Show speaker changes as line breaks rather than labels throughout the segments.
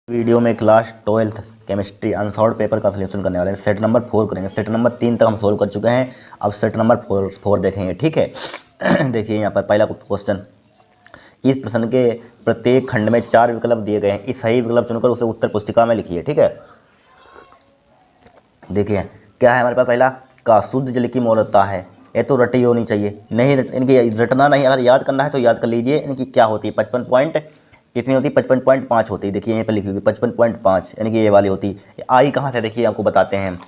Video में class 12th chemistry unsolved paper का solution करने वाले हैं। सेट नंबर 4 करेंगे। सेट नंबर 3 तक हम सोल्व कर चुके हैं। अब सेट नंबर 4 देखेंगे। ठीक है। देखिए यहाँ पर पहला क्वेश्चन, इस प्रश्न के प्रत्येक खंड में 4 विकल्प दिए गए हैं। इस सही विकल्प चुनकर उसे उत्तर पुस्तिका में लिखिए। ठीक है। देखिए क्या है हमारे पास, पहला का शुद्ध जल की मोलरता है। ये तो रटी होनी चाहिए, नहीं इनकी रटना नहीं, अगर याद करना है तो याद कर लीजिए। इनकी क्या होती है, 55 पॉइंट कितनी होती है, 55.5 होती है। देखिए यहीं पर लिखी हुई 55.5, यानी कि ये वाली होती है। आई कहाँ से, देखिए आपको बताते हैं।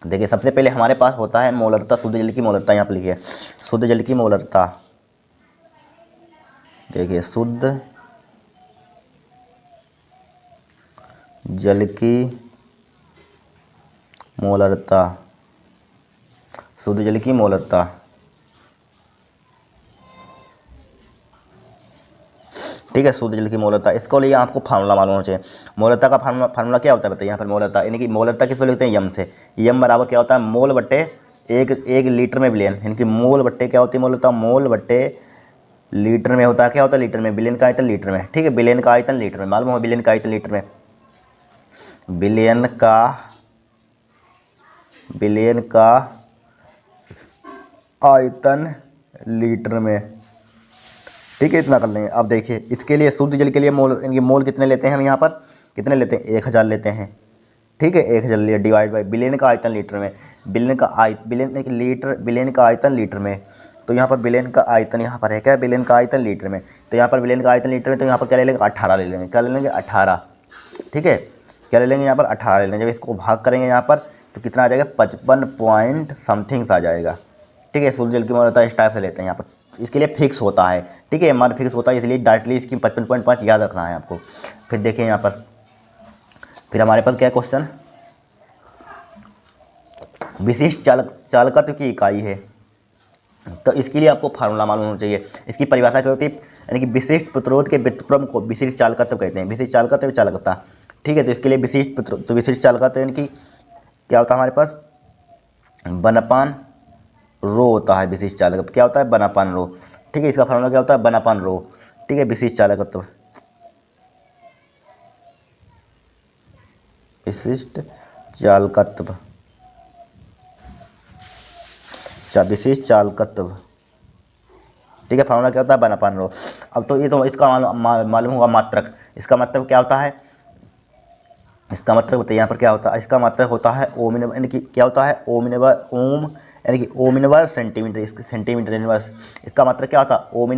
देखिए सबसे पहले हमारे पास होता है मोलरता, शुद्ध जल की मोलरता। यहाँ पर लिखिए शुद्ध जल की मोलरता। देखिए शुद्ध जल की मोलरता, शुद्ध जल की मोलरता। ठीक है, शुद्ध जल की मोलरता, इसको लिए आपको फार्मूला मालूम होना चाहिए। मोलरता का फार्मूला क्या होता है बताइए। यहाँ पर मोलरता, यानी कि मोलरता किसको लिखते हैं, यम से। यम बराबर क्या होता है, मोल बट्टे एक लीटर में बिलियन, यानी कि मोल बट्टे क्या होती है मोलरता, मोल बट्टे लीटर में होता है। क्या होता है, लीटर में। बिलियन का आयतन लीटर में। ठीक है, बिलियन का आयतन लीटर में, मालूम हो, बिलियन का आयतन लीटर में। बिलियन का आयतन लीटर में। ठीक है, इतना कर लेंगे। अब देखिए इसके लिए शुद्ध जल के लिए मोल, इनकी मोल कितने लेते हैं हम, यहाँ पर कितने लेते हैं, 1000 लेते हैं। ठीक है, 1000 लिया डिवाइड बाई बिलियन का आयतन लीटर में। बिलियन का आयतन लीटर में। तो यहाँ पर बिलियन का आयतन यहाँ पर है क्या, बिलियन का आयतन लीटर में। तो यहाँ पर बिलियन का आयतन लीटर में, तो यहाँ पर क्या ले लेंगे, 18 ले लेंगे। क्या ले लेंगे, 18। ठीक है, क्या ले लेंगे यहाँ पर, 18 ले लेंगे। जब इसको भाग करेंगे यहाँ पर तो कितना आ जाएगा, 55 पॉइंट समथिंग आ जाएगा। ठीक है, शुद्ध जल की मोलरता इस टाइप से लेते हैं यहाँ पर। इसके लिए फिक्स होता है। ठीक है, मान फिक्स होता है, इसलिए डायरेक्टली इसकी 55.5 याद रखना है आपको। फिर देखिए यहाँ पर, फिर हमारे पास क्या क्वेश्चन, विशिष्ट चालकत्व की इकाई है। तो इसके लिए आपको फार्मूला मालूम होना चाहिए। इसकी परिभाषा क्या होती है, यानी कि विशिष्ट प्रतिरोध के व्युत्क्रम को विशिष्ट चालकत्व कहते हैं। विशिष्ट चालकत्व चालकता। ठीक है, तो इसके लिए विशिष्ट चालकत्व यानी कि क्या होता है हमारे पास, बनपान रो होता है। विशिष्ट चालकत्व क्या होता है, बनापान रो। ठीक है, इसका फार्मूला क्या होता है, बनापान रो। ठीक है, विशिष्ट चालकत्व, विशिष्ट चालकत्व, विशिष्ट चालकत्व। ठीक है, फार्मूला क्या होता है, बनापान रो। अब तो ये तो इसका मालूम होगा मात्रक। इसका मतलब क्या होता है, इसका मतलब बताइए यहाँ पर क्या होता है। इसका मतलब होता है ओम, यानी कि क्या होता है, ओम यानी कि ohm inverse centimetre, centimetre inverse. इसका मतलब क्या होता है, ओम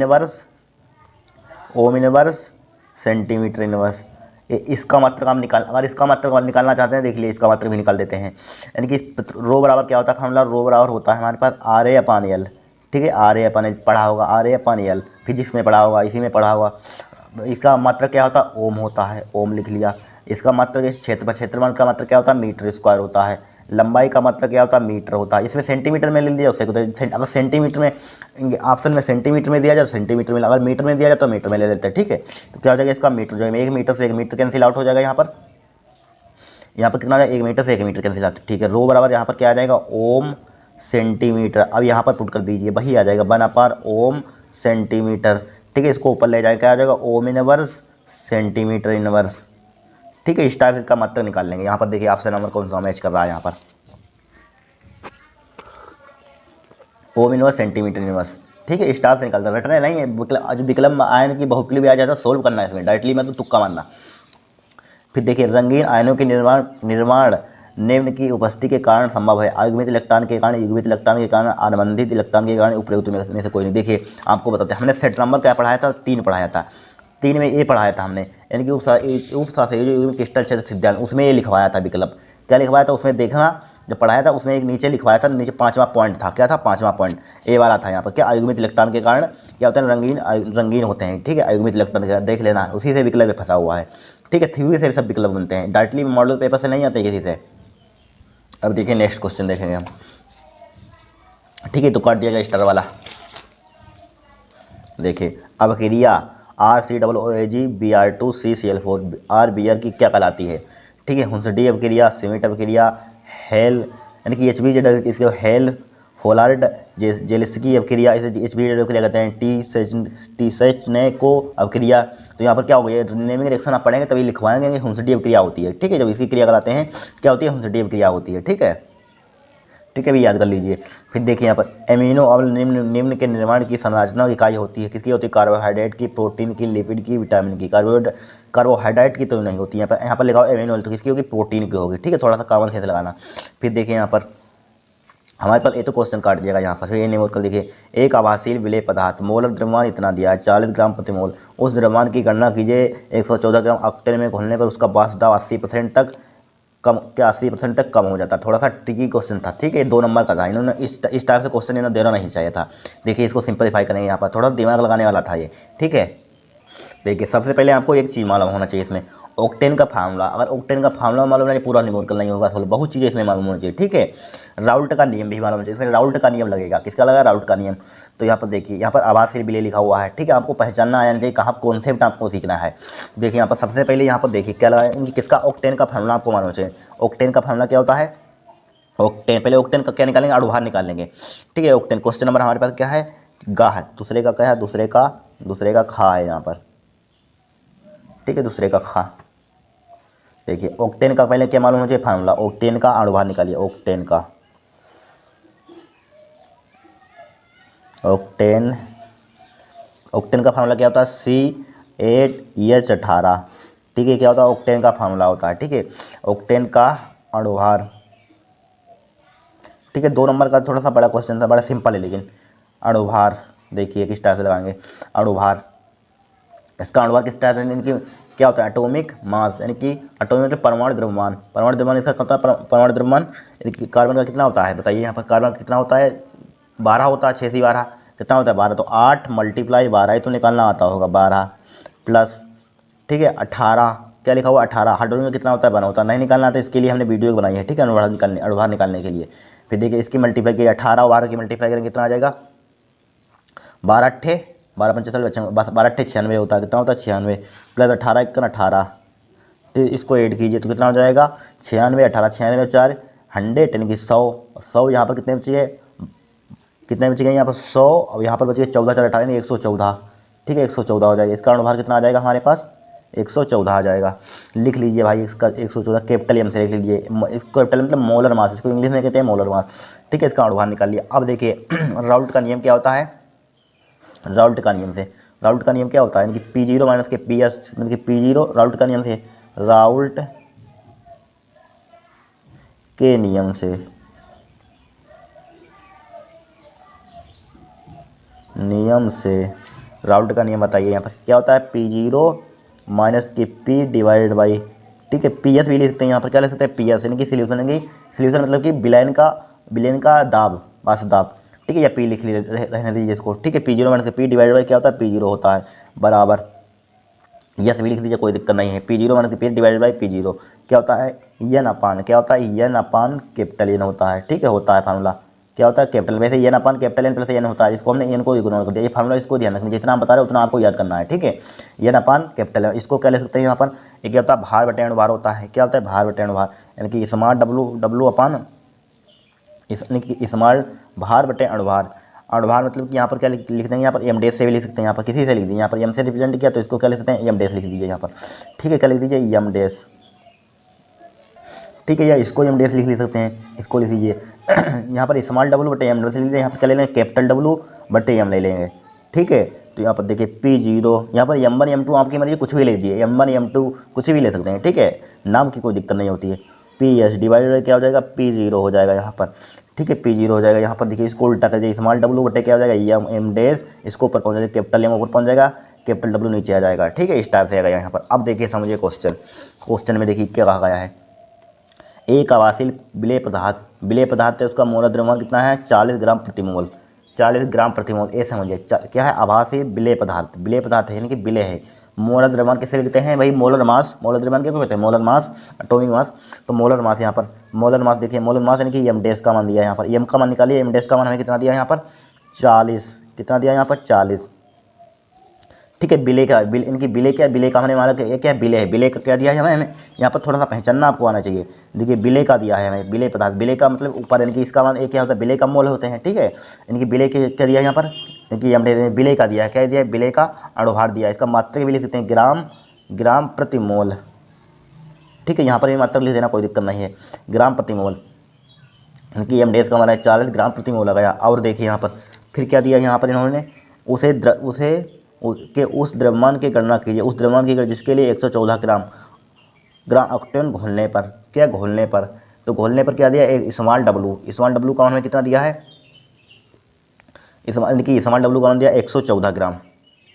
इनवर्स सेंटीमीटर इनवर्स। इसका मतलब हम अगर इसका मतलब निकालना चाहते हैं, देख लिए इसका मतलब भी निकाल देते हैं। यानी कि रो बराबर क्या होता है, फार्मूला रो बराबर होता है हमारे पास RA/L। ठीक है, RA/L पढ़ा होगा, RA/L फिजिक्स में पढ़ा होगा, इसी में पढ़ा होगा। इसका मतलब क्या होता है, ओम होता है, ओम लिख लिया। इसका मतलब क्षेत्रफल का मतलब क्या होता है, मीटर स्क्वायर होता है। लंबाई का मतलब क्या होता है, मीटर होता है। इसमें सेंटीमीटर में लिख दिया उससे, अगर सेंटीमीटर में ऑप्शन में सेंटीमीटर में दिया जाए तो सेंटीमीटर में, अगर मीटर में दिया जाए तो मीटर में ले लेते हैं। ठीक है, तो क्या हो जाएगा, इसका मीटर जो है 1 मीटर से 1 मीटर कैंसिल आउट हो जाएगा। यहाँ पर कितना आ जाएगा, 1 मीटर से 1 मीटर कैंसिल आउट। ठीक है, रो बराबर यहाँ पर क्या आ जाएगा, ओम सेंटीमीटर। अब यहाँ पर पुट कर दीजिए, वही आ जाएगा 1/, ओम सेंटीमीटर। ठीक है, इसको ऊपर ले जाएगा, क्या आ जाएगा, ओम इनवर्स सेंटीमीटर इनवर्स। ठीक है, इस टाइप से इसका मतलब निकाल लेंगे। यहाँ पर देखिए ऑप्शन नंबर कौन सा मैच कर रहा है, यहाँ पर ओम इनवर्स सेंटीमीटर इनवर्स। ठीक है, इस टाइप से निकालता, रटने नहीं है। विकल्प आयन की बहुपली भी आ जाता, सोल्व करना है इसमें डायरेक्टली, मैं तो तुक्का मारना। फिर देखिए रंगीन आयनों के निर्माण निम्न की उपस्थिति के कारण संभव है। अयुग्मित इलेक्ट्रॉन के कारण, युग्मित इलेक्ट्रॉन के कारण, अनुबंधित इलेक्ट्रॉन के कारण, उपयुक्त में से कोई नहीं। देखिए आपको बताते हैं, हमने सेट नंबर क्या पढ़ाया था, 3 पढ़ाया था। 3 में ये पढ़ाया था हमने, यानी कि उपसहसंयोजी क्रिस्टल क्षेत्र सिद्धांत, उसमें ये लिखवाया था विकल्प। क्या लिखवाया था उसमें, देखना जब पढ़ाया था उसमें एक नीचे लिखवाया था, नीचे 5वां पॉइंट था। क्या था, 5वां पॉइंट ए वाला था। यहाँ पर क्या, अयुग्मित इलेक्ट्रॉन के कारण क्या होता है, रंगीन होते हैं। ठीक है, अयुग्मित इलेक्ट्रॉन के कारण देख लेना, उसी से विकल्प फंसा हुआ है। ठीक है, थ्योरी से सब विकल्प बनते हैं, डायरेक्टली मॉडल पेपर से नहीं आते किसी से। अब देखिए नेक्स्ट क्वेश्चन देखेंगे हम। ठीक है, तो काट दिया गया स्टार वाला। देखिए अबकिरिया RCOOAG Br2CCl4 RBr की क्या कहलाती है। ठीक है, हुंसडी अबकिरिया, सिमिट अबकिरिया, हेल यानी कि HBZ इसके हेल फोलार्ड जेलिस्की अवक्रिया, इसे HB अवक्रिया कहते हैं। टी सेचनेको अवक्रिया। तो यहाँ पर क्या हो गया, नेमिंग रिएक्शन आप पढ़ेंगे तभी लिखवाएंगे, हुंसडी अवक्रिया होती है। ठीक है, जब इसकी क्रिया कराते हैं क्या होती है, हुंसडी अवक्रिया होती है। ठीक है, ठीक है भी याद कर लीजिए। फिर देखिए यहाँ पर एमिनो अम्ल निम्न के निर्माण की संरचना की इकाई होती है। किसकी होती है, कार्बोहाइड्रेट की, प्रोटीन की, लिपिड की, विटामिन की। कार्बोहाइड्रेट की तो नहीं होती है, यहाँ पर लिखा हो एमिनो अम्ल, तो किसकी होगी, प्रोटीन की होगी। ठीक है, थोड़ा सा कॉमन सेंस लगाना। फिर देखिए यहाँ पर हमारे पास ये तो क्वेश्चन काट दिएगा यहाँ पर। फिर ये नहीं कर देखिए, एक आभासीय विलेय पदार्थ मोलर द्रव्यमान इतना दिया है 40 ग्राम प्रति मोल, उस द्रव्यमान की गणना कीजिए 114 ग्राम ऑक्टेन में घोलने पर उसका वाष्प दाब 80% तक कम, क्या 80% तक कम हो जाता है। थोड़ा सा ट्रिकी क्वेश्चन था। ठीक है, 2 नंबर का था, इन्होंने इस टाइप से क्वेश्चन इन्होंने देना नहीं चाहिए था। देखिए इसको सिंपलीफाई करेंगे, यहाँ पर थोड़ा दिमाग लगाने वाला था ये। ठीक है, देखिए सबसे पहले आपको एक चीज़ मालूम होना चाहिए इसमें, ऑक्टेन का फार्मूला। अगर ऑक्टेन का फार्मूला मालूम नहीं, पूरा निमोल नहीं होगा, सोल्व बहुत चीज़ें इसमें मालूम होनी चाहिए। ठीक है, राउल्ट का नियम भी मालूम होना चाहिए, इसमें राउल्ट का नियम लगेगा। किसका लगा, राउल्ट का नियम। तो यहाँ पर देखिए, यहाँ पर आभासीय विलेय लिखा हुआ है। ठीक है, आपको पहचानना आना चाहिए कहाँ कॉन्सेप्ट आपको सीखना है। देखिए यहाँ पर सबसे पहले यहाँ पर देखिए क्या लगा, इनकी किसका, ऑक्टेन का फार्मूला आपको मालूम चाहिए। ऑक्टेन का फार्मूला क्या होता है, ऑक्टेन, पहले ऑक्टेन का क्या निकालेंगे, अणुभार निकालेंगे। ठीक है, ऑक्टेन क्वेश्चन नंबर हमारे पास क्या है, गा है, दूसरे का क्या है, दूसरे का खा है यहाँ पर। ठीक है, दूसरे का खा। देखिए ऑक्टेन का पहले क्या मालूम होना चाहिए, फार्मूला, ऑक्टेन का अणुभार निकालिए, ऑक्टेन का, ऑक्टेन का फार्मूला क्या होता है, C8H18। ठीक है, क्या होता है, ऑक्टेन का फार्मूला होता है। ठीक है, ऑक्टेन का अणुभार। ठीक है, 2 नंबर का थोड़ा सा बड़ा क्वेश्चन था, बड़ा सिंपल है लेकिन। अणुभार देखिए किस टाइप से लगाएंगे, अणुभार, इसका अणुभार किस टाइप से, इनकी क्या होता है, एटॉमिक मास, यानी कि एटॉमिक मतलब परमाणु द्रव्यमान। परमाणु द्रव्यमान इसका होता है, परमाणु द्रव्यमान कार्बन का कितना होता है बताइए, यहाँ पर कार्बन कितना होता है, 12 होता है, 6 से 12 कितना होता है, 12। तो 8 × 12 ही तो निकालना आता होगा, 12 प्लस, ठीक है 18, क्या लिखा हुआ 18, हाइड्रोजन में कितना होता है, 1 होता है, नहीं निकालना आता, इसके लिए हमने वीडियो बनाई है। ठीक है, अणुभार निकालने के लिए। फिर देखिए इसकी मल्टीप्लाई की 18 और 12 की मल्टीप्लाई करेंगे कितना आ जाएगा, 12 × 12 × 45, 12 × 96 होता है, कितना होता है 96 प्लस 18 × 18। तो इसको ऐड कीजिए तो कितना हो जाएगा 96, 18, 96 4 100, यानी कि 100 यहाँ पर कितने बचे, कितने बच गए यहाँ पर 100, और यहाँ पर बच गए 14 4 18 114। ठीक है, 114 हो जाएगा। इसका अणुभार कितना आ जाएगा हमारे पास, 114 आ जाएगा। लिख लीजिए भाई, इसका 114 कैपिटल एम से लिख लीजिए, इसको कैपिटल मतलब मोलर मास, इसको इंग्लिश में कहते हैं मोलर मास। ठीक है, इसका अणुभार निकाल लिया। अब देखिए राउल्ट का नियम क्या होता है, राउल्ट का नियम से, राउल्ट का नियम क्या होता है, यानी कि P0 माइनस के PS, मतलब कि P0 राउल्ट का नियम से, राउल्ट के नियम से, राउल्ट का नियम बताइए। यहाँ पर क्या होता है, P0 माइनस के P डिवाइडेड बाई, ठीक है PS भी लिख सकते हैं, यहाँ पर क्या लिख सकते हैं PS, यानी कि सोल्यूशन, यानी कि सोल्यूशन मतलब कि विलेन का दाब, वाष्प दाब। ठीक है, या P लिख रहने दीजिए इसको। ठीक है, P0 माइनस के P डिवाइडेड बाई क्या होता है, P0 होता है बराबर, यस भी लिख दीजिए, कोई दिक्कत नहीं है। P0 माइनस के P डिवाइडेड बाई P0 क्या होता है, एन अपान, क्या होता है एन अपान कैपिटल एन होता है। ठीक है, होता है फार्मूला, क्या होता है कैपिटल, वैसे एन अपान कैपिटल एन प्लस एन होता है, इसको हमने एन को इग्नोर कर दिया। ये फार्मूला इसको ध्यान रखना, जितना आप बता रहे हो उतना आपको याद करना है। ठीक है, एन अपान कैपिटल एन, इसको क्या ले सकते हैं यहाँ पर, एक क्या होता है भार बटे अणुभार होता है, क्या होता है भार बटे अणुभार, यानी कि स्मॉल डब्लू अपान स्मॉल भार बटे अणुभार। अणुभार मतलब कि यहाँ पर क्या लिख देंगे, यहाँ पर एम डैश से भी लिख सकते हैं, यहाँ पर किसी से लिख दीजिए, यहाँ पर एम से रिप्रेजेंट किया तो इसको क्या लिख सकते हैं, एम डैश लिख दीजिए यहाँ पर। ठीक है, क्या लिख दीजिए एम डैश। ठीक है, या इसको एम डैश लिख सकते हैं, इसको लिख लीजिए यहाँ पर स्मॉल डब्लू बटे एम डैश लिख लीजिए, यहाँ पर क्या ले लेंगे कैपिटल डब्लू बटे एम ले लेंगे। ठीक है, तो यहाँ पर देखिए P0, यहाँ पर M1 M2 आपकी मर्जी कुछ भी ले लीजिए, M1 M2 कुछ भी ले सकते हैं। ठीक है, नाम की कोई दिक्कत नहीं होती है। PS डिवाइडेड क्या हो जाएगा, P0 हो जाएगा यहाँ पर। ठीक है, P0 हो जाएगा यहाँ पर, देखिए इसको उल्टा कर दीजिए, स्मॉल डब्लू बटे क्या हो जाएगा एम डैश, इसको ऊपर पहुँच जाएगा, कैपिटल एम ऊपर पहुँच जाएगा, कैपिटल डब्लू नीचे आ जाएगा। ठीक है, इस टाइप से आएगा यहाँ पर। अब देखिए समझिए क्वेश्चन में देखिए क्या कहा गया है, एक आभासीय विलेय पदार्थ है, उसका मोलर द्रव्यमान कितना है 40 ग्राम प्रति मोल, 40 ग्राम प्रति मोल। ये समझिए क्या है, आभासीय विलेय पदार्थ है, यानी कि विलेय है। मोलर द्रव्यमान किसे लिखते हैं भाई, मोलर मास, मोलर द्रव्यमान क्या कहते हैं, मोलर मास, एटॉमिक मास। तो मोलर मास, यहाँ पर मोलर मास देखिए, मोलर मास यानी कि एम डैश का मान दिया है यहाँ पर, एम का मान निकालिए, एम डैश का मान हमें कितना दिया है यहाँ पर 40, कितना दिया यहाँ पर 40। ठीक है। बिले का बिल इनकी बिले का हमने माना कि ये क्या है, बिले है। बिले का क्या दिया है हमें हमें यहाँ पर थोड़ा सा पहचानना आपको आना चाहिए। देखिए बिले का दिया है हमें, बिले पदार्थ, बिले का मतलब ऊपर, इनकी इसका मान एक क्या होता है, बिले का मोल होते हैं। ठीक है, इनकी बिले के क्या दिया है यहाँ पर, इनकी हमने बिले का दिया है, क्या दिया है, बिले का अणुभार दिया है। इसका मात्रक भी लिख सकते हैं, ग्राम प्रति मोल। ठीक है, यहाँ पर ये मात्रक लिख देना, कोई दिक्कत नहीं है, ग्राम प्रति मोल। इनकी एम डेज का हमारा 40 ग्राम प्रति मोल लगाया। और देखिए यहाँ पर फिर क्या दिया यहाँ पर इन्होंने, उस द्रव्यमान की गणना कीजिए, उस द्रव्यमान की जिसके लिए 114 ग्राम ऑक्टेन घोलने पर, क्या घोलने पर, तो घोलने पर क्या दिया, एक स्मॉल डब्लू का हमें कितना दिया है, इनकी स्मॉल डब्लू का मान दिया 114 ग्राम।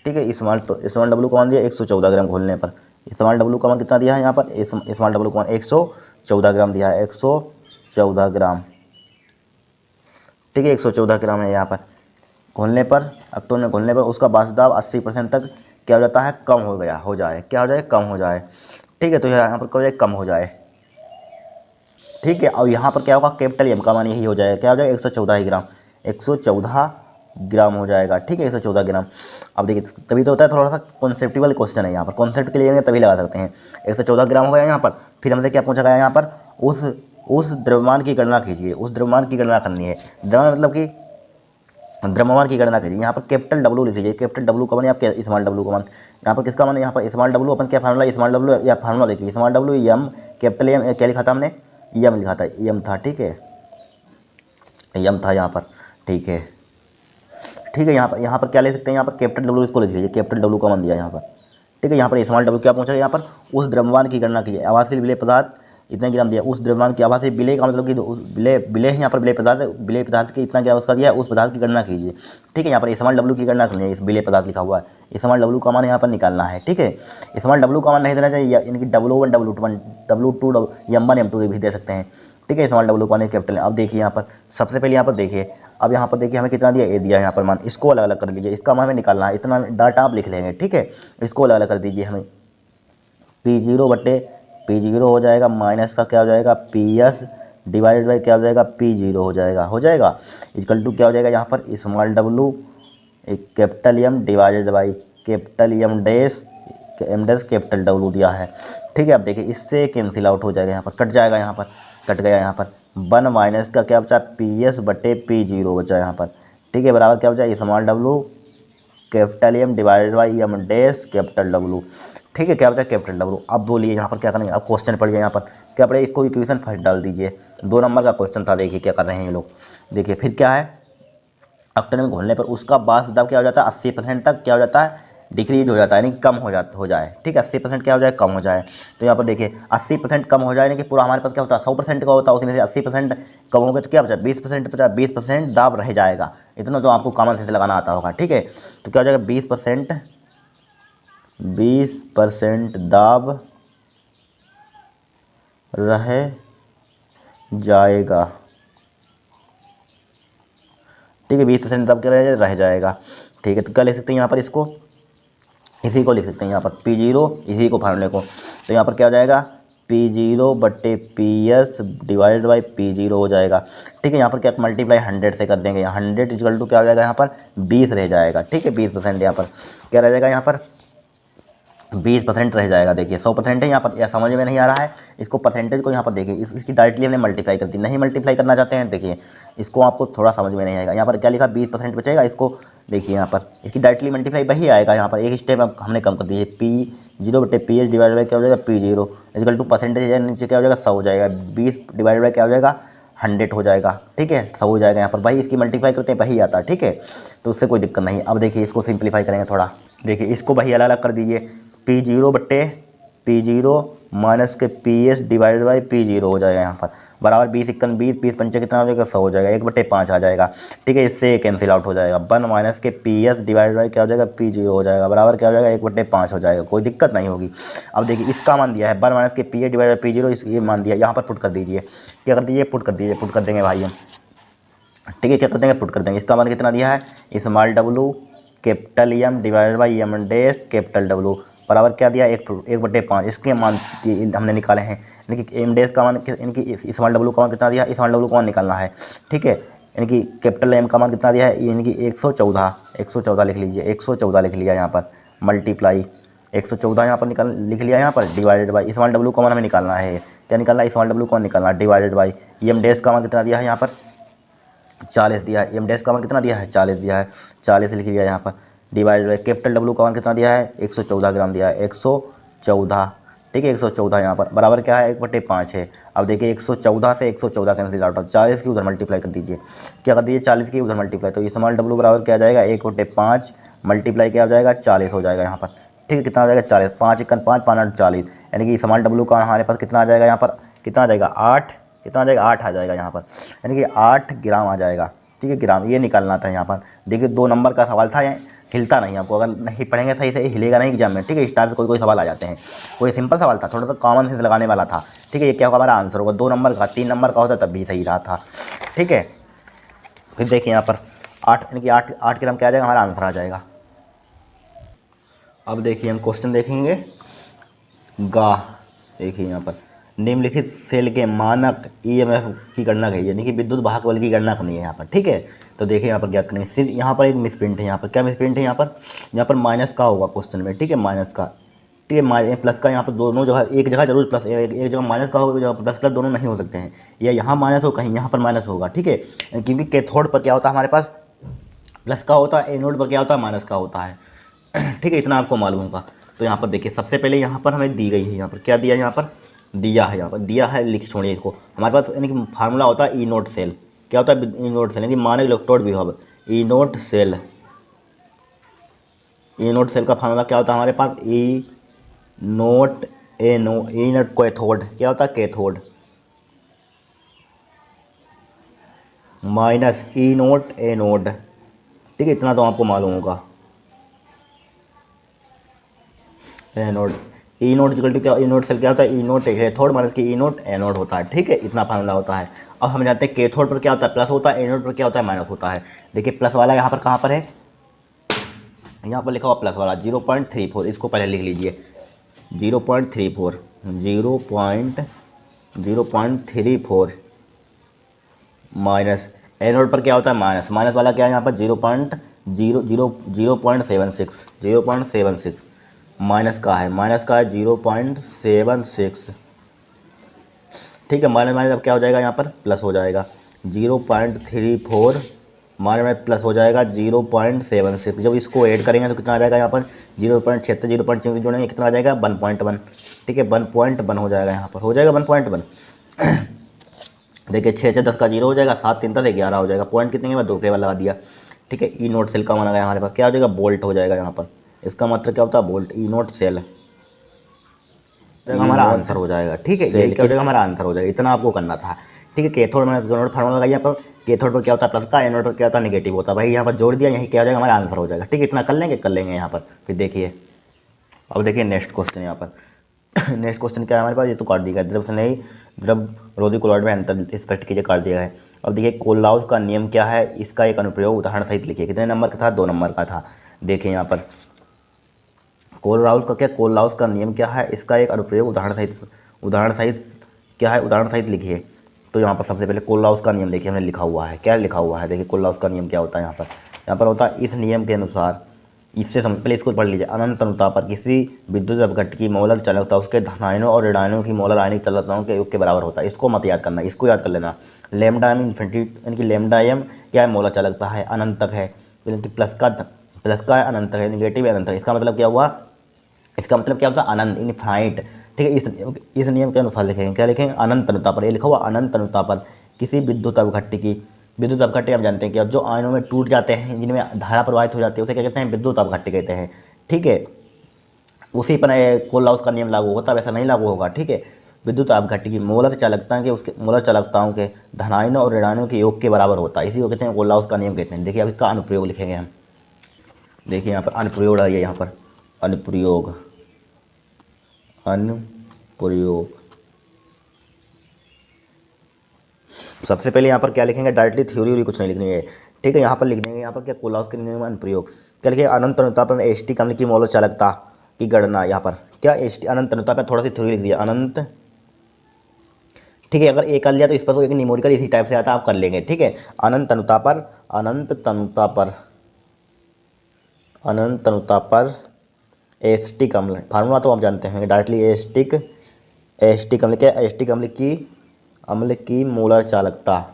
ठीक है, स्मॉल डब्लू का मान दिया 114 ग्राम घोलने पर। स्मॉल डब्लू का मान कितना दिया है यहाँ पर, स्मॉल डब्लू का मान 114 ग्राम दिया है, 114 ग्राम। ठीक है, 114 ग्राम है यहाँ पर। घोलने पर, अक्टोन में घोलने पर उसका वाष्प दाब 80% तक क्या हो जाता है, कम हो जाए, क्या हो जाए, कम हो जाए। ठीक है, तो यहाँ पर क्या हो जाए, कम हो जाए। ठीक है, और यहाँ पर क्या होगा, कैपिटल एम का मान यही हो जाएगा, क्या हो जाएगा, 114 ग्राम, 114 ग्राम हो जाएगा। ठीक है, 114 ग्राम। अब देखिए तभी तो होता है, थोड़ा सा कॉन्सेप्टिवल क्वेश्चन है यहाँ पर, कॉन्सेप्ट के लिए तभी लगा सकते हैं। 114 ग्राम हो गया यहाँ पर। फिर हमसे क्या पूछा गया यहाँ पर, उस द्रव्यमान की गणना कीजिए, उस द्रव्यमान की गणना करनी है। द्रव्यमान मतलब कि द्रव्यमान की गणना कीजिए। यहाँ पर कैपिटल डब्लू लिख लीजिए, कैपिटल डब्लू का मान या स्मॉल डब्लू का मान, यहाँ पर किसका मान, यहाँ पर स्मॉल डब्लू, अपन क्या फार्मूला, स्मॉल डब्लू या फार्मूला देखिए, small W M, capital M क्या लिखा था हमने, एम लिखा था, एम था। ठीक है, एम था यहाँ पर। ठीक है, यहाँ पर क्या ले सकते हैं, यहाँ पर कैपिटल डब्लू इसको लिख लीजिए, कैपिटल डब्लू का मान दिया यहाँ पर। ठीक है, यहाँ पर स्मॉल डब्लू क्या पूछा है, यहाँ पर उस द्रव्यमान की गणना कीजिए, आवासीय विलेय पदार्थ इतने ग्राम दिया, उस द्रव्यमान की आवासीय विलेय का मतलब कि विलेय है यहाँ पर, विलेय पदार्थ के इतना ग्राम उसका दिया है, उस पदार्थ की गणना कीजिए। ठीक है, यहाँ पर स्मॉल डब्लू की गणना करनी है, इस विलेय पदार्थ लिखा हुआ है, स्मॉल डब्लू का मान यहाँ पर निकालना है। ठीक है, स्मॉल डब्लू का मान नहीं देना चाहिए, इनकी W1 W2 M1 M2 भी दे सकते हैं। ठीक है, स्मॉल डब्लू का मान कैपिटल। अब देखिए यहाँ पर सबसे पहले यहाँ पर देखिए, अब यहाँ पर देखिए हमें कितना दिया, ए दिया यहाँ पर मान, इसको अलग अलग कर लीजिए, इसका मान हमें निकालना है, इतना डाटा आप लिख लेंगे। ठीक है, इसको अलग अलग कर दीजिए, हमें P0 हो जाएगा, माइनस का क्या हो जाएगा, PS डिवाइडेड बाई क्या हो जाएगा, P0 हो जाएगा इक्वल टू क्या हो जाएगा यहाँ पर, small W capital M divided by capital M dash capital W दिया है। ठीक है, अब देखिए इससे कैंसिल आउट हो जाएगा, यहाँ पर कट जाएगा, यहाँ पर कट गया, यहाँ पर 1 माइनस का क्या बचा, PS बटे P0 बचा यहाँ पर। ठीक है, बराबर क्या बचा, small W capital M divided by M dash capital W. ठीक है, क्या बचा, कैपिटल डब्लू। अब बोलिए यहाँ पर क्या करेंगे, अब क्वेश्चन पढ़िए, यहाँ पर क्या पढ़े, इसको इक्वेशन फर्स्ट डाल दीजिए, 2 नंबर का क्वेश्चन था। देखिए क्या कर रहे हैं ये लोग, देखिए फिर क्या है, ऑक्टेन में घोलने पर उसका वाष्प दाब क्या हो जाता है, 80% तक क्या हो जाता है, डिक्रीज हो जाता है, यानी कम हो जाए। ठीक है, 80% क्या हो जाए, कम हो जाए। तो यहाँ पर देखिए 80% कम हो जाए, यानी कि पूरा हमारे पास क्या होता है, 100% का होता है, उसमें से 80% कम हो गया तो क्या बचा, 20% बचा, 20% दाब रह जाएगा। इतना तो आपको कॉमन सेंस लगाना आता होगा। ठीक है, तो क्या हो जाएगा, 20% दाब रह जाएगा। ठीक है, 20% दाब क्या रह जाएगा। ठीक है, तो क्या लिख सकते हैं यहाँ पर, इसको इसी को लिख सकते हैं यहाँ पर, P0 इसी को फार्मूले को, तो यहाँ पर क्या हो जाएगा, P0 बटे PS डिवाइडेड बाई P0 हो जाएगा। ठीक है, यहाँ पर क्या मल्टीप्लाई 100 से कर देंगे, 100 इक्वल टू क्या हो जाएगा, यहाँ पर 20 रह जाएगा। ठीक है, 20% यहाँ पर क्या रह जाएगा, यहाँ पर 20% रह जाएगा। देखिए 100% है यहाँ पर, या समझ में नहीं आ रहा है, इसको परसेंटेज को यहाँ पर देखिए, इसकी डायरेक्टली हमने मल्टीप्लाई कर दी, नहीं मल्टीप्लाई करना चाहते हैं, देखिए इसको आपको थोड़ा समझ में नहीं आएगा। यहाँ पर क्या लिखा, 20% बचेगा, इसको देखिए यहाँ पर इसकी डायरेक्टली मल्टीप्लाई वही आएगा। यहाँ पर एक स्टेप हमने कम कर दी है, P0 बटे PS डिवाइड बाई क्या हो जाएगा, P0 इक्वल टू परसेंटेज है, नीचे क्या हो जाएगा, 100 हो जाएगा, 20 डिवाइड बाई क्या हो जाएगा, 100 हो जाएगा। ठीक है, 100 हो जाएगा यहाँ पर, भाई इसकी मल्टीप्लाई करते हैं वही आता है। ठीक है, तो उससे कोई दिक्कत नहीं। अब देखिए इसको सिंप्लीफाई करेंगे थोड़ा, देखिए इसको वही अलग अलग कर दीजिए, P0 बटे P0 माइनस के PS डिवाइडेड बाई P0 हो जाएगा यहाँ पर, बराबर 20 × 20 पंचे कितना हो जाएगा, 100 हो जाएगा, 1/5 आ जाएगा। ठीक है, इससे कैंसिल आउट हो जाएगा, 1 माइनस के PS डिवाइडेड बाई क्या हो जाएगा, P0 हो जाएगा, बराबर क्या हो जाएगा, 1/5 हो जाएगा, कोई दिक्कत नहीं होगी। अब देखिए इसका मान दिया है 1 माइनस के PS डिवाइडेड बाई P0, ये मान दिया, यहाँ पर पुट कर दीजिए, क्या कर दीजिए, पुट कर देंगे भाई हम। ठीक है, क्या कर देंगे, पुट कर देंगे। इसका मान कितना दिया है, small W capital M divided by M dash capital W, बराबर क्या दिया, 1/5। इसके मान हमने निकाले हैं, यानी कि एम डैश का मान, इनकी स्मॉल डब्लू का मान कितना दिया, स्मॉल डब्लू का मान निकालना है। ठीक है, यानी कि कैपिटल एम का मान कितना दिया है, यानी कि 114 लिख लीजिए, 114 लिख लिया यहाँ पर, मल्टीप्लाई 114 यहाँ पर लिख लिया यहाँ पर, डिवाइडेड बाई स्मॉल डब्ल्यू का मान हमें निकालना है, क्या निकालना है, स्मॉल डब्ल्यू का मान निकालना है, डिवाइडेड बाई एम डैश का मान कितना दिया है यहाँ पर 40 दिया है, एम डैश का मान कितना दिया है 40 दिया है, 40 लिख लिया यहाँ पर, डिवाइडेड बाई कैपिटल डब्ल्यू का मान कितना दिया है 114 ग्राम दिया है, 114, ठीक है 114 यहाँ पर बराबर क्या है 1/5 है। अब देखिए 114 से 114 कैंसिल आउट, 40 की उधर मल्टीप्लाई कर दीजिए, क्या कर दीजिए 40 की उधर मल्टीप्लाई, तो स्मॉल डब्ल्यू बराबर क्या आ जाएगा 1/5 मल्टीप्लाई क्या हो जाएगा 40 हो जाएगा यहाँ पर, ठीक है कितना आ जाएगा 40, 5 × 5 = 5 × 40, यानी कि स्मॉल डब्ल्यू का हमारे पास कितना आ जाएगा यहाँ पर, कितना आ जाएगा 8, कितना आ जाएगा 8 आ जाएगा यहाँ पर, यानी कि 8 ग्राम आ जाएगा, ठीक है ग्राम ये निकालना था यहाँ पर। देखिए 2 नंबर का सवाल था, हिलता नहीं, आपको अगर नहीं पढ़ेंगे सही से हिलेगा नहीं एग्जाम में, ठीक है इस टाइप से कोई सवाल आ जाते हैं, कोई सिंपल सवाल था, थोड़ा सा कॉमन सेंस लगाने वाला था, ठीक है ये क्या होगा हमारा आंसर होगा, 2 नंबर का 3 नंबर का होता तब भी सही रहा था, ठीक है। फिर देखिए यहाँ पर 8 यानी कि 8 ग्राम क्या आ जाएगा हमारा आंसर आ जाएगा। अब देखिए हम क्वेश्चन देखेंगे गा, देखिए यहाँ पर निम्नलिखित सेल के मानक ईएमएफ की गणना करिए, यानी कि विद्युत वाहक बल की गणना करनी है यहाँ पर, ठीक है। तो देखिए यहाँ पर ज्ञात करेंगे, सिर्फ यहाँ पर एक मिसप्रिंट है, यहाँ पर क्या मिसप्रिंट है, यहाँ पर माइनस का होगा क्वेश्चन में, ठीक है माइनस का, ठीक है प्लस का यहाँ पर दोनों जगह एक जगह जरूर प्लस, एक जगह माइनस का होगा, एक जगह प्लस दोनों नहीं हो सकते हैं, या यहाँ माइनस हो कहीं यहाँ पर माइनस होगा, ठीक है क्योंकि कैथोड पर क्या होता है हमारे पास प्लस का होता है, एनोड पर क्या होता है माइनस का होता है, ठीक है इतना आपको मालूम होगा। तो यहाँ पर देखिए सबसे पहले यहाँ पर हमें दी गई है, यहाँ पर क्या दिया है, यहाँ पर दिया है, यहाँ पर दिया है लिख छोड़िए इसको, हमारे पास यानी कि फार्मूला होता है ई नोट सेल, क्या होता है ई नोट सेल यानी कि मानक इलेक्ट्रोड विभव, ई नोट सेल, ई नोट सेल का फार्मूला क्या होता है हमारे पास ई नोट कैथोड, क्या होता है कैथोड माइनस ई नोट एनोड, ठीक है इतना तो आपको मालूम होगा, एनोड ई नोट इक्वल क्या, ई नोट सेल क्या होता है ई नोट कैथोड माइनस की ई नोट एनोड होता है, ठीक है इतना फार्मूला होता है। अब हम जानते हैं कैथोड पर क्या होता है प्लस होता है, एनोड पर क्या होता है माइनस होता है। देखिए प्लस वाला यहाँ पर कहाँ पर है, यहाँ पर लिखा हुआ प्लस वाला 0.34, इसको पहले लिख लीजिए 0.34 0.34 माइनस एनोड पर क्या होता है माइनस, माइनस वाला क्या है यहाँ पर 0.76 माइनस का है 0.76, ठीक है माइनस माइनस अब क्या हो जाएगा यहाँ पर प्लस हो जाएगा 0.34 माइनस प्लस हो जाएगा 0.76, जब इसको ऐड करेंगे तो कितना आ जाएगा यहाँ पर 0.76 0.76 जोड़ेंगे कितना आ जाएगा 1.1, ठीक है 1.1 हो जाएगा यहाँ पर, हो जाएगा 1.1 देखिए 6 से 10 का 0 हो जाएगा, 7 3 10 11 हो जाएगा, पॉइंट कितने के बाद 2 केवल लगा दिया, ठीक है ई नोट सेल का माना गया हमारे पास क्या हो जाएगा बोल्ट हो जाएगा यहाँ पर, इसका मतलब क्या होता है बोल्ट, ई नोट सेल हमारा आंसर हो जाएगा, ठीक है ये क्या हो जाएगा हमारा आंसर हो जाएगा, इतना आपको करना था, ठीक है। कैथोड माइनस एनोड फार्मूला लगाइए यहाँ पर, कैथोड पर क्या होता है प्लस का, एनोड पर क्या होता है नेगेटिव होता है, भाई यहाँ पर जोड़ दिया, यही क्या हो जाएगा हमारा आंसर हो जाएगा, ठीक है इतना कर लेंगे यहाँ पर। फिर देखिए अब देखिए नेक्स्ट क्वेश्चन यहाँ पर नेक्स्ट क्वेश्चन क्या है हमारे पास, ये तो काट दिया गया, द्रव से नहीं द्रव रोधी क्लोराइड में अंतर स्पष्ट कीजिए, काट दिया है। अब देखिए कोलराउस का नियम क्या है, इसका एक अनुप्रयोग उदाहरण सहित लिखिए, कितने नंबर का था 2 नंबर का था। देखिए यहाँ पर कोलराउस का क्या, कोलराउस का नियम क्या है, इसका एक अनुप्रयोग उदाहरण सहित क्या है, उदाहरण सहित लिखिए। तो यहाँ पर सबसे पहले कोलराउस का नियम देखिए हमने लिखा हुआ है, क्या लिखा हुआ है देखिए कोलराउस का नियम क्या होता है, यहाँ पर होता है इस नियम के अनुसार, इससे समझ पहले इसको पढ़ लीजिए, अनंत अनुता पर किसी विद्युत अपघट्ट की मोलर चालकता उसके धनायनों और ऋणायनों की मोलर आयनिक चालकताओं के योग के बराबर होता है। इसको मत याद करना, इसको याद कर लेना, लैम्डा एम इन्फिनिटी यानी कि लैम्डा एम क्या है मोलर चालकता है, अनंत तक है, प्लस का है अनंत तक है, निगेटिव है अनंत तक, इसका मतलब क्या हुआ, इसका मतलब क्या होता है अनंत इनफाइनाइट, ठीक है इस नियम के अनुसार लिखेंगे, क्या लिखेंगे अनंत अनुता पर, ये लिखा हुआ अनंत अनुता पर किसी विद्युत अपघट्ट हम जानते हैं कि जो आयनों में टूट जाते हैं जिनमें धारा प्रवाहित हो जाती है उसे क्या कहते हैं विद्युत अपघट्ट कहते हैं, ठीक है उसी पर कोलराउस का नियम लागू होता है, वैसा नहीं लागू होगा, ठीक है विद्युत अपघट्ट की मोलर चालकताओं के धनायनों और ऋणायनों के योग के बराबर होता है, इसी को कहते हैं कोलराउस का नियम कहते हैं। देखिए अब इसका अनुप्रयोग लिखेंगे हम, देखिए यहाँ पर अनुप्रयोग है, यहाँ पर अनुप्रयोग सबसे पहले यहाँ पर क्या लिखेंगे, डायरेक्टली थ्योरी कुछ नहीं लिखनी है, ठीक है यहाँ पर लिख देंगे यहाँ पर क्या कोलराउस के नियम अनुप्रयोग, क्या लिखिए अनंत अनुता पर एसटी कण की मोलर चालकता की गणना, यहाँ पर क्या एसटी अनंत अनुता पर थोड़ा सी थ्योरी लिख दिया अनंत, ठीक है अगर एक कर लिया तो इस पर तो एक न्यूमेरिकल इसी टाइप से आता है आप कर लेंगे, ठीक है अनंत अनुता पर एसिटिक अम्ल, फार्मूला तो आप जानते हैं डायरेक्टली। एसिटिक अम्ल क्या? एसिटिक अम्ल की मोलर चालकता,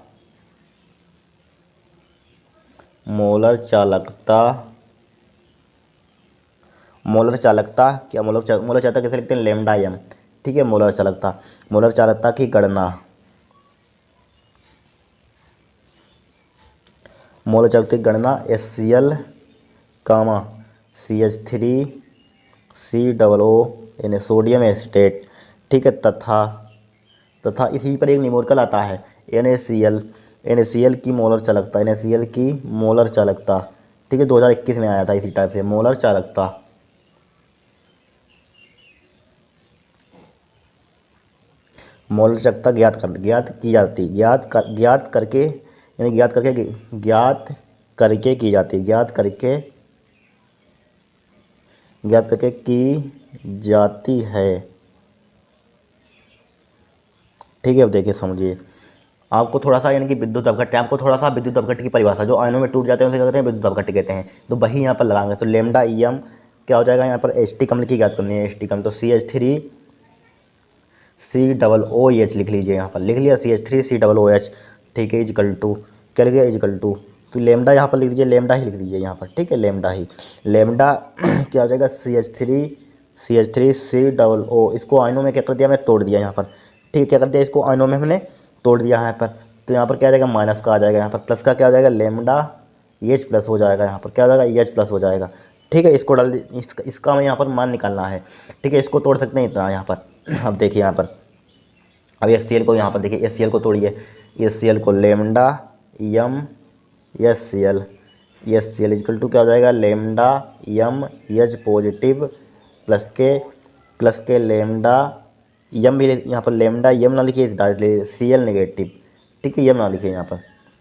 मोलर चालकता क्या? मोलर चालकता कैसे लिखते हैं? Lambda M. ठीक है, मोलर चालकता की गणना, मोलर चालकता की गणना HCl, CH3COO सोडियम एसिटेट। ठीक है, तथा इसी पर एक न्यूमेरिकल आता है NaCl की मोलर चालकता। ठीक है, 2021 में आया था इसी टाइप से मोलर चालकता। मोलर चालकता ज्ञात करके की जाती है। ठीक है, अब देखिए समझिए, आपको थोड़ा सा यानी कि विद्युत अपघट्य, आपको थोड़ा सा विद्युत अपघट्य की परिभाषा, जो आयनों में टूट जाते हैं उसे क्या कहते हैं? विद्युत अपघट्य कहते हैं। तो वही यहाँ पर लगाएंगे, तो लेमडा EM क्या हो जाएगा? यहाँ पर एसिटिक अम्ल की ज्ञात करनी है, एसिटिक अम्ल, तो CH3COOH लिख लीजिए, यहाँ पर लिख लिया CH3COOH। ठीक है, इजकल टू क्या लिख दिया? इजकल टू, तो लेमडा यहाँ पर लिख दीजिए, लेमडा ही लिख दीजिए यहाँ पर। ठीक है, लेमडा क्या हो जाएगा? CH3COO। इसको आयनों में क्या कर दिया? मैं तोड़ दिया यहाँ पर। ठीक, क्या कर दिया? इसको आयनों में हमने तोड़ दिया यहाँ पर, तो यहाँ पर क्या आ जाएगा? माइनस का आ जाएगा, यहाँ पर प्लस का क्या हो जाएगा? लेमडा EH प्लस हो जाएगा, यहाँ पर क्या हो जाएगा? EH प्लस हो जाएगा। ठीक है, इसको डाल दी, इसका हमें यहाँ पर मान निकालना है। ठीक है, इसको तोड़ सकते हैं इतना यहाँ पर। अब देखिए यहाँ पर, अब HCl को यहाँ पर देखिए, HCl को तोड़िए, HCl को lambda M HCl equal to क्या हो जाएगा? Lambda M H positive plus के लेमडा एम भी यहाँ पर लेमडा एम ना लिखिए डायरेक्टली, Cl नेगेटिव। ठीक है, एम ना लिखिए यहाँ पर,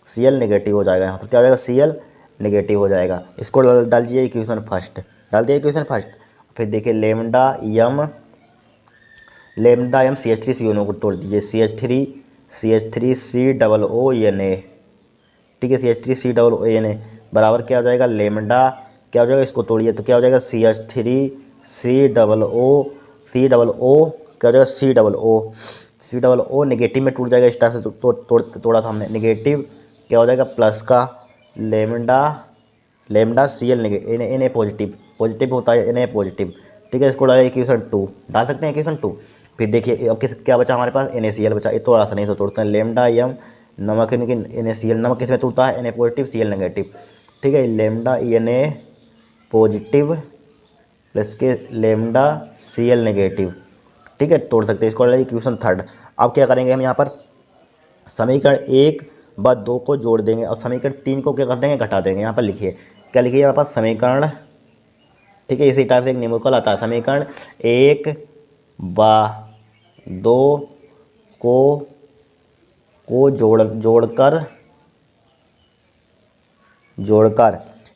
Cl नेगेटिव हो जाएगा, यहाँ पर क्या हो जाएगा? Cl नेगेटिव हो जाएगा। इसको डाल दीजिए इक्वेशन फर्स्ट, डाल दिए इक्वेशन फर्स्ट। फिर देखिए लेमडा एम CH3COO को तोड़ दीजिए, CH3COONA। ठीक है, CH3COONA बराबर क्या हो जाएगा? लेमडा क्या हो जाएगा? इसको तोड़िए तो क्या हो जाएगा? CH3COO क्या हो जाएगा? COO नेगेटिव में टूट जाएगा, इस टाइप से तोड़ा था हमने, नेगेटिव क्या हो जाएगा? प्लस का लेमडा Cl Na पॉजिटिव होता है, Na पॉजिटिव। ठीक है, इसको डालिए इक्वेशन 2, डाल सकते हैं इक्वेशन 2। फिर देखिए अब क्या बचा हमारे पास? NaCl बचा। ये थोड़ा सा नहीं तो तोड़ते हैं, लेमडा एम नमक NaCl, नमक किस में टूटता है? Na positive Cl negative. ठीक है, लेमडा Na पॉजिटिव प्लस के लेमडा Cl नेगेटिव। ठीक है, तोड़ सकते हैं, इसको डालिए इक्वेशन 3। अब क्या करेंगे हम यहाँ पर? समीकरण 1 व 2 को जोड़ देंगे और समीकरण 3 को क्या कर देंगे? घटा देंगे। यहाँ पर लिखिए, क्या लिखिए यहाँ पर? समीकरण, ठीक है, इसी टाइप से एक न्यूमेरिकल आता है, समीकरण 1 व 2 को जोड़कर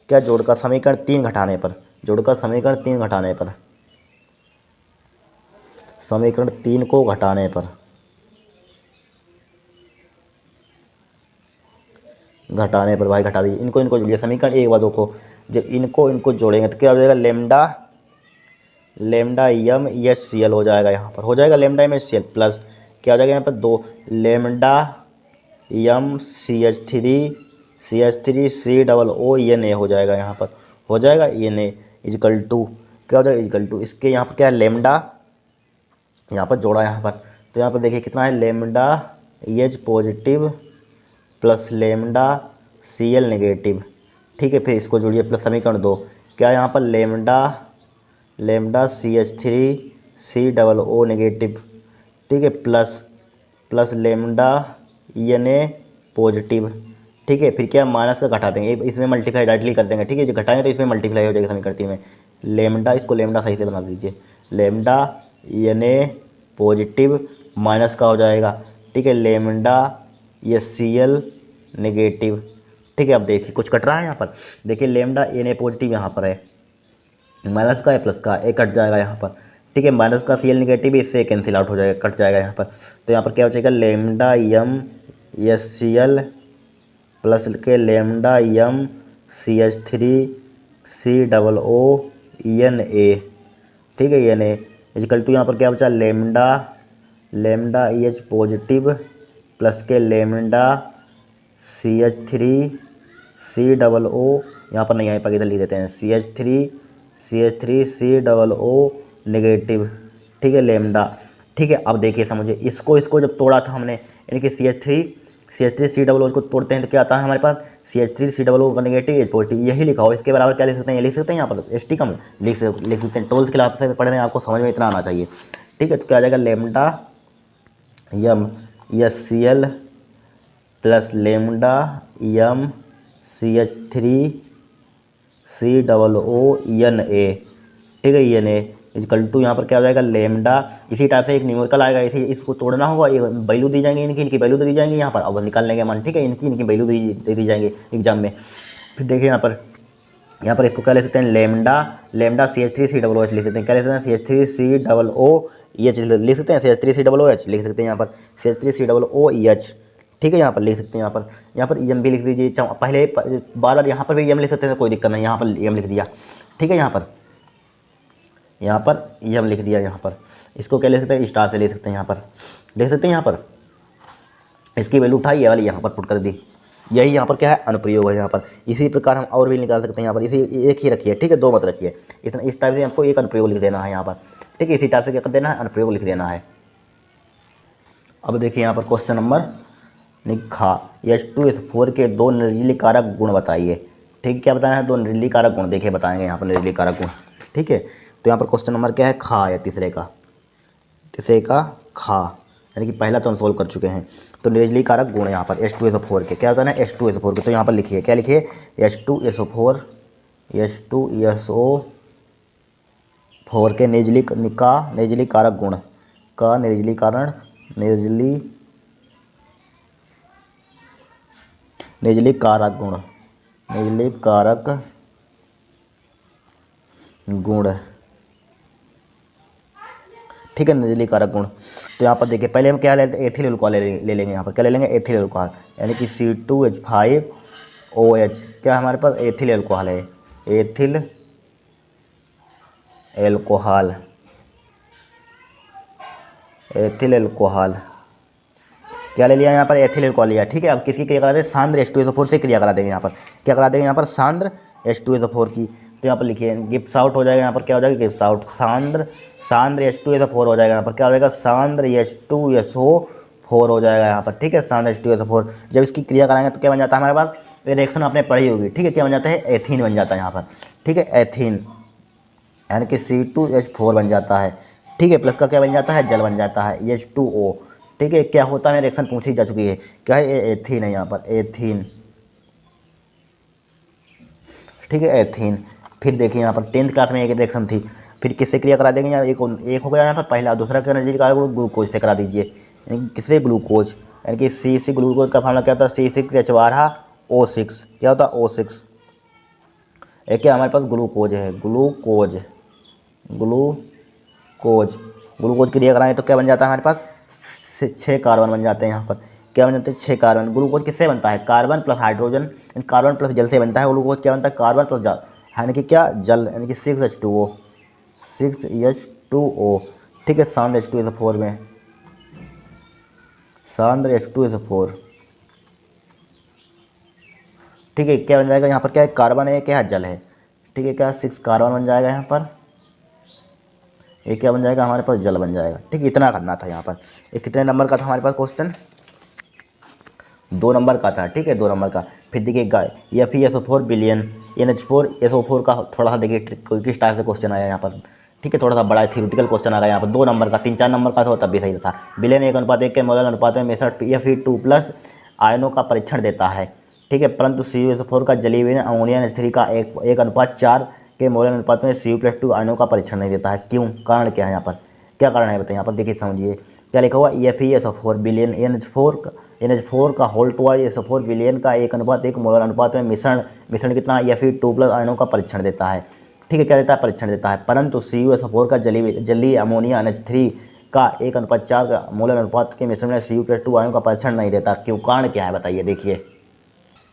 क्या? जोड़कर समीकरण 3 घटाने पर, समीकरण 3 को घटाने पर भाई घटा दीजिए, इनको जोड़िए, समीकरण 1 व 2 को जब इनको जोड़ेंगे तो क्या हो जाएगा? लेमडा एम HCl हो जाएगा, यहाँ पर हो जाएगा लेमडा एम HCl प्लस क्या हो जाएगा? यहाँ पर 2 लेमडा एम CH3COONA हो जाएगा, यहाँ पर हो जाएगा Na इजकल टू क्या हो जाएगा? इजकल टू इसके यहाँ पर क्या है? लेमडा यहाँ पर जोड़ा, यहाँ पर तो यहाँ पर देखिए कितना है? Lambda EH positive plus lambda Cl negative. ठीक है, फिर इसको जोड़िए प्लस समीकरण 2 क्या यहाँ पर? Lambda CH3COO negative. ठीक है, प्लस लेमडा Na पॉजिटिव। ठीक है, फिर क्या? माइनस का घटा देंगे, इसमें मल्टीप्लाई डायरेक्टली कर देंगे। ठीक है, जो घटाएंगे तो इसमें मल्टीप्लाई हो जाएगा समीकरण 3 में। लेमडा, इसको लेमडा सही से बना दीजिए, लेमडा Na पॉजिटिव माइनस का हो जाएगा। ठीक है, लेमडा HCl नेगेटिव। ठीक है, अब देखिए कुछ कट रहा है यहाँ पर, देखिए लेमडा Na पॉजिटिव यहाँ पर है, माइनस का है प्लस का, एक कट जाएगा यहाँ पर। ठीक है, माइनस का Cl नेगेटिव इससे कैंसिल आउट हो जाएगा, कट जाएगा यहाँ पर। तो यहाँ पर क्या हो जाएगा? लेमडा एम HCl प्लस के लेमडा एम CH3COONA। ठीक है, यानी इजिकल टू यहाँ पर क्या बचा, lambda, lambda EH positive plus के लेमडा CH3 COO, यहाँ पर नहीं, यहाँ पर इधर लिख देते हैं CH3 COO नेगेटिव, ठीक है, लेमडा। ठीक है, अब देखिए समझिए, इसको जब तोड़ा था हमने, यानी कि CH3 COO को तोड़ते हैं तो क्या आता है हमारे पास, CH3 COO का नेगेटिव H पॉजिटिव, यही लिखा हो। इसके बराबर क्या लिख सकते हैं, ये लिख सकते हैं यहाँ पर ST कम लिख सकते हैं। 12th क्लास से पढ़ रहे हैं, आपको समझ में इतना आना चाहिए। ठीक है, तो क्या आ जाएगा, लेमडा यम SCl प्लस लेमडा यम CH3 COO Na, ठीक है, Na इजकल टू यहाँ पर क्या हो जाएगा, लेमडा। इसी टाइप से एक न्यूमेरिकल आएगा, इसको तोड़ना होगा, ये वैल्यू दी जाएंगे, इनकी वैल्यू दी जाएंगी यहाँ पर, अब निकालने के मन, ठीक है, इनकी वैल्यू दे दी जाएंगे एग्जाम में। फिर देखिए यहाँ पर इसको क्या ले सकते हैं, लेमडा CH3 COOH लिख सकते हैं, क्या लिख सकते हैं, CH3 COOH लिख सकते हैं, CH3 COOH लिख सकते हैं यहाँ पर, CH3 COOH, ठीक है, यहाँ पर लिख सकते हैं, यहाँ पर EM भी लिख दीजिए, पहले बार यहाँ पर भी EM लिख सकते हैं, कोई दिक्कत नहीं, यहाँ पर EM लिख दिया, ठीक है, यहाँ पर EM लिख दिया, यहाँ पर इसको क्या लिख सकते हैं, स्टार से लिख सकते हैं, यहाँ पर लिख सकते हैं, यहाँ पर इसकी वैल्यू उठाई, ये वाली यहाँ पर पुट कर दी, यही यहाँ पर क्या है, अनुप्रयोग है यहाँ पर। इसी प्रकार हम और भी निकाल सकते हैं, यहाँ पर इसी एक ही रखिए, ठीक है, दो मत रखिए, इतना इस टाइप से आपको एक अनुप्रयोग लिख देना है यहाँ पर, ठीक है, इसी टाइप से क्या कर देना है, अनुप्रयोग लिख देना है। अब देखिए यहाँ पर क्वेश्चन नंबर निखा, H2SO4 के दो निर्जलीय कारक गुण बताइए। ठीक, क्या बताना है, दो निर्जलीय कारक गुण, देखिए बताएंगे यहाँ पर निर्जलीय कारक गुण। ठीक है, तो यहाँ पर क्वेश्चन नंबर क्या है, खा है, तीसरे का खा, यानी कि पहला तो हम सोल्व कर चुके हैं। तो निर्जलीय कारक गुण यहाँ पर H2SO4 के क्या बताना है, H2SO4 के, तो यहाँ पर लिखिए, क्या लिखिए, H2SO4 के निर्जलीय कारक गुण का निर्जलीय कारक गुण, ठीक है, निर्जलीय कारक गुण। तो यहाँ पर देखिए, पहले हम क्या लेते हैं, एथिल अल्कोहल ले लेंगे, यहाँ पर क्या ले लेंगे, एथिल अल्कोहल, यानी कि C2H5OH, क्या हमारे पास एथिल अल्कोहल है, एथिल अल्कोहल क्या ले लिया, यहाँ पर एथिल अल्कोहल लिया। ठीक है, अब किसकी क्रिया करा दें, सांद्र H2SO4 से क्रिया करा देंगे, यहाँ पर क्या करा देंगे, यहाँ पर सांद्र H2SO4 की। तो यहाँ पर लिखिए, गिब्स आउट हो जाएगा, यहाँ पर क्या हो जाएगा, गिब्स आउट, सांद्र H2SO4 हो जाएगा, यहाँ पर क्या हो जाएगा, सांद्र H2SO4 हो जाएगा यहाँ पर। ठीक है, सांद्र H2SO4, जब इसकी क्रिया कराएंगे तो क्या बन जाता है हमारे पास, रिएक्शन आपने पढ़ी होगी, ठीक है, क्या बन जाता है, एथीन बन जाता है यहाँ पर। ठीक है, एथीन यानी कि C2H4 बन जाता है। ठीक है, प्लस का क्या बन जाता है, जल बन जाता है, H2O। ठीक है, क्या होता है, रिएक्शन पूछी जा चुकी है, क्या है, एथीन है यहाँ पर, एथीन। ठीक है, एथीन। फिर देखिए यहाँ पर 10th क्लास में एक रिएक्शन थी, फिर किससे क्रिया करा देंगे, यहाँ एक हो गया यहाँ पर पहला, दूसरा क्या निर्जलीय कारक ग्लूकोज से करा दीजिए, किससे, ग्लूकोज, यानी कि C ग्लूकोज का फार्मूला क्या होता है, C6H12O6, क्या होता है, O6। एक क्या हमारे पास ग्लूकोज है, ग्लूकोज की क्रिया कराएं तो क्या बन जाता है हमारे पास, 6 कार्बन बन जाते हैं यहाँ पर, क्या बन जाते हैं, 6 कार्बन। ग्लूकोज किससे बनता है, carbon plus hydrogen, carbon plus जल से बनता है ग्लूकोज, क्या बनता है, कार्बन प्लस जल, यानी कि क्या, जल, यानी कि 6H2O। ठीक है, सांद्र H2SO4 में, सांद्र H2SO4, ठीक है, क्या बन जाएगा, यहाँ पर क्या है, कार्बन है, क्या है, जल है। ठीक है, क्या 6 कार्बन बन जाएगा यहाँ पर, ये क्या बन जाएगा हमारे पास, जल बन जाएगा। ठीक है, इतना करना था यहाँ पर। ये कितने नंबर का था हमारे पास क्वेश्चन, 2 नंबर का था। ठीक है, 2 नंबर का। फिर देखिए FeSO4 बिलियन NH4SO4 का थोड़ा सा देखिए किस टाइप से क्वेश्चन आया यहाँ पर। ठीक है, थोड़ा सा बड़ा थ्योरेटिकल क्वेश्चन आ गया यहाँ पर, 2 नंबर का, 3-4 नंबर का था तब भी सही था। बिलियन 1:1 के मोलर अनुपात में मिश्रण Fe2+ आयनों का परीक्षण देता है। ठीक है, परंतु CuSO4 का जलीय विलयन अमोनिया NH3 का 1:4 के मोलर अनुपात में Cu+2 आयनों का परीक्षण नहीं देता है। क्यों, कारण क्या है यहाँ पर, क्या कारण है बताइए, यहाँ पर देखिए समझिए, क्या लिखा हुआ, FeSO4 बिलियन NH4 का होल टू SO4 बिलियन का 1:1 मोलर अनुपात में मिश्रण कितना, Fe2+ आयनों का परीक्षण देता है। ठीक है, क्या देता है, परीक्षण देता है, परंतु CuSO4 का जलीय अमोनिया NH3 का 1:4 मोलर अनुपात के मिश्रण में Cu+2 आयनों का परीक्षण नहीं देता। क्यों, कारण क्या है बताइए, देखिए।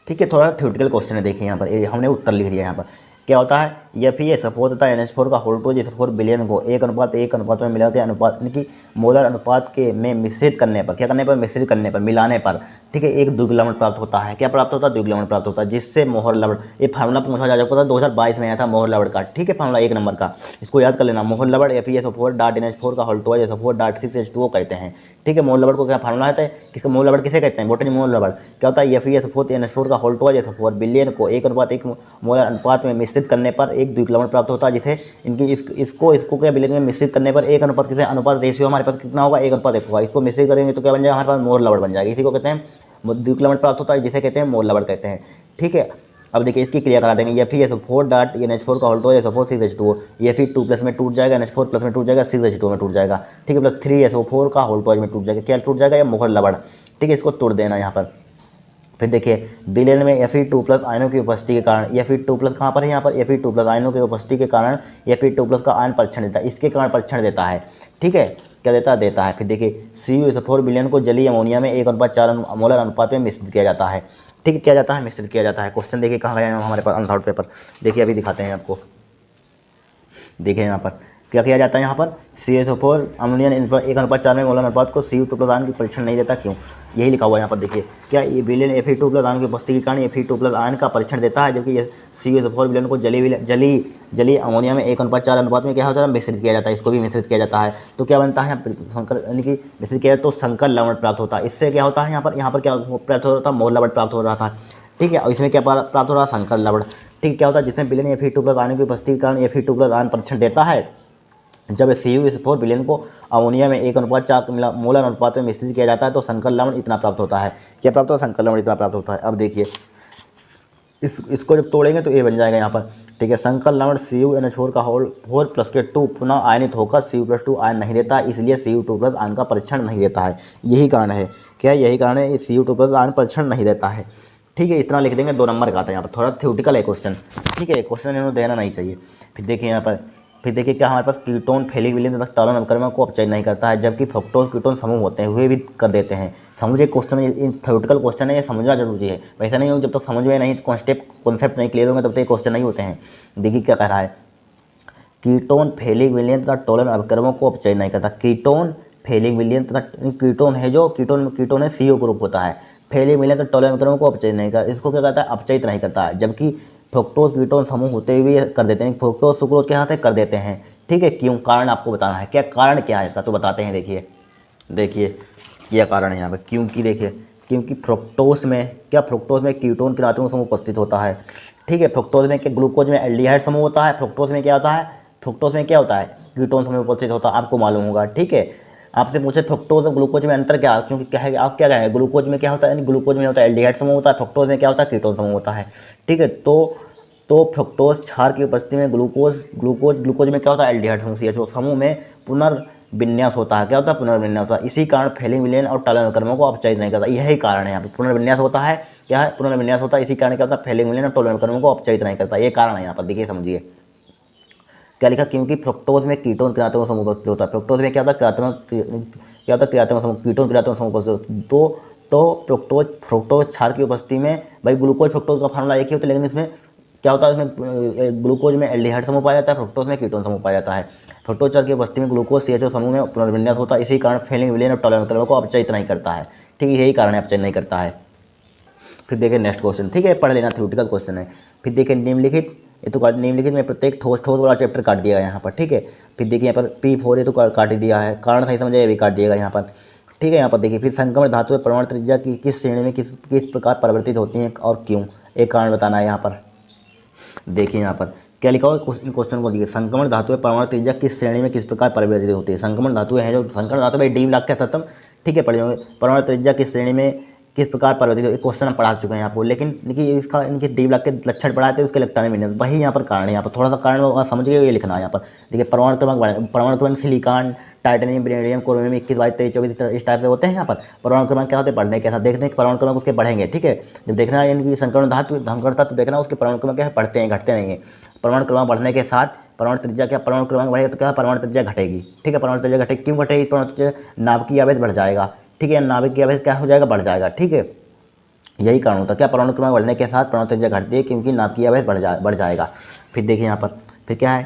ठीक है, थोड़ा थ्योरेटिकल क्वेश्चन है, देखिए यहाँ पर हमने उत्तर लिख दिया। यहाँ पर क्या होता है, Fe4 तथा NH4 का होल 2 4 बिलियन को 1:1 अनुपात में मिला के अनुपात यानी कि मोलर अनुपात के में मिश्रित करने पर, क्या करने पर, मिश्रित करने पर, मिलाने पर, ठीक है, एक द्विगुलवण प्राप्त होता है। क्या प्राप्त होता है? द्विगुलवण प्राप्त होता है, जिससे मोहर लवण, ये फार्मूला पूछा जा सकता था 2022 में आया था मोहर लवण का, ठीक है, फार्मूला 1 नंबर का, इसको याद कर लेना। मोहर लवण FeSO4.NH4 का होल 2 SO4.6H2O कहते हैं, ठीक है। मोहर लवण को क्या फार्मूला है, किसका मोहर लवण किसे कहते हैं? बोटनी मोहर लवण क्या होता है? FeSO4NH4 का होल 2 SO4 बिलियन को 1:1 मोलर अनुपात में मिश्रित करने पर एक द्विगुलवण प्राप्त होता है, जिसे इनकी इसको क्या बिलियन में मिश्रित करने पर एक अनुपात किसे, अनुपात रेशियो हमारे पास कितना होगा? 1:1 होगा। इसको मिश्रित करेंगे तो क्या बन जाएगा? हमारे पास मोहर लवण बन जाएगा। इसी को कहते हैं द्विगुलवण प्राप्त होता है, जिसे कहते हैं मोहर लवण कहते हैं, ठीक है। अब देखिए इसकी क्रिया करा देंगे। FeSO4.NH4 का होल 2 SO4 6H2O, Fe2+ में टूट जाएगा, NH4+ में टूट जाएगा, 6H2O में टूट जाएगा, ठीक है, प्लस 3SO4 का होल 2 में टूट जाएगा। क्या टूट जाएगा? ये मोहर लवण, ठीक है, इसको तोड़ देना यहाँ पर। फिर देखिए विलयन में Fe2+ आयनों की उपस्थिति के कारण, Fe2+ कहाँ पर है? यहाँ पर Fe2+ आयनों की उपस्थिति के कारण Fe2+ का आयन परीक्षण देता है, इसके कारण परीक्षण देता है, ठीक है, क्या देता है। फिर देखिए CuSO4 विलयन को जलीय अमोनिया में 1:4 मोलर अनुपात में मिश्रित किया जाता है, ठीक है, किया जाता है, मिश्रित किया जाता है। क्वेश्चन देखिए कहाँ गया हमारे पास अनसॉल्व पेपर, देखिए अभी दिखाते हैं आपको। देखिए यहाँ पर क्या किया जाता है, यहाँ पर CuSO4 अमोनियन 1:4 में मोलर अनुपात को Cu2+ आयन की परीक्षण नहीं देता, क्यों? यही लिखा हुआ है यहाँ पर। देखिए क्या ये विलयन Fe2+ आयन की उपस्थिति के कारण Fe2+ आयन का परीक्षण देता है, जबकि ये CuSO4 विलयन को जली अमोनिया में 1:4 अनुपात में क्या होता है? मिश्रित किया जाता है, इसको भी मिश्रित किया जाता है। तो क्या बनता है? संकर यानी कि मिश्रित किया तो संकर लवण प्राप्त होता है। इससे क्या होता है? यहाँ पर क्या प्राप्त हो रहा था? मोहर लवण प्राप्त हो रहा था, ठीक है। और इसमें क्या प्राप्त हो रहा है? संकर लवण, ठीक। क्या होता है? जिसमें विलयन Fe2+ आयन की उपस्थिति के कारण Fe2+ आयन परीक्षण देता है, जब CuSO4 विलयन को अमोनिया में 1:4 मोलर अनुपात में मिश्रित किया जाता है तो संकर लवण इतना प्राप्त होता है। क्या प्राप्त होता है? संकर लवण इतना प्राप्त होता है। अब देखिए इसको जब तोड़ेंगे तो ये बन जाएगा यहाँ पर, ठीक है। संकर लवण CuNH4 का होल 4+ के 2 पुनः आयनित होकर Cu+2 आयन नहीं देता है, इसलिए Cu2+ आयन का परीक्षण नहीं देता है। यही कारण है, क्या यही कारण है? Cu2+ आयन परीक्षण नहीं देता है, ठीक है। इस तरह लिख देंगे, 2 नंबर का आता है। यहाँ पर थोड़ा थ्योरेटिकल है क्वेश्चन, ठीक है, क्वेश्चन इन्होंने देना नहीं चाहिए। फिर देखिए यहाँ पर, फिर देखिए क्या हमारे पास कीटोन फैलिक विलयन तथा टॉलन अवक्रमण को अपचय नहीं करता है, जबकि फ्रक्टोज कीटोन समूह होते हैं हुए भी कर देते हैं। समझिए क्वेश्चन, ये थ्योरेटिकल क्वेश्चन है, ये समझना जरूरी है। वैसा नहीं हो जब तक समझ में नहीं, कॉन्सेप्ट नहीं क्लियर होंगे तब तक ये क्वेश्चन नहीं होते हैं। देखिए क्या कह रहा है, कीटोन फैलिक विलयन तथा टॉलन अवक्रमण को अपचय नहीं करता। कीटोन फैलिक विलयन तथा कीटोन है जो कीटोन है CO ग्रुप होता है, फैलिक विलयन तथा टॉलन अवक्रमण को अपचय नहीं करता, इसको क्या कहता है? अपचयित नहीं करता है। जबकि फ्रक्टोज कीटोन समूह होते हुए कर देते हैं, फ्रक्टोज सुक्रोज के हाथ से कर देते हैं, ठीक है। क्यों? कारण आपको बताना है, क्या कारण क्या है इसका, तो बताते हैं। देखिए क्या कारण है यहाँ पे, क्योंकि देखिए क्योंकि फ्रक्टोज में कीटोन ऋणात्मक समूह उपस्थित होता है, ठीक है। फ्रक्टोज में क्या, ग्लूकोज में एल्डिहाइड समूह होता है, फ्रक्टोज में क्या होता है? कीटोन समूह उपस्थित होता है, आपको मालूम होगा, ठीक है। आपसे पूछे फ्रक्टोज और ग्लूकोज में अंतर क्या है, क्योंकि क्या है, आप क्या कहेंगे? ग्लूकोज में क्या होता है? ग्लूकोज में होता है एल्डिहाइड समूह होता है, फ्रक्टोज में क्या होता है? कीटोन समूह होता है, ठीक है। तो फ्रक्टोज क्षार की उपस्थिति में ग्लूकोज में क्या होता है? एल्डिहाइड समूह CHO समूह में पुनर्विन्यास होता है। क्या होता है? पुनर्विन्यास होता है। इसी कारण फैलिक विलयन और टॉलन अवक्रमण को अपचयित नहीं करता, यही कारण है। यहाँ पे पुनर्विन्यास होता है, क्या है? पुनर्विन्यास होता है, इसी कारण क्या होता है? फैलिक विलयन और टॉलन अवक्रमण को अपचयित नहीं करता, ये कारण है यहाँ पर। देखिए समझिए क्या लिखा, क्योंकि फ्रक्टोज में कीटोन ऋणात्मक समूह उपस्थित होता है। फ्रक्टोज में क्या होता है? क्रियात्मक समूह, कीटोन ऋणात्मक समूह उपस्थित। तो फ्रक्टोज क्षार की उपस्थिति में, भाई ग्लूकोज फ्रक्टोज का फार्मूला एक ही होता है, लेकिन इसमें क्या होता है? इसमें ग्लूकोज में एल्डिहाइड समूह पाया जाता है, फ्रक्टोज में कीटोन समूह पाया जाता है। फ्रक्टोज क्षार की उपस्थिति में ग्लूकोज CHO समूह में पुनर्विन्यास होता है, इसी कारण फैलिक विलयन और टॉलन अवक्रमण को अपचयित नहीं करता है, ठीक है, यही कारण है, अपचयित नहीं करता है। फिर देखिए नेक्स्ट क्वेश्चन, ठीक है, पढ़ लेना, थ्योरेटिकल क्वेश्चन है। फिर देखिए निम्नलिखित, ये तो निम्नलिखित में प्रत्येक ठोस वाला चैप्टर काट दिया है यहाँ पर, ठीक है। फिर देखिए यहाँ पर P4 ये तो काट ही दिया है, कारण सही समझे, ये भी काट दिएगा यहाँ पर, ठीक है। यहाँ पर देखिए फिर संक्रमण धातु परमाणु त्रिज्या की किस श्रेणी में किस प्रकार परिवर्तित होती हैं और क्यों, एक कारण बताना है यहाँ पर। देखिए यहाँ पर क्या लिखा हो, क्वेश्चन को देखिए, संक्रमण धातु परमाणु त्रिज्या किस श्रेणी में किस प्रकार परिवर्तित होती है। संक्रमण धातु है जो संक्रमण धातु में डी ब्लॉक के तत्व, ठीक है, पढ़े होंगे। परमाणु त्रिज्या किस श्रेणी में किस प्रकार परिवर्तित, एक क्वेश्चन हम पढ़ा चुके हैं आपको, लेकिन देखिए इसका इनके डी ब्लॉक के लक्षण पढ़ाए थे, उसके लगता नहीं मिलने, वही यहाँ पर कारण है। यहाँ पर थोड़ा सा कारण समझ के ये लिखना है यहाँ पर। देखिए परमाणु क्रमांक सिलिकॉन, टाइटेनियम, बेरिलियम, क्रोमियम 21, 22, 23, 24 इस टाइप से होते हैं। यहाँ पर परमाणु क्रमांक क्या होते हैं, पढ़ने के साथ देखते हैं कि परमाणु क्रमांक उसके बढ़ेंगे, ठीक है। जब देखना है इनकी संक्रमण धातु धमकड़ता तो देखना उसके परमाणु क्रमांक क्या है, बढ़ते हैं, घटते नहीं है। परमाणु क्रमांक बढ़ने के साथ परमाणु त्रिज्या, क्या परमाणु क्रमांक बढ़ेगा तो क्या परमाणु त्रिज्या घटेगी, ठीक है। परमाणु त्रिज्या घटेगी, क्यों घटेगी? परमाणु त्रिज्या नाभिकीय आवेश बढ़ जाएगा, ठीक है, नाभिकीय आवेश क्या हो जाएगा, बढ़ जाएगा, ठीक है, यही कारण होता है। क्या परमाणु क्रमांक बढ़ने के साथ परमाणु त्रिज्या घटती है, क्योंकि नाभिकीय आवेश बढ़ जाएगा। फिर देखिए यहाँ पर फिर क्या है,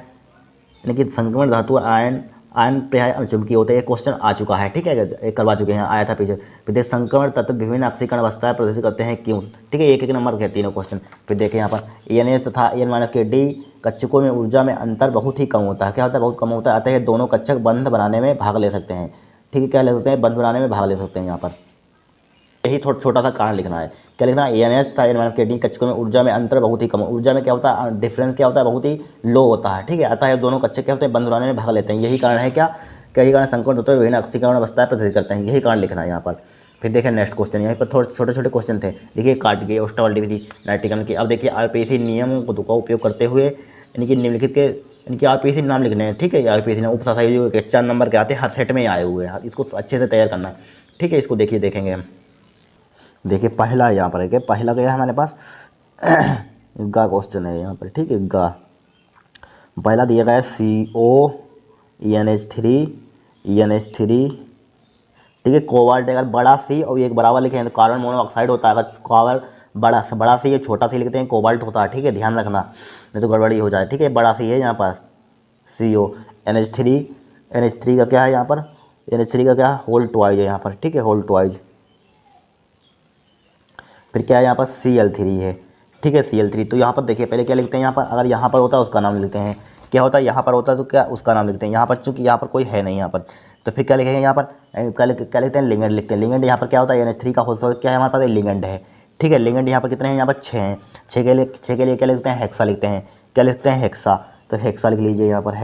यानी कि संक्रमण धातु आयन आयन प्राय अचुंबकीय होते हैं। ये क्वेश्चन आ चुका है, ठीक है, ये करवा चुके हैं, आया था पीछे। फिर देख संक्रमण तत्व विभिन्न ऑक्सीकरण अवस्थाएं प्रदर्शित करते हैं क्यों, ठीक है, एक एक नंबर के तीनों क्वेश्चन। फिर देखें यहाँ पर एन तथा एन-के डी कक्षकों में ऊर्जा में अंतर बहुत ही कम होता है। क्या होता है, बहुत कम होता है, अतः ये दोनों कक्षक बंध बनाने में भाग ले सकते हैं, ठीक है, क्या ले सकते हैं, बंध बनाने में भाग ले सकते हैं। यहाँ पर यही छोटा सा कारण लिखना है, क्या लिखना है, एन तथा एन-के कक्षकों में ऊर्जा में अंतर बहुत ही कम, ऊर्जा में क्या होता है, डिफरेंस क्या होता है, बहुत ही लो होता है, ठीक है, अतः ये दोनों कक्षक क्या होते हैं, बंध बनाने में भाग लेते हैं। यही कारण है क्या, यही कारण संक्रमण तत्व विभिन्न ऑक्सीकरण अवस्थाएं प्रदर्शित करते हैं, यही कारण लिखना है यहाँ पर। फिर देखिए नेक्स्ट क्वेश्चन, यहाँ पर थोड़े छोटे छोटे क्वेश्चन थे, देखिए काट गए ऑस्टावल्डिविटी नाइट्रिकन की। अब देखिए आरपीसी नियम का उपयोग करते हुए यानी कि निम्नलिखित के इनके आरपीसी नाम लिखने हैं, ठीक है, आरपीसी नाम उपसहायक के 4 नंबर के आते हैं, हर सेट में आए हुए हैं, इसको अच्छे से तैयार करना है, ठीक है। इसको देखिए देखेंगे हम, देखिए पहला यहाँ पर है, पहला क्या है हमारे पास गा क्वेश्चन है यहाँ पर, ठीक है, गा पहला दिया गया है COENH3 ठीक है, कोबाल्ट अगर बड़ा सी और एक बराबर लिखें तो कार्बन मोनोऑक्साइड होता है, अगर कार्बन बड़ा सी ये छोटा सी लिखते हैं कोबाल्ट होता है, ठीक है, ध्यान रखना नहीं तो गड़बड़ी हो जाए, ठीक है, बड़ा सी है यहाँ पर NH3 का क्या है यहाँ पर, NH3 का क्या है, होल ट्वाइज है यहाँ पर, ठीक है, होल ट्वाइज। फिर क्या है यहाँ पर Cl3 है, ठीक है, Cl3। तो यहाँ पर देखिए पहले क्या लिखते हैं, यहाँ पर अगर यहाँ पर होता है उसका नाम लिखते हैं, क्या होता है यहाँ पर होता है तो क्या उसका नाम लिखते हैं, यहाँ पर चूँकि यहाँ पर कोई है नहीं यहाँ पर, तो फिर क्या लिखेंगे यहाँ पर, क्या लिखते हैं, लिगेंड लिखते हैं। लिगेंड यहाँ पर क्या होता है, NH3 का होल क्या है हमारे पास, लिगेंड है, ठीक है। लिगेंड यहाँ पर कितने हैं, यहाँ पर 6 हैं, 6 के लिए क्या लिखते हैं, हेक्सा लिखते हैं, क्या लिखते हैं, हेक्सा। तो हेक्सा लिख लीजिए यहाँ पर,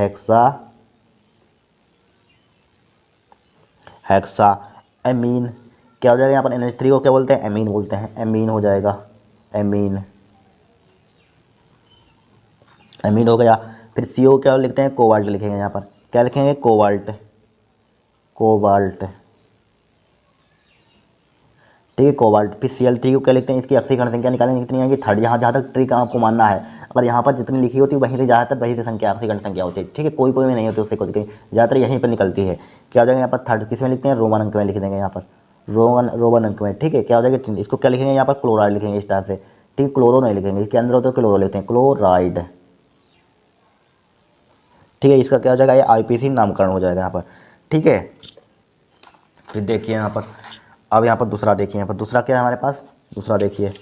हेक्सा एमीन क्या हो जाएगा, यहाँ पर NH3 को क्या बोलते हैं, एमीन बोलते हैं, एमीन हो जाएगा, एमीन हो गया। फिर CO क्या लिखते हैं, कोबाल्ट लिखेंगे, यहाँ पर क्या लिखेंगे, कोबाल्ट, ठीक है, कोबाल्ट। फिर Cl3 को क्या लिखते हैं, इसकी ऑक्सीकरण संख्या निकालेंगे कितनी आएगी, 3rd। यहाँ जहाँ तक ट्रिक आपको मानना है, अगर यहाँ पर जितनी लिखी होती है वहीं से ज़्यादातर वहीं से संख्या ऑक्सीकरण संख्या होती है, ठीक है, कोई में नहीं होती, उससे कुछ कहीं ज़्यादातर यहीं पर निकलती है। क्या हो जाएगा यहाँ पर 3rd, किस में लिखते हैं, रोमन अंक में लिख देंगे, यहाँ पर रोमन अंक में, ठीक है। क्या हो जाएगा, इसको क्या लिखेंगे, यहाँ पर क्लोराइड लिखेंगे इस टाइप से, ठीक है, क्लोरो नहीं लिखेंगे, इसके अंदर होता है क्लोरो लिखते हैं, क्लोराइड, ठीक है। इसका क्या हो जाएगा, ये IPC नामकरण हो जाएगा यहाँ पर, ठीक है। फिर देखिए यहाँ पर, अब यहाँ पर दूसरा देखिए, यहाँ पर दूसरा क्या है हमारे पास, दूसरा देखिए,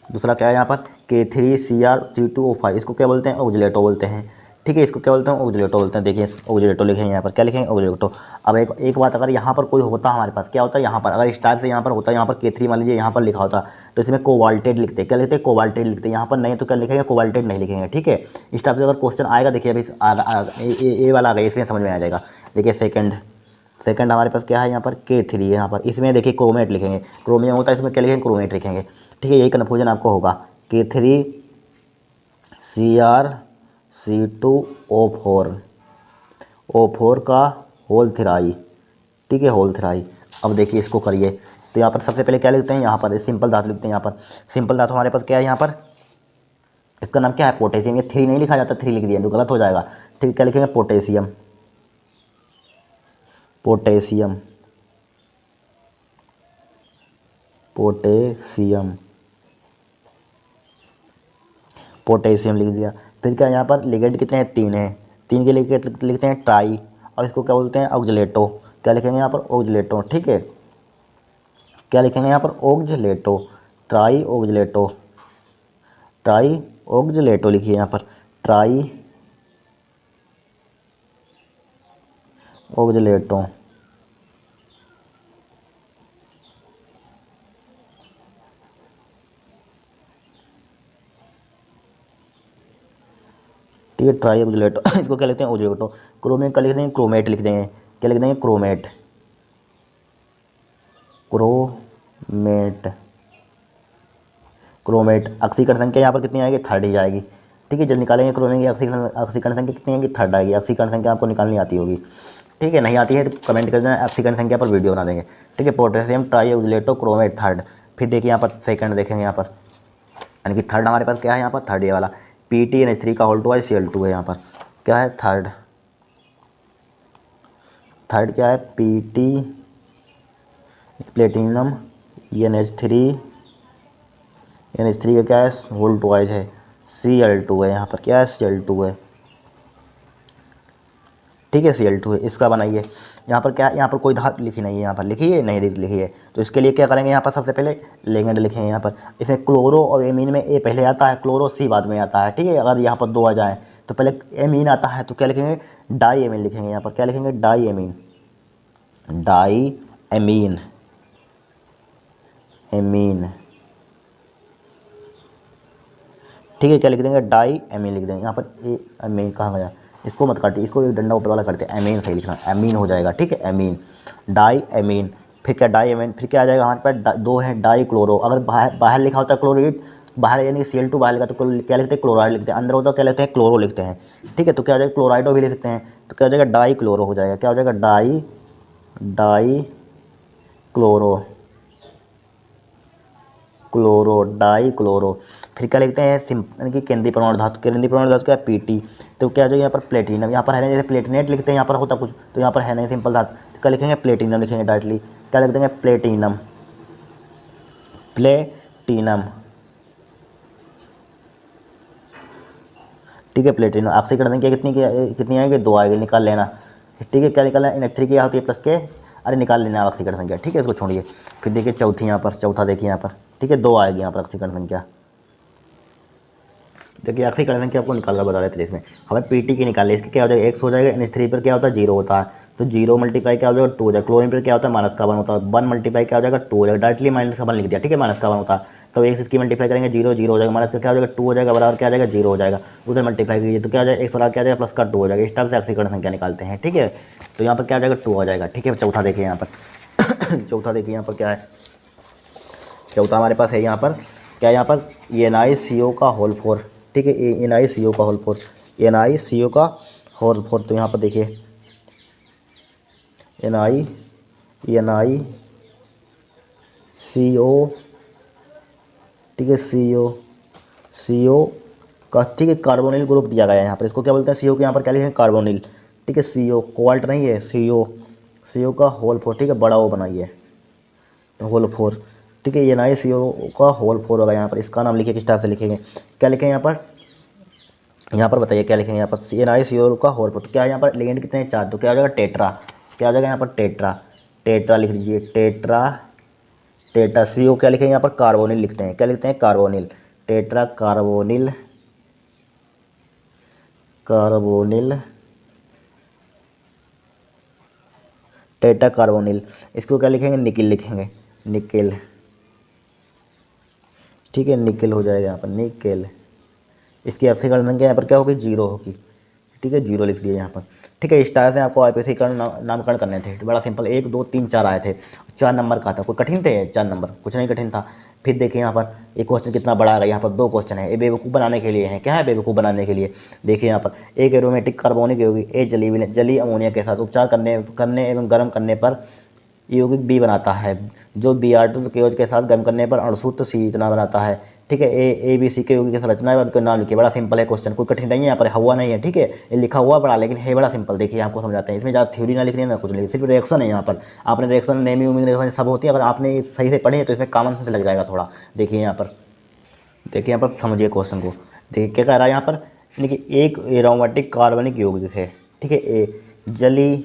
दूसरा क्या है यहाँ पर K3Cr325, इसको क्या बोलते हैं, ऑक्जिलेटो बोलते हैं, ठीक है, इसको क्या बोलते हैं, ऑक्जिलेटो बोलते हैं। देखिए ऑक्जिलेटो लिखेंगे यहाँ पर, क्या लिखेंगे, ऑक्जिलेटो। अब एक बात, अगर यहाँ पर कोई होता हमारे पास, क्या होता है यहाँ पर, अगर इस टाइप से यहाँ पर होता है, यहाँ पर K3 मान लीजिए यहाँ पर लिखा होता तो इसमें कोबाल्टेड लिखते हैं, क्या लिखते हैं, कोबाल्टेड लिखते हैं, यहाँ पर नहीं तो क्या लिखेंगे, कोबाल्टेड नहीं लिखेंगे, ठीक है। इस टाइप से अगर क्वेश्चन आएगा, देखिए अभी ये वाला आ गया, इसमें समझ में आ जाएगा। देखिए सेकंड हमारे पास क्या है, यहाँ पर K3 है, यहाँ पर इसमें देखिए क्रोमेट लिखेंगे, क्रोमियम होता है, इसमें क्या लिखेंगे, क्रोमेट लिखेंगे, ठीक है, यही कन्फ्यूजन आपको होगा। K3Cr2O4 का होल थ्राई, ठीक है, होल थ्राई। अब देखिए इसको करिए, तो यहाँ पर सबसे पहले क्या लिखते हैं, यहाँ पर सिंपल धातु लिखते हैं, यहाँ पर सिंपल धातु हमारे पास क्या है, यहाँ पर इसका नाम क्या है, पोटेशियम। ये 3 नहीं लिखा जाता, 3 लिख दिया तो गलत हो जाएगा, ठीक है, क्या लिखेंगे, पोटेशियम, पोटेशियम लिख दिया। फिर क्या यहाँ पर लिगेंड कितने हैं, 3 हैं, 3 के लिए लिखते हैं ट्राई, और इसको क्या बोलते हैं, ऑक्जिलेटो। क्या लिखेंगे यहाँ पर, ऑक्जिलेटो, ठीक है, क्या लिखेंगे यहाँ पर, ऑक्जिलेटो, ट्राई ऑक्जिलेटो लिखिए यहाँ पर, ट्राई ऑक्जिलेटो, ठीक है, ट्राई ऑक्जिलेटो इसको क्या लिखते हैं, ऑक्जिलेटो। क्रोमियम का लिख देंगे, क्रोमेट लिख देंगे, क्या लिख देंगे, क्रोमेट, ऑक्सीकरण संख्या यहाँ पर कितनी आएगी, 3rd ही आएगी, ठीक है। जब निकालेंगे क्रोमियम की ऑक्सीकरण संख्या कितनी आएगी, 3rd आएगी। ऑक्सीकरण संख्या आपको निकालनी आती होगी, ठीक है, नहीं आती है तो कमेंट कर देना, ऑक्सीकरण संख्या पर वीडियो बना देंगे, ठीक है। Potassium tri oxalato chromate 3rd। फिर देखिए यहाँ पर सेकंड देखेंगे, यहाँ पर यानी कि 3rd हमारे पास क्या है, यहाँ पर 3rd ये वाला PTNH3 का होल ट्वाइज Cl2 है, यहाँ पर क्या है, 3rd क्या है, PT प्लेटिनम NH3 का क्या है, होल ट्वाइज है, Cl2 है यहाँ पर, क्या है Cl2 है, ठीक है Cl2 है, इसका बनाइए। यहाँ पर क्या, यहाँ पर कोई धातु लिखी नहीं है, यहाँ पर लिखी है नहीं लिखी है, तो इसके लिए क्या करेंगे, यहाँ पर सबसे पहले लिगेंड लिखेंगे। यहाँ पर इसमें क्लोरो और एमीन में ए पहले आता है, क्लोरो सी बाद में आता है, ठीक है। अगर यहाँ पर दो आ जाए तो पहले एमीन आता है, तो क्या लिखेंगे, डाई एमीन लिखेंगे। यहाँ पर क्या लिखेंगे, diamine, diamine, amine, ठीक है। क्या लिख देंगे, डाई एमीन लिख देंगे। यहाँ पर ए एमीन कहाँ गया, इसको मत काटिए, इसको एक डंडा ऊपर वाला करते हैं, एमीन सही लिखना, एमीन हो जाएगा, ठीक है, एमीन, डाई एमीन। फिर क्या, डाई एमीन, फिर क्या आ जाएगा हमारे पास, दो है डाई क्लोरो। अगर बाहर लिखा होता है क्लोराइड, बाहर यानी कि Cl2 बाहर लिखा तो क्या लिखते हैं, क्लोराइड लिखते हैं, अंदर होता है क्या लिखते हैं, क्लोरो लिखते हैं, ठीक है। तो क्या हो जाएगा, क्लोराइडो भी लिख सकते हैं, तो क्या हो जाएगा, डाई क्लोरो हो जाएगा। क्या हो जाएगा, die chloro, chloro, die chloro. फिर क्या लिखते हैं, यानी कि केंद्रीय परमाणु धातु, केंद्रीय परमाणु धातु क्या है, Pt। तो क्या हो जाएगा यहाँ पर, प्लेटिनम। यहाँ पर है नहीं, जैसे प्लेटिनेट लिखते हैं यहाँ पर होता कुछ, तो यहाँ पर है नहीं सिंपल धातु, तो क्या लिखेंगे, प्लेटिनम लिखेंगे डायरेक्टली। क्या लिख देंगे, प्लेटिनम, प्लेटिनम, ठीक है, प्लेटिनम। आपसे कर देंगे कितनी आएगी, दो आएगी, निकाल लेना, ठीक है। क्या निकालना है, NH3 क्या होती है प्लस के, अरे निकाल लेना आप ऑक्सीकरण संख्या, ठीक है, इसको छोड़िए। फिर देखिए चौथी यहाँ पर, चौथा देखिए यहाँ पर, ठीक है, दो आएगी यहाँ पर ऑक्सीकरण संख्या। देखिए ऑक्सीकरण संख्या आपको निकालना बता रहे थे, इसमें हमें Pt की निकाल ली, इसके क्या हो जाएगा, 1 हो जाएगा, NH3 पर क्या होता है, 0 होता है, तो 0 मल्टीप्लाई क्या हो जाएगा, 2 हो जाएगा। क्लोरीन पर क्या होता है, -1 होता है, 1 मल्टीप्लाई क्या हो जाएगा, 2 हो जाएगा, डायरेक्टली -1 लिख दिया, ठीक है, -1 होता है। तो एक इसकी मल्टीप्लाई करेंगे, 0 0 हो जाएगा, माइनस का क्या हो जाएगा, 2 हो जाएगा, बराबर क्या आ जाएगा, 0 हो जाएगा। उधर मल्टीप्लाई कीजिए तो क्या हो जाएगा, एक बराबर क्या आ जाएगा, प्लस का 2 हो जाएगा। इस टाइप से ऑक्सीकरण संख्या निकालते हैं, ठीक है। तो यहाँ पर क्या आ जाएगा, 2 आ जाएगा, ठीक है। चौथा देखिए यहाँ पर चौथा देखिए यहाँ पर क्या है, चौथा हमारे पास है यहाँ पर क्या है, यहाँ पर NiCO का होल 4, ठीक है, NiCO का होल 4, NiCO का होल 4। तो यहाँ पर देखिए NiCO, ठीक है, CO का, ठीक है, कार्बोनिल ग्रुप दिया गया है यहाँ पर, इसको क्या बोलते हैं, CO के यहाँ पर क्या लिखेंगे, कार्बोनिल, ठीक है। CO कोबाल्ट नहीं है, CO का होल 4, ठीक है, बड़ा वो बनाइए, होल 4, ठीक है। NiCO का होल 4 होगा यहाँ पर, इसका नाम लिखिए, किस टाइप से लिखेंगे, क्या लिखेंगे यहाँ पर बताइए क्या लिखेंगे यहाँ पर, NiCO का होल 4। तो क्या है यहाँ पर, लिगेंड कितने हैं, 4, तो क्या हो जाएगा, टेट्रा। क्या हो जाएगा यहाँ पर, टेट्रा लिख लीजिए, टेट्रा। CO क्या लिखेंगे यहाँ पर, कार्बोनिल लिखते हैं, क्या लिखते हैं, carbonyl, tetra carbonyl, tetra carbonyl. इसको क्या लिखेंगे, निकिल लिखेंगे, निकिल, ठीक है, निकिल हो जाएगा यहाँ पर, निकिल। इसकी ऑक्सीकरण संख्या यहाँ पर क्या होगी, 0 होगी, ठीक है, 0 लिख दिया यहाँ पर, ठीक है। इस टाइप से आपको IPC का नामकरण करने थे, बड़ा सिंपल, 1 2 3 4 आए थे, 4 नंबर का था, कोई कठिन थे 4 नंबर, कुछ नहीं कठिन था। फिर देखिए यहाँ पर एक क्वेश्चन कितना बड़ा आ गया, यहाँ पर 2 क्वेश्चन है, ये बेवकूफ़ बनाने के लिए है, क्या है, बेवकूफ़ बनाने के लिए। देखिए यहाँ पर, एक एरोमेटिक कार्बोनिक यौगिक ए जलीय अमोनिया के साथ उपचार करने एवं गर्म करने पर यौगिक B बनाता है, जो Br2 KOH के साथ गर्म करने पर अणुसूत्र C इतना बनाता है, ठीक है। ABC के यौगिक की संरचना है, उनका नाम लिखिए, बड़ा सिंपल है क्वेश्चन, कोई कठिन नहीं है, यहाँ पर हुआ नहीं है, ठीक है, ये लिखा हुआ बड़ा, लेकिन है बड़ा सिंपल। देखिए आपको समझाते हैं, इसमें ज़्यादा थ्योरी ना लिखनी है ना कुछ नहीं, सिर्फ रिएक्शन है यहाँ पर। आपने रिएक्शन नेमी उमी रिएक्शन सब होती है, अगर आपने सही से पढ़े तो इसमें कॉमन सेंस लग जाएगा थोड़ा। देखिए यहाँ पर समझिए क्वेश्चन को, देखिए क्या कह रहा है यहाँ पर, यानी कि एक एरोमेटिक कार्बनिक यौगिक है, ठीक है, जली,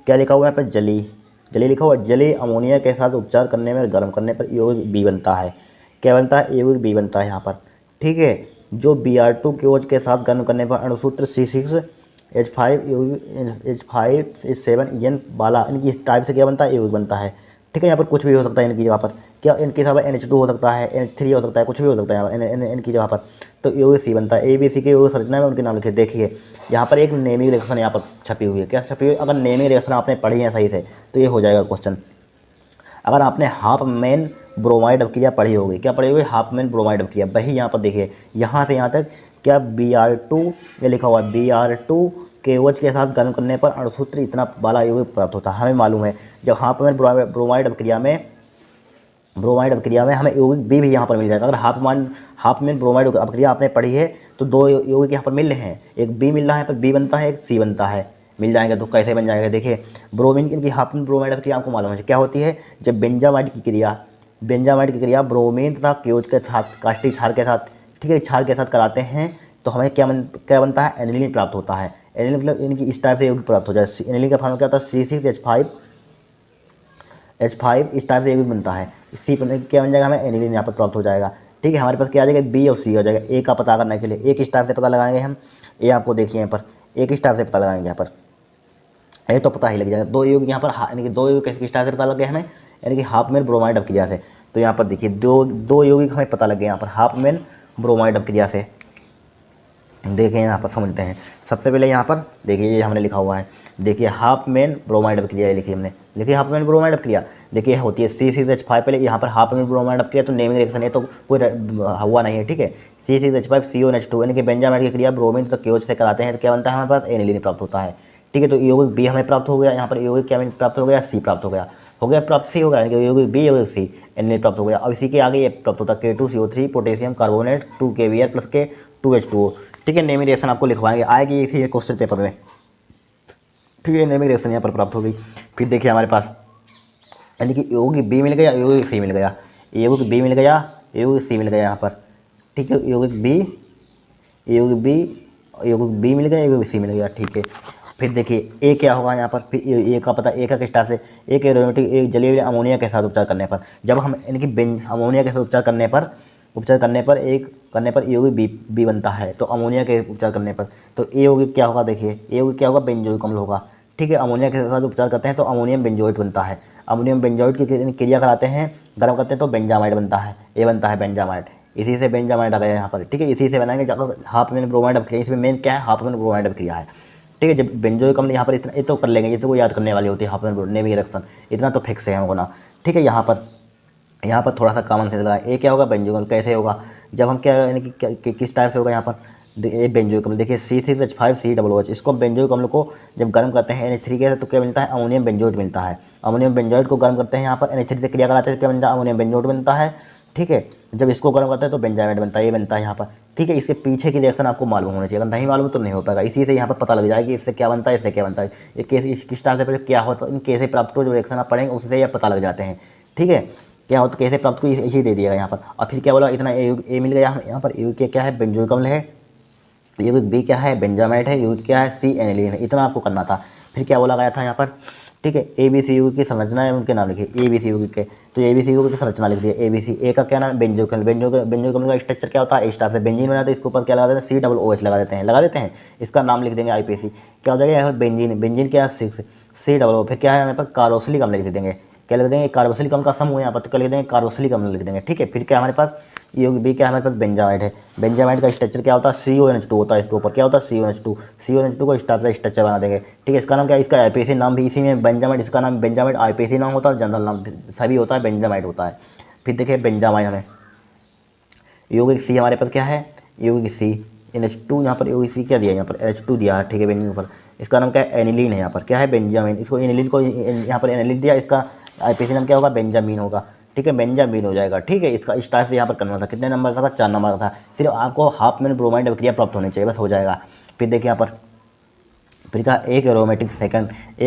क्या लिखा हुआ है यहाँ पर, जली लिखा हुआ, जलीय अमोनिया के साथ उपचार करने में गर्म करने पर यौगिक B बनता है, क्या बनता है, यौगिक B बनता है यहाँ पर, ठीक है। जो Br2 KOH के साथ गर्म करने पर अणुसूत्र C6H5 H5 7 वाला, इनकी इस टाइप से क्या बनता है, यौगिक बनता है, ठीक है। यहाँ पर कुछ भी हो सकता है इनकी जगह पर, क्या इनकी जगह पर NH2 हो सकता है, NH3 हो सकता है, कुछ भी हो सकता है यहाँ पर इनकी जगह पर, तो यौगिक C बनता है। ABC के यौगिक संरचना में उनके नाम लिखे। देखिए यहाँ पर एक नेमिंग रिएक्शन यहाँ पर छपी हुई है, क्या छपी हुई है, अगर नेमिंग रिएक्शन आपने पढ़ी है सही से तो ये हो जाएगा क्वेश्चन। अगर आपने हाफमैन ब्रोमाइड अवक्रिया पढ़ी होगी, क्या पढ़ी होगी, हाफमैन ब्रोमाइड अवक्रिया, वही यहाँ पर देखिए, यहाँ से यहाँ तक क्या Br2, ये लिखा हुआ है, Br2 KOH के साथ गर्म करने पर अणुसूत्र इतना वाला यौगिक प्राप्त होता है, हमें मालूम है। जब हाफमैन ब्रोमाइड अवक्रिया में हमें यौगिक B भी यहाँ पर मिल जाएगा। अगर हाफमैन ब्रोमाइड अवक्रिया आपने पढ़ी है तो 2 यौगिक यहाँ पर मिल रहे हैं, एक B मिल रहा है, पर B बनता है, एक C बनता है, मिल जाएंगे, तो कैसे बन जाएगा। देखिए ब्रोमीन, इनकी हाफमैन ब्रोमाइड अवक्रिया आपको मालूम है क्या होती है, जब बेंजामाइड की क्रिया ब्रोमीन तथा KOH के साथ कास्टिक क्षार के साथ, ठीक है, क्षार के साथ कराते हैं तो हमें क्या बनता है, एनिलीन प्राप्त होता है। एनिलीन मतलब इनकी इस टाइप से यौगिक प्राप्त हो जाए। एनिलीन का फॉर्मूला क्या होता है, C6H5 इस टाइप से यौगिक बनता है। सी क्या बन जाएगा, हमें एनिलीन यहाँ पर प्राप्त हो जाएगा। ठीक है, हमारे पास क्या आ जाएगा, बी और सी हो जाएगा। ए का पता करने के लिए एक इस टाइप से पता लगाएंगे हम। ये आपको देखिए यहाँ पर एक इस टाइप से पता लगाएंगे यहाँ पर, ये तो पता ही लग जाएगा। दो यौगिक यहाँ पर यानी कि दो यौगिक किस टाइप से पता लग गए हमें, यानी कि हाफ मेन ब्रोमाइड अपक्रिया से। तो यहाँ पर देखिए दो यौगिक हमें पता लग गए यहाँ पर हाफ मेन ब्रोमाइड अपक्रिया से। देखें यहाँ पर समझते हैं। सबसे पहले यहाँ पर देखिए ये हमने लिखा हुआ है, देखिए हाफ मेन ब्रोमाइड अपक्रिया लिखी हमने, देखिए हाफ मेन ब्रोमाइड अपक्रिया देखिए होती है C6H5। पहले यहाँ पर हाफ मेन ब्रोमाइड अपक्रिया तो नेमिंग रिएक्शन है तो कोई हुआ नहीं है। ठीक है, C6H5 CONH2 यानी कि बेंजामाइड की क्रिया ब्रोमीन तो केओच से कराते हैं तो क्या बनता है, हमारे पास एनिलीन प्राप्त होता है। ठीक है, तो यौगिक बी हमें प्राप्त हो गया, यहाँ पर यौगिक क्या प्राप्त हो गया, सी प्राप्त हो गया प्राप्त सी हो गया, यानी कि यौगिक बी यौगिक सी एनिलीन प्राप्त हो गया। अब इसी के आगे ये प्राप्त होता है K2CO3 potassium carbonate 2 KBr plus के 2H2O। ठीक है, नेमिंग रिएक्शन आपको लिखवाएंगे, आएगी इसी क्वेश्चन पेपर में। ठीक है, नेमिंग रिएक्शन यहाँ पर प्राप्त हो गई। फिर देखिए हमारे पास यानी कि यौगिक बी मिल गया, यौगिक सी मिल गया, यौगिक बी मिल गया, यौगिक सी मिल गया यहाँ पर। ठीक है, यौगिक बी मिल गया, यौगिक सी मिल गया। ठीक है, फिर देखिए ए क्या होगा यहाँ पर, फिर ए का पता, ए का किस टाइप से, एक एरोमेटिक एक जलीय अमोनिया के साथ उपचार करने पर, जब हम यानी कि अमोनिया के साथ उपचार करने पर यौगिक बी बनता है। तो अमोनिया के उपचार करने पर तो ए यौगिक क्या होगा, देखिए ए यौगिक क्या होगा, बेंजोइक अम्ल होगा। ठीक है, अमोनिया के साथ उपचार करते हैं तो अमोनियम बेंजोइट बनता है। अमोनियम बेंजोइट की क्रिया कराते हैं, गर्म करते हैं तो बेंजामाइड बनता है, ये बनता है बेंजामाइड। इसी से बेंजामाइड आ गया यहाँ पर। ठीक है, इसी से बनाएंगे जाकर हाफ मेन ब्रोमाइड अपक्रिया। इसमें मेन क्या है, हाफ मेन ब्रोमाइड अपक्रिया है। ठीक है, जब बेंजोइक अम्ल यहाँ पर इतना ये तो कर लेंगे, जैसे वो याद करने वाली होती है हाफ मेन नेमिंग रिएक्शन, इतना तो फिक्स है हमको ना। ठीक है, यहाँ पर थोड़ा सा कॉमन सेंस लगा, ये क्या होगा, बेंजोइक अम्ल कैसे होगा, जब हम क्या यानी कि किस टाइप से होगा यहाँ पर ये बेंजोइक अम्ल, देखिए C6H5COOH, इसको बेंजोइक अम्ल को जब गर्म करते हैं NH3 के तो क्या मिलता है, अमोनियम बेंजोइट मिलता है। अमोनियम बेंजोइट को गर्म करते हैं, यहाँ पर NH3 से क्रिया कराते हैं, क्या बनता है, अमोनियम बेंजोइट बनता है। ठीक है, जब इसको गर्म करते हैं तो बेंजामाइड बनता है, ये बनता है यहाँ पर। ठीक है, इसके पीछे की रिएक्शन आपको मालूम होना चाहिए, अगर नहीं मालूम तो नहीं हो पाएगा। इसी से यहाँ पर पता लग जाएगा कि इससे क्या बनता है, इससे क्या बनता है, ये कैसे किस टाइप से पहले क्या होता है, इन कैसे प्राप्त हो, जो रिएक्शन आप पढ़ेंगे उससे ये पता लग जाते हैं। ठीक है, क्या होता कैसे प्राप्त को यही दे दिएगा यहाँ पर। और फिर क्या बोला, इतना ए मिल गया हमें यहाँ पर, यौगिक क्या है, बेंजोइक अम्ल है, यौगिक बी क्या है, बेंजामाइड है, यौगिक क्या है, सी एनिलीन है, इतना आपको करना था। फिर क्या बोला गया था यहाँ पर, ठीक है, ABC यौगिक की संरचना है, उनके नाम लिखिए ABC यौगिक के, तो ABC यौगिक की संरचना लिख दिए ABC। ए का क्या नाम है, बेंजोइक अम्ल। बेंजोइक अम्ल का स्ट्रक्चर क्या होता है, इस टाइप से बेंजीन बनाते हैं, इसके ऊपर क्या लगा देते हैं, COOH लगा देते हैं, इसका नाम लिख देंगे IPC। क्या हो जाएगा यहाँ पर, बेंजीन क्या है, COO। फिर क्या है यहाँ पर, कार्बोक्सिलिक अम्ल लिख देंगे, क्या लिख देंगे, कार्बोक्सिलिक अम्ल का समूह यहाँ पर, तो क्या लिख देंगे, कार्बोक्सिलिक अम्ल लिख देंगे। ठीक है, फिर क्या हमारे पास यौगिक बी क्या हमारे पास, बेंजामाइड है। बेंजामाइड का स्ट्रक्चर क्या होता है, CONH2 होता है, इसके ऊपर क्या होता है, CONH2 को स्ट्रक्चर बना देंगे। ठीक है, इसका नाम क्या है, इसका IPC नाम भी इसी में बेंजामाइड, इसका नाम बेंजामाइड IPC नाम होता है, जनरल नाम सभी होता है, बेंजामाइड होता है। फिर देखिए बेंजामाइड हमें यौगिक सी हमारे पास क्या है, यौगिक सी NH2, यहाँ पर यौगिक सी क्या दिया, यहाँ पर NH2 दिया है। ठीक है, बेंजीन पर इसका नाम क्या है, एनिलीन है, यहाँ पर क्या है, बेंजामिन। इसको एनिलीन को यहाँ पर एनिलीन दिया, इसका IPC नाम क्या होगा, बेंजामिन होगा। ठीक है, बेंजामिन हो जाएगा। ठीक है, इसका इस टाइप से यहाँ पर करना था, कितने नंबर का था, 4 नंबर का था। सिर्फ आपको हाफ मेन ब्रोमाइड अपक्रिया प्राप्त होनी चाहिए, बस हो जाएगा। फिर देखिए यहाँ पर फिर कहा एक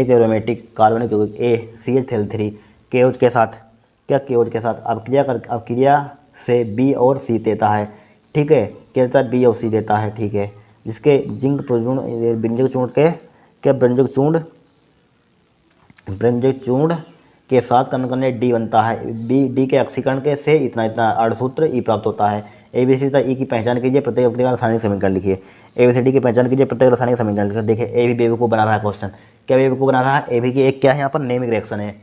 एरोमेटिक कार्बनिक यौगिक CH3 KOH के साथ क्या, KOH के साथ अपक्रिया से B और C देता है। ठीक है, क्या देता है, B और C देता है। ठीक है, जिसके जिंक व्यंजक चूर्ण के क्या व्यंजक चूर्ण के साथ कर्ण करने D बनता है। डी के ऑक्सीकरण के से इतना अर्धसूत्र E प्राप्त होता है। ABCD तथा E की पहचान कीजिए, प्रत्येक अपक्रिया का रासायनिक समीकरण लिखिए। ABCD की पहचान कीजिए, प्रत्येक रासायनिक समीकरण लिखिए। देखिए ए भी बेवकूफ़ बना रहा है क्वेश्चन, क्या बेवकूफ़ बना रहा है, ए भी की एक क्या है यहाँ पर, नेमिंग रिएक्शन है।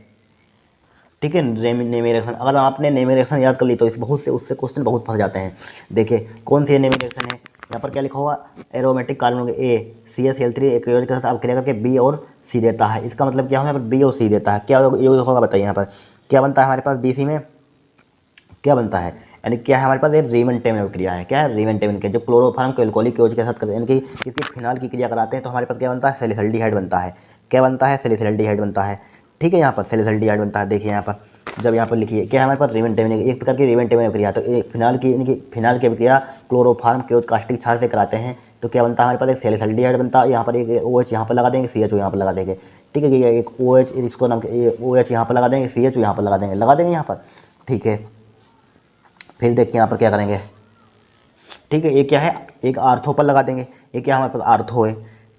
ठीक है, नेमिंग रिएक्शन, अगर आपने नेमिंग रिएक्शन याद कर ली तो इस बहुत से उससे क्वेश्चन बहुत फंस जाते हैं। देखिए कौन सी नेमिंग रिएक्शन है, यहाँ पर क्या लिखा हुआ, एरोमेटिक कार्बन CH3 एक यौगिक के साथ अपक्रिया करके B और C देता है। इसका मतलब क्या होगा, यहाँ पर B और C देता है, क्या यौगिक होगा बताइए। यहाँ पर क्या बनता है हमारे पास, BC में क्या बनता है, यानी क्या है हमारे पास, एक रीमन-टेबन अभिक्रिया है। क्या है, रीमन-टेबन के जब क्लोरोफॉर्म को एल्कोहलिक KOH के साथ करते हैं, यानी कि इसकी फिनाल की क्रिया कराते हैं तो हमारे पास क्या बनता है, सैलिसल्डिहाइड बनता है। क्या बनता है, सैलिसल्डिहाइड बनता है। ठीक है, यहाँ पर सैलिसल्डिहाइड बनता है। देखिए यहाँ पर जब यहाँ पर लिखिए क्या है हमारे पास, रीमन-टेबन एक प्रकार की रीमन-टेबन अभिक्रिया। तो एक फिनाल की यानी कि फिनाल की अभिक्रिया क्लोरोफॉर्म KOH कास्टिक क्षार से कराते हैं तो क्या बनता है हमारे पास, एक सैलिसल्डिहाइड बनता है। यहाँ पर एक OH यहाँ पर लगा देंगे, CHO यहाँ पर लगा देंगे। ठीक है, एक OH इसको नाम OH यहाँ पर लगा देंगे, CHO यहाँ पर लगा देंगे यहाँ पर। ठीक है, फिर देखिए यहाँ पर क्या करेंगे। ठीक है। ये क्या है, एक आर्थो पर लगा देंगे, ये क्या हमारे पास आर्थो है,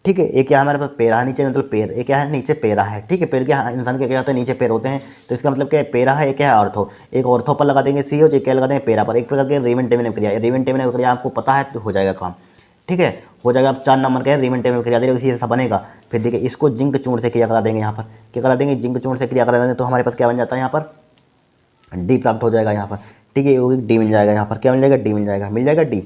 ठीक है। एक क्या हमारे पास पैरा है नीचे, मतलब पैर, एक क्या है नीचे पैरा है, ठीक है। पैर के इंसान के क्या होते हैं, नीचे पैर होते हैं, तो इसका मतलब क्या है, पैरा है, एक क्या है ऑर्थो, एक ऑर्थो पर लगा देंगे सी हो, एक क्या लगा देंगे पैरा पर। एक प्रकार के रिमेंटेबल क्रिया, रिमेंटेबल क्रिया आपको पता है तो हो जाएगा काम, ठीक है, हो जाएगा। आप 4 नंबर का रिमेंटेबल क्रिया दे रहे हो, इसी से बनेगा। फिर देखिए इसको जिंक चूर्ण से क्रिया करा देंगे, यहाँ पर क्या करा देंगे, जिंक चूर्ण से क्रिया करा देंगे, तो हमारे पास क्या बन जाता है, यहाँ पर डी प्राप्त हो जाएगा यहाँ पर, ठीक है। यौगिक डी मिल जाएगा, यहाँ पर क्या मिल जाएगा, डी मिल जाएगा, मिल जाएगा डी,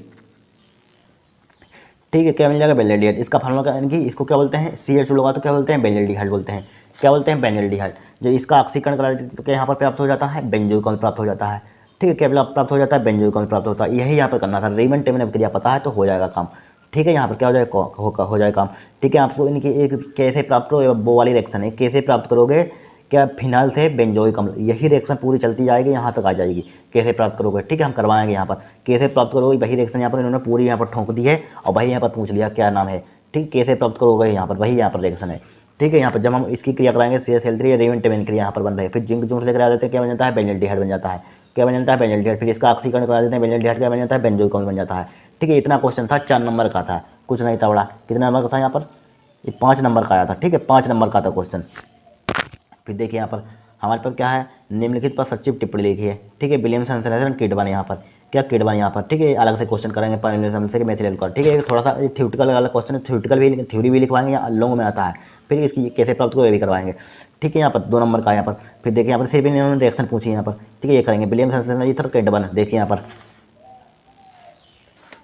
ठीक है। क्या मिल जाएगा, बेंजल्डिहाइड। इसका फार्मूला क्या, यानी कि इसको क्या बोलते हैं, CH2 लगा तो क्या बोलते हैं, बेंजल्डिहाइड बोलते हैं, क्या बोलते हैं, बेंजल्डिहाइड। जो इसका ऑक्सीकरण करा देते तो क्या यहाँ पर प्राप्त हो जाता है, बेंजोइक अम्ल प्राप्त हो जाता है, ठीक है। क्या प्राप्त हो जाता है, बेंजोइक अम्ल प्राप्त होता है। यही यहाँ पर करना था, रिमेंटेबल क्रिया पता है तो हो जाएगा काम, ठीक है। यहाँ पर क्या हो जाएगा, हो जाएगा काम, ठीक है। आपको इनकी एक कैसे प्राप्त करो, वो वाली रिएक्शन है, कैसे प्राप्त करोगे, क्या फिनाइल से बेंजोइक अम्ल, यही रिएक्शन पूरी चलती जाएगी, यहाँ तक आ जाएगी। कैसे प्राप्त करोगे, ठीक है, हम करवाएंगे यहाँ पर कैसे प्राप्त करोगे, वही रिएक्शन यहाँ पर इन्होंने पूरी यहाँ पर ठोंक दी है, और वही यहाँ पर पूछ लिया क्या नाम है, ठीक, कैसे प्राप्त करोगे, यहाँ पर वही यहाँ पर रिएक्शन है, ठीक है। यहाँ पर जब हम इसकी क्रिया कराएंगे CH3 रिमेंटेबल क्रिया यहाँ पर बन रही है। फिर जिंक जोड़ से करा देते हैं, क्या बन जाता है, बेंजल्डिहाइड बन जाता है, क्या बन जाता है, बेंजल्डिहाइड। फिर इसका ऑक्सीकरण करा देते हैं, बेंजल्डिहाइड क्या बन जाता है, बेंजोइक अम्ल बन जाता है, ठीक है। इतना क्वेश्चन था, 4 नंबर का था, कुछ नहीं था बड़ा। कितना नंबर का था यहाँ पर, ये 5 नंबर का आया था, ठीक है, 5 नंबर का था क्वेश्चन। फिर देखिए यहाँ पर हमारे पास क्या है, निम्नलिखित पर सचिव टिप्पणी लिखी है, ठीक है। विलियमसन संश्लेषण किडबन यहाँ पर, क्या किडबन यहाँ पर, ठीक है। अलग से क्वेश्चन करेंगे पाइनियल से मेथिल एल्कोहल, ठीक है। थोड़ा सा थ्योरेटिकल वाला क्वेश्चन है, थ्योरेटिकल भी, थ्योरी भी लिखवाएंगे, या लॉन्ग में आता है, फिर इसकी कैसे प्राप्त करो ये भी करवाएंगे, ठीक है। यहाँ पर 2 नंबर का यहाँ पर। फिर देखिए यहाँ पर सिर्फ इन्होंने रिएक्शन पूछी यहाँ पर, ठीक है, ये करेंगे। विलियमसन संश्लेषण ईथर किडबन, देखिए यहाँ पर,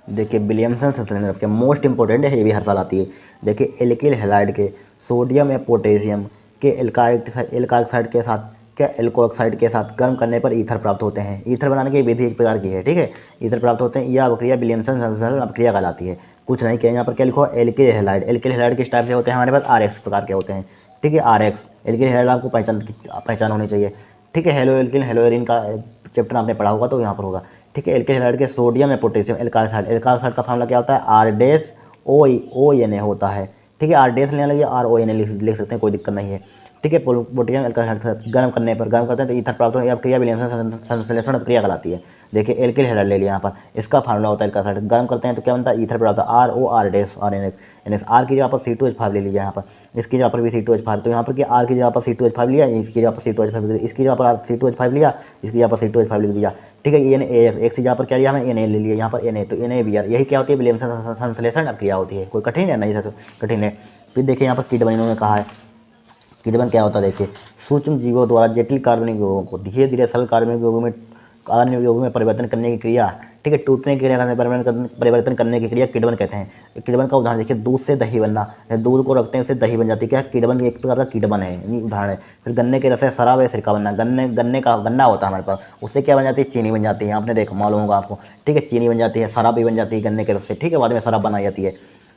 देखिए विलियमसन संश्लेषण के मोस्ट इंपॉर्टेंट है, ये भी हर साल आती है। देखिए एल्किल हैलाइड के सोडियम या पोटेशियम के एल्काइड के साथ, क्या एल्कोऑक्साइड के साथ गर्म करने पर ईथर प्राप्त होते हैं। ईथर बनाने की विधि एक प्रकार की है, ठीक है। ईथर प्राप्त होते हैं, यह अभिक्रिया विलियमसन संश्लेषण अभिक्रिया कहलाती है। कुछ नहीं किया, यहाँ पर क्या लिखो, एल्किल हैलाइड। एल्किल हैलाइड किस टाइप से होते हैं, हमारे पास RX प्रकार के होते हैं, ठीक है। RX एल्किल हैलाइड आपको पहचान होनी चाहिए, ठीक है। हेलो एल्किल हेलोएरिन का चैप्टर आपने पढ़ा होगा तो यहाँ पर होगा, ठीक है। एल्किल हैलाइड के सोडियम या पोटेशियम एल्काइड, एल्काइड का फार्मूला क्या होता है, R-ONA होता है, ठीक है। R- लेने लगे, RONA लिख सकते हैं, कोई दिक्कत नहीं है, ठीक है। पोटेशियम एल्काइड गर्म करने पर, गर्म करते हैं तो ईथर प्राप्त होने, क्रिया विलियमसन संश्लेषण क्रिया कहलाती है। देखिए एल्किल हैलाइड ले लिया यहाँ पर, इसका फार्मूला होता है एल्काइड, गर्म करते हैं तो क्या बनता है, ईथर प्राप्त होता है, ROR-NH। R की जगह पर C2H5 ले लिया यहाँ पर, इसकी जगह पर भी C2H5, तो यहाँ पर क्या R की जगह पर C2H5 लिया, इसकी जगह पर C2H5 लिया, इसकी जगह पर C2H5 लिया, इसकी जगह पर C2H5 लिख दिया, ठीक है। NaF एक की जगह पर क्या लिया हमें, Na ले लिया, यहाँ पर Na, तो NaBr, यही क्या होती है, विलियमसन संश्लेषण क्रिया होती है। कोई कठिन है, नहीं कठिन है। फिर देखिए यहाँ पर किडबन इन्होंने कहा है, किडबन क्या होता है, देखिए सूक्ष्म जीवों द्वारा जटिल कार्बनिक यौगों को धीरे धीरे सरल कार्बनिक यौगों में परिवर्तन करने की क्रिया, ठीक है, टूटने की क्रिया, परिवर्तन करने की क्रिया किडबन कहते हैं। किडबन का उदाहरण देखिए, दूध से दही बनना, दूध को रखते हैं उससे दही बन जाती है, क्या किडबन एक प्रकार का किडबन है, उदाहरण है। फिर गन्ने के रस से शराब या सिरका बनना, गन्ना होता है हमारे पास, उससे क्या बन जाती है, चीनी बन जाती है, आपने देखा मालूम होगा आपको, ठीक है। चीनी बन जाती है, शराब भी बन जाती है गन्ने के रस से, ठीक है, बाद में शराब बनाई जाती है,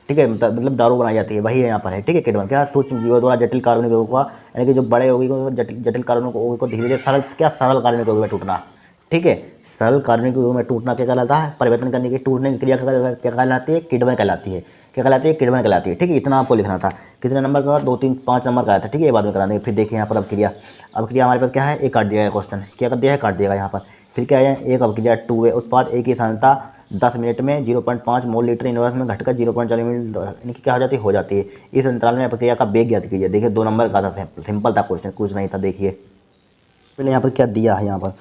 ठीक है, मतलब दारू बनाई जाती है, वही है यहाँ पर है, ठीक है। किडबन क्या, सूक्ष्म जीवों द्वारा जटिल कार्बनिक यौगों का, यानी कि जो बड़े यौगिक को जटिल कार्बनिक यौगों को धीरे धीरे सरल कार्बनिक यौगों में टूटना, ठीक है। सरल कार्बनिक यौगों में टूटना क्या कहलाता है, परिवर्तन करने की, टूटने की क्रिया क्या कहलाती है, किडबन कहलाती है, क्या कहलाती है, किडबन कहलाती है, ठीक है। इतना आपको लिखना था। कितने नंबर का, 2 3 5 नंबर का आया था, ठीक है, ये बाद में करा देंगे। फिर देखिए यहाँ पर अभिक्रिया हमारे पास क्या है, एक काट दिया है क्वेश्चन, क्या कर दिया है, काट दिएगा यहाँ पर। फिर क्या है, एक अभिक्रिया 2 है, उत्पाद एक की सांद्रता 10 मिनट में 0.5 मोल लीटर इनवर्स में घटकर 0.4 मिनट, इनकी क्या हो जाती है। इस अंतराल में प्रक्रिया का वेग ज्ञात कीजिए। देखिए 2 नंबर का था, सिंपल था क्वेश्चन, कुछ नहीं था। देखिए पहले यहाँ पर क्या दिया है, यहाँ पर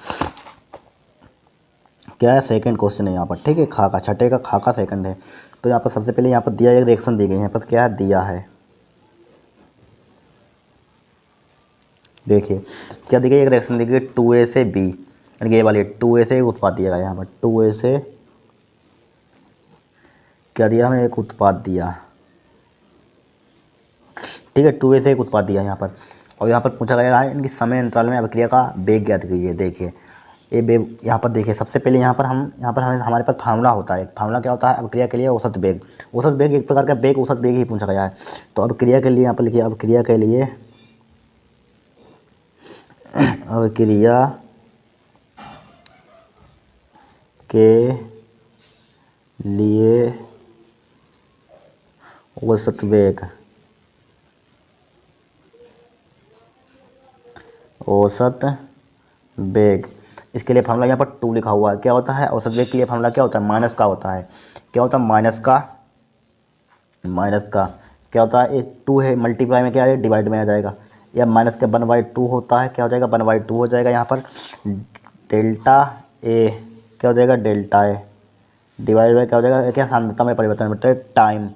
क्या है, सेकंड क्वेश्चन है यहाँ पर, ठीक है। खाका छठे का खाका सेकंड है, तो यहाँ पर सबसे पहले यहाँ पर दिया एक रिएक्शन दी गई है, यहाँ पर क्या दिया है, देखिए क्या दी गई, एक रिएक्शन दी गई 2A से B, यानी कि ये वाली 2A से एक उत्पाद दिया गया यहाँ पर, 2A से क्या दिया हमें, एक उत्पाद दिया, ठीक है। 2A से एक उत्पाद दिया यहाँ पर, और यहाँ पर पूछा गया है इनकी समय अंतराल में अभिक्रिया का वेग ज्ञात कीजिए। देखिए ये वेग यहाँ पर देखिए, सबसे पहले यहाँ पर हमें हमारे पास फार्मूला होता है, फार्मूला क्या होता है, अभिक्रिया के लिए औसत वेग। औसत वेग एक प्रकार का वेग, औसत वेग ही पूछा गया है। तो अभिक्रिया के लिए यहाँ पर लिखिए, अभिक्रिया के लिए औसत वेग, औसत वेग, इसके लिए फार्मूला यहाँ पर 2 लिखा हुआ है। क्या होता है औसत वेग के लिए फार्मूला क्या होता है, माइनस का होता है। क्या होता है, माइनस का क्या होता है, एक 2 है, मल्टीप्लाई में क्या है, डिवाइड में आ जाएगा, या माइनस के 1/2 होता है। क्या हो जाएगा, 1/2 हो जाएगा यहाँ पर। डेल्टा ए क्या हो जाएगा, डेल्टा ए डिवाइड बाई क्या हो जाएगा, क्या सांद्रता में परिवर्तन होता है, टाइम।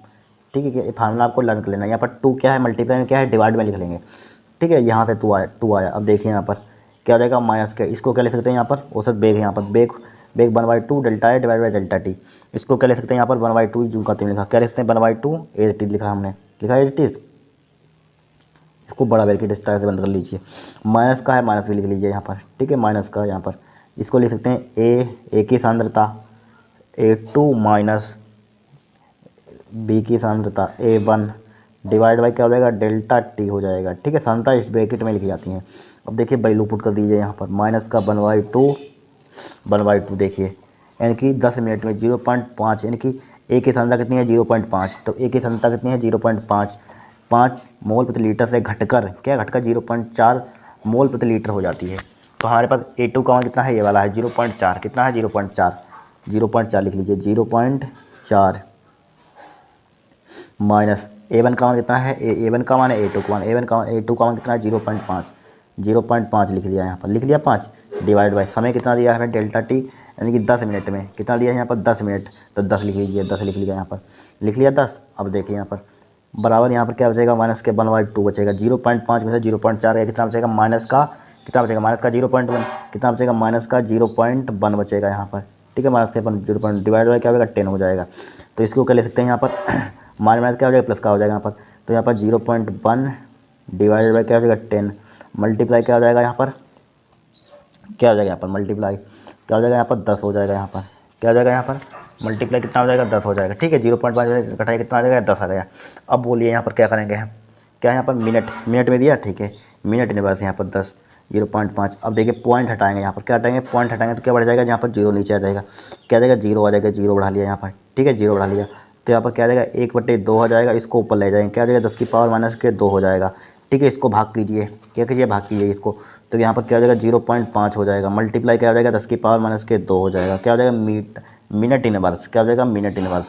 ठीक है, ये फार्मूला आपको लर्न कर लेना। यहाँ पर 2 क्या है, मल्टीप्लाई में क्या है, डिवाइड में लिख लेंगे। ठीक है, यहाँ से 2 आया। अब देखिए यहाँ पर क्या हो जाएगा, माइनस के, इसको क्या ले सकते हैं यहाँ पर, औसत बेग है यहाँ पर, बेग 1/2 delta A divide by delta T. इसको क्या ले सकते हैं यहाँ पर 1/2 जूल का तीन लिखा, क्या ले सकते हैं 1/2 ए टी लिखा, हमने लिखा है टी। इसको बड़ा ब्रैकेट इस तरह से बंद कर लीजिए। माइनस का है, माइनस भी लिख लीजिए यहाँ पर। ठीक है, माइनस का यहाँ पर इसको लिख सकते हैं ए की सांद्रता, A2 माइनस बी की सांद्रता A1 डिवाइड बाई क्या हो जाएगा, डेल्टा टी हो जाएगा। ठीक है, सांद्रता इस ब्रैकेट में लिखी जाती हैं। अब देखिए वैल्यू पुट कर दीजिए यहाँ पर, माइनस का 1/2 देखिए, यानी कि 10 मिनट में 0.5, यानी कि ए की सांद्रता कितनी है, 0.5। तो ए की सांद्रता कितनी है, 0.5, 5 मोल प्रति लीटर से घटकर क्या, घटकर 0.4 मोल प्रति लीटर हो जाती है। तो हमारे पास A2 का मान कितना है, ये वाला है 0.4, कितना है 0.4 लिख लीजिए, 0.4 माइनस A1 का मान कितना है, A1 का मान है A2 का मान, A2 का मान कितना है 0.5 लिख लिया यहाँ पर, लिख लिया 5 डिवाइड बाई समय कितना दिया है डेल्टा टी, यानी कि 10 मिनट में कितना दिया है यहाँ पर 10 मिनट, तो 10 लिख लीजिए, 10 लिख लिया यहाँ पर, लिख लिया 10। अब देखिए यहाँ पर बराबर यहाँ पर क्या बचेगा, माइनस के 1/2 बचेगा, 0.5 में से 0.4 गया, कितना बचेगा माइनस का, कितना बचेगा माइनस का 0.1, कितना बचेगा माइनस का 0.1 बचेगा यहाँ पर। ठीक है, माइनस के 0 डिवाइड बाई क्या होगा 10 हो जाएगा। तो इसको क्या ले सकते हैं यहाँ पर माइनस क्या हो जाएगा, प्लस का हो जाएगा यहाँ पर। तो यहाँ पर 0.1 डिवाइडेड बाई क्या हो जाएगा 10, मल्टीप्लाई क्या हो जाएगा यहाँ पर, क्या हो जाएगा यहाँ पर मल्टीप्लाई क्या हो जाएगा यहाँ पर 10 हो जाएगा यहाँ पर, क्या हो जाएगा यहाँ पर मल्टीप्लाई कितना हो जाएगा 10 हो जाएगा। ठीक है, 0.5 घटाया कितना आ जाएगा 10 आ गया। अब बोलिए यहाँ पर क्या करेंगे हम, क्या यहाँ पर मिनट में दिया। ठीक है, मिनट ने बस यहाँ पर 10 0.5। अब देखिए पॉइंट हटाएंगे, यहाँ पर क्या हटाएंगे, पॉइंट हटाएंगे तो क्या बढ़ जाएगा, यहाँ पर 0 नीचे आ जाएगा, क्या आ जाएगा 0 आ जाएगा, 0 बढ़ा लिया यहाँ पर। ठीक है, 0 बढ़ा लिया तो यहाँ पर क्या आ जाएगा 1/2 आ जाएगा, इसको ऊपर ले जाएंगे, क्या आ जाएगा 10 की पावर माइनस के 2 हो जाएगा। ठीक है, इसको भाग कीजिए, क्या कीजिए भाग कीजिए इसको, तो यहाँ पर क्या हो जाएगा 0.5 हो जाएगा, मल्टीप्लाई क्या हो जाएगा 10 की पावर माइनस के 2 हो जाएगा, क्या हो जाएगा मिनट इनवर्स, क्या हो जाएगा मिनट इनवर्स।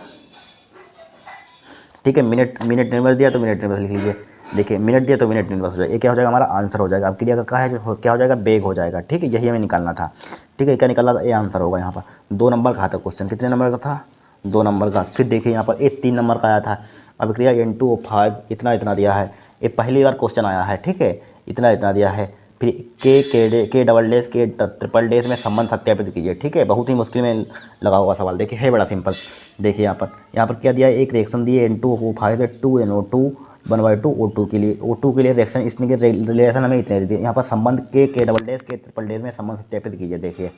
ठीक है, मिनट इनवर्स दिया तो मिनट इनवर्स लिख लीजिए। देखिए मिनट दिया तो मिनट इनवर्स हो जाएगा, ये क्या हो जाएगा हमारा आंसर हो जाएगा। अब क्रिया का क्या है, क्या हो जाएगा बेग हो जाएगा। ठीक है, यही हमें निकालना था। ठीक है, क्या निकालना था, ये आंसर होगा यहाँ पर। 2 नंबर का था क्वेश्चन, कितने नंबर का था 2 नंबर का। फिर देखिए यहाँ पर 3 नंबर का आया था। अब क्रिया N2O5 इतना दिया है, ये पहली बार क्वेश्चन आया है। ठीक है, इतना दिया है। फिर के डबल डेज के ट्रिपल डेज में संबंध सत्यापित कीजिए। ठीक है, बहुत ही मुश्किल में लगा हुआ सवाल, देखिए है बड़ा सिंपल। देखिए यहाँ पर क्या दिया है, एक रिएक्शन दी है N2O5 से 2NO2 1/2 O2 के लिए, O2 के लिए रिएक्शन, इसमें के रिलेशन हमें इतने दिए। यहाँ पर संबंध के डबल डेज के ट्रिपल डेज में संबंध सत्यापित कीजिए। देखिए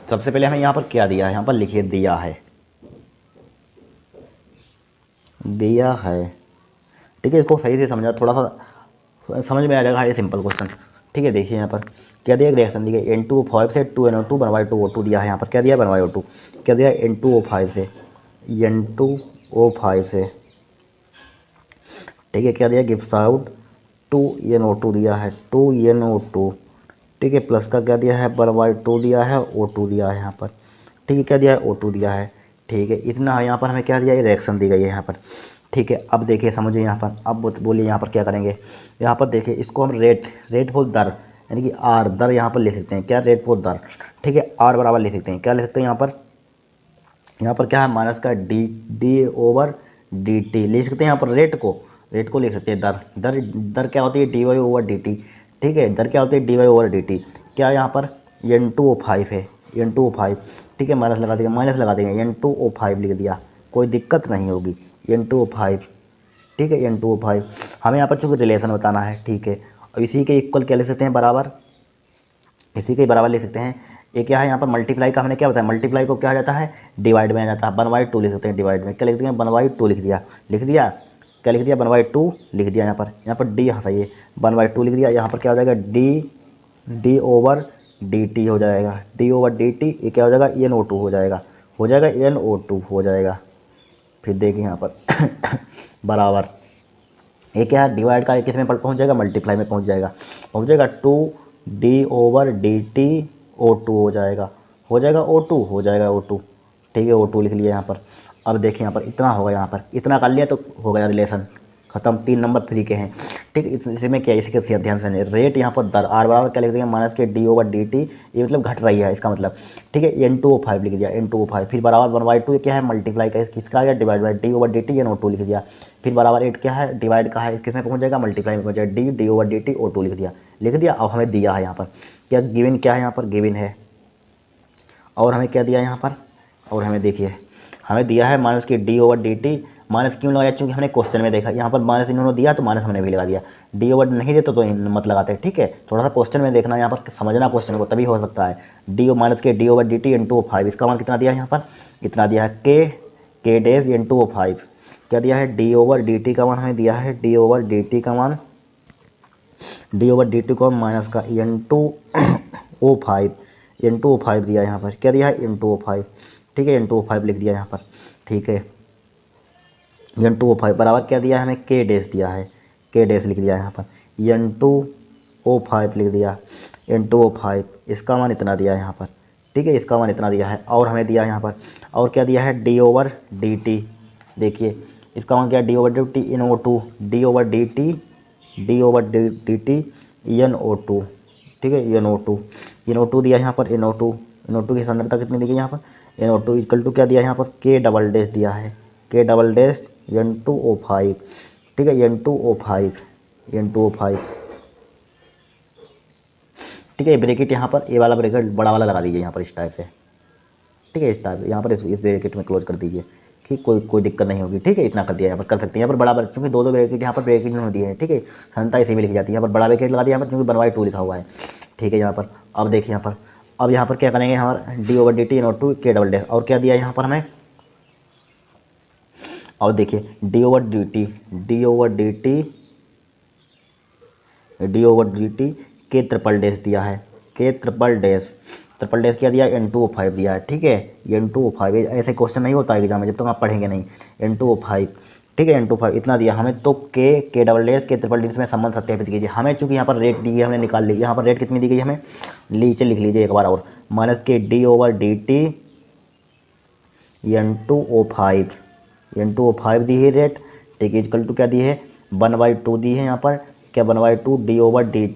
सबसे पहले हमें यहाँ पर क्या दिया है, यहाँ पर लिखिए दिया है। ठीक है, इसको सही से समझा, थोड़ा सा समझ में आ जाएगा, ये सिंपल क्वेश्चन। ठीक है, देखिए यहाँ पर क्या दिया, रिएक्शन दी गई N2O5 से 2NO2 1/2 O2 दिया है। यहाँ पर क्या दिया 1/2, क्या दिया N2O5 से ठीक है, क्या दिया गिव्स आउट 2NO2 दिया है, 2NO2। ठीक है, प्लस का क्या दिया है 1/2 दिया है, O2 दिया है यहाँ पर। ठीक है, क्या दिया है O2 दिया है। ठीक है, इतना है। यहाँ पर हमें क्या दिया है, रिएक्शन दी गई है यहाँ पर। ठीक है, अब देखिए समझिए यहाँ पर, अब बोलिए यहाँ पर क्या करेंगे। यहाँ पर देखिए इसको हम रेट फॉर दर, यानी कि आर दर यहाँ पर ले सकते हैं, क्या रेट फॉर दर। ठीक है, आर बराबर ले सकते हैं, क्या ले सकते हैं यहाँ पर क्या है माइनस का डी/dt ले सकते हैं। यहाँ पर रेट को ले सकते हैं, दर क्या होती है dy/dt। ठीक है, दर क्या होती है dy/dt। क्या यहाँ पर N2O5 है, N2O5। ठीक है, माइनस लगा देंगे N2O5 लिख दिया, कोई दिक्कत नहीं होगी, N2O5। ठीक है, N2O5 हमें यहाँ पर चूँकि रिलेशन बताना है। ठीक है, अब इसी के इक्वल क्या ले सकते हैं, बराबर, इसी के बराबर ले सकते हैं। ये क्या है यहाँ पर मल्टीप्लाई का हमने क्या बताया, मल्टीप्लाई को क्या आ जाता है डिवाइड में आ जाता है, 1/2 लिख सकते हैं डिवाइड में, क्या लिख दिया 1/2 लिख दिया, क्या लिख दिया 1/2 लिख दिया। यहाँ पर डी सही है, 1/2 लिख दिया। यहाँ पर क्या हो जाएगा डी/dt हो जाएगा, डी/dt। ये क्या हो जाएगा NO2 हो जाएगा, NO2 हो जाएगा। फिर देखिए यहाँ पर बराबर, ये क्या है डिवाइड का किस में पहुँच जाएगा, मल्टीप्लाई में पहुँच जाएगा 2 D over D T O two हो जाएगा, ओ टू हो जाएगा ओ टू। ठीक है, ओ टू लिख लिया यहाँ पर। अब देखिए यहाँ पर इतना होगा, यहाँ पर इतना कर लिया तो हो गया रिलेशन खत्म, 3 नंबर फ्री के हैं। ठीक है, इसमें क्या है, इसी के ध्यान से नहीं, रेट यहाँ पर दर आर बराबर क्या लिख देंगे, minus K D over D T, ये मतलब घट रही है इसका मतलब। ठीक है, एन टू ओ फाइव लिख दिया, एन टू ओ फाइव, फिर बराबर 1/2 ये क्या है, मल्टीप्लाई का किसका है, divide by D over D T N O two लिख दिया, फिर बराबर 8 क्या है, डिवाइड का है, किसमें पहुँच जाएगा, मल्टीप्लाई में पहुँच जाएगा, D D over D T O two लिख दिया। अब हमें दिया है यहाँ पर क्या, गिवन क्या है यहाँ पर, गिवन है। और हमें क्या दिया यहाँ पर, और हमें देखिए हमें दिया है माइनस की D over D T. Minus क्यों लगाया, क्योंकि हमने क्वेश्चन में देखा यहाँ पर माइनस इन्होंने दिया तो माइनस हमने भी लगा दिया, डी ओवर नहीं देते तो मत लगाते। ठीक है, थोड़ा सा क्वेश्चन में देखना, यहाँ पर समझना क्वेश्चन को, तभी हो सकता है। D minus K D over D T into 5, इसका मान कितना दिया है यहाँ पर, इतना दिया है के डेज इंटू 5। क्या दिया है, डी ओवर डी टी का मान हमें दिया है, डी ओवर डी टी का मान, डी ओवर डी टी को माइनस का इंटू ओ 5, इंटू ओ 5 दिया है यहाँ पर, क्या दिया है, इंटू ओ 5। ठीक है, इंटू ओ 5 लिख दिया यहाँ पर। ठीक है, एन टू ओ 5 बराबर क्या दिया है हमें, के डेस दिया है, के डेस लिख दिया है यहाँ पर, एन टू ओ 5 लिख दिया, एन टू ओ 5, इसका मान इतना दिया है यहाँ पर। ठीक है, इसका मान इतना दिया है, और हमें दिया है यहाँ पर, और क्या दिया है, डी ओवर डी टी। देखिए इसका मान क्या है, D over D T N O two, D over D T, D over D T N O two. ठीक है, एन ओ टू दिया है यहाँ पर, एन ओ टू की सांद्रता कितनी दी गई यहाँ पर, N O two equal to क्या दिया है यहाँ पर, के डबल डैश दिया है, K double dash N two O 5। ठीक है, N two O 5, N two O 5। ठीक है, ब्रैकेट यहाँ पर ए वाला ब्रैकेट बड़ा वाला लगा दीजिए यहाँ पर इस टाइप से। ठीक है, इस टाइप यहाँ पर इस ब्रैकेट में क्लोज कर दीजिए। ठीक, कोई दिक्कत नहीं होगी। ठीक है, इतना कर दिया, यहाँ पर कर सकते हैं, यहाँ पर बड़ा, चूँकि दो ब्रैकेट यहाँ पर ब्रैकेट नहीं दिए हैं। ठीक है, संता इसी में लिखी जाती है, यहाँ पर बड़ा ब्रैकेट लगा दिया, यहाँ पर चूँकि 1/2 लिखा हुआ है। ठीक है, यहाँ पर अब देखिए यहाँ पर, अब यहाँ पर क्या करेंगे, यहाँ पर D over D T note two K double dash, और क्या दिया यहाँ पर हमें, और देखिए D over D T, D over D T, D over D T K triple dash दिया है, के ट्रिपल डैश क्या दिया, एन टू ओ 5 दिया है। ठीक है, एन टू ओ 5, ऐसे क्वेश्चन नहीं होता है एग्जाम में जब तक आप पढ़ेंगे नहीं, एन टू ओ 5। ठीक है, एन टू 5 इतना दिया हमें, तो के डबल डैश के ट्रिपल डैश में संबंध सत्यापित कीजिए। हमें चूँकि यहाँ पर रेट दी है, हमने निकाल ली, यहाँ पर रेट कितनी दी गई हमें, नीचे लिख लीजिए एक बार और, minus K D over D T N two O 5, N two O 5 दी है रेट। ठीक है, इक्वल टू क्या दी है, 1/2 दी है यहाँ पर, क्या 1/2 D over D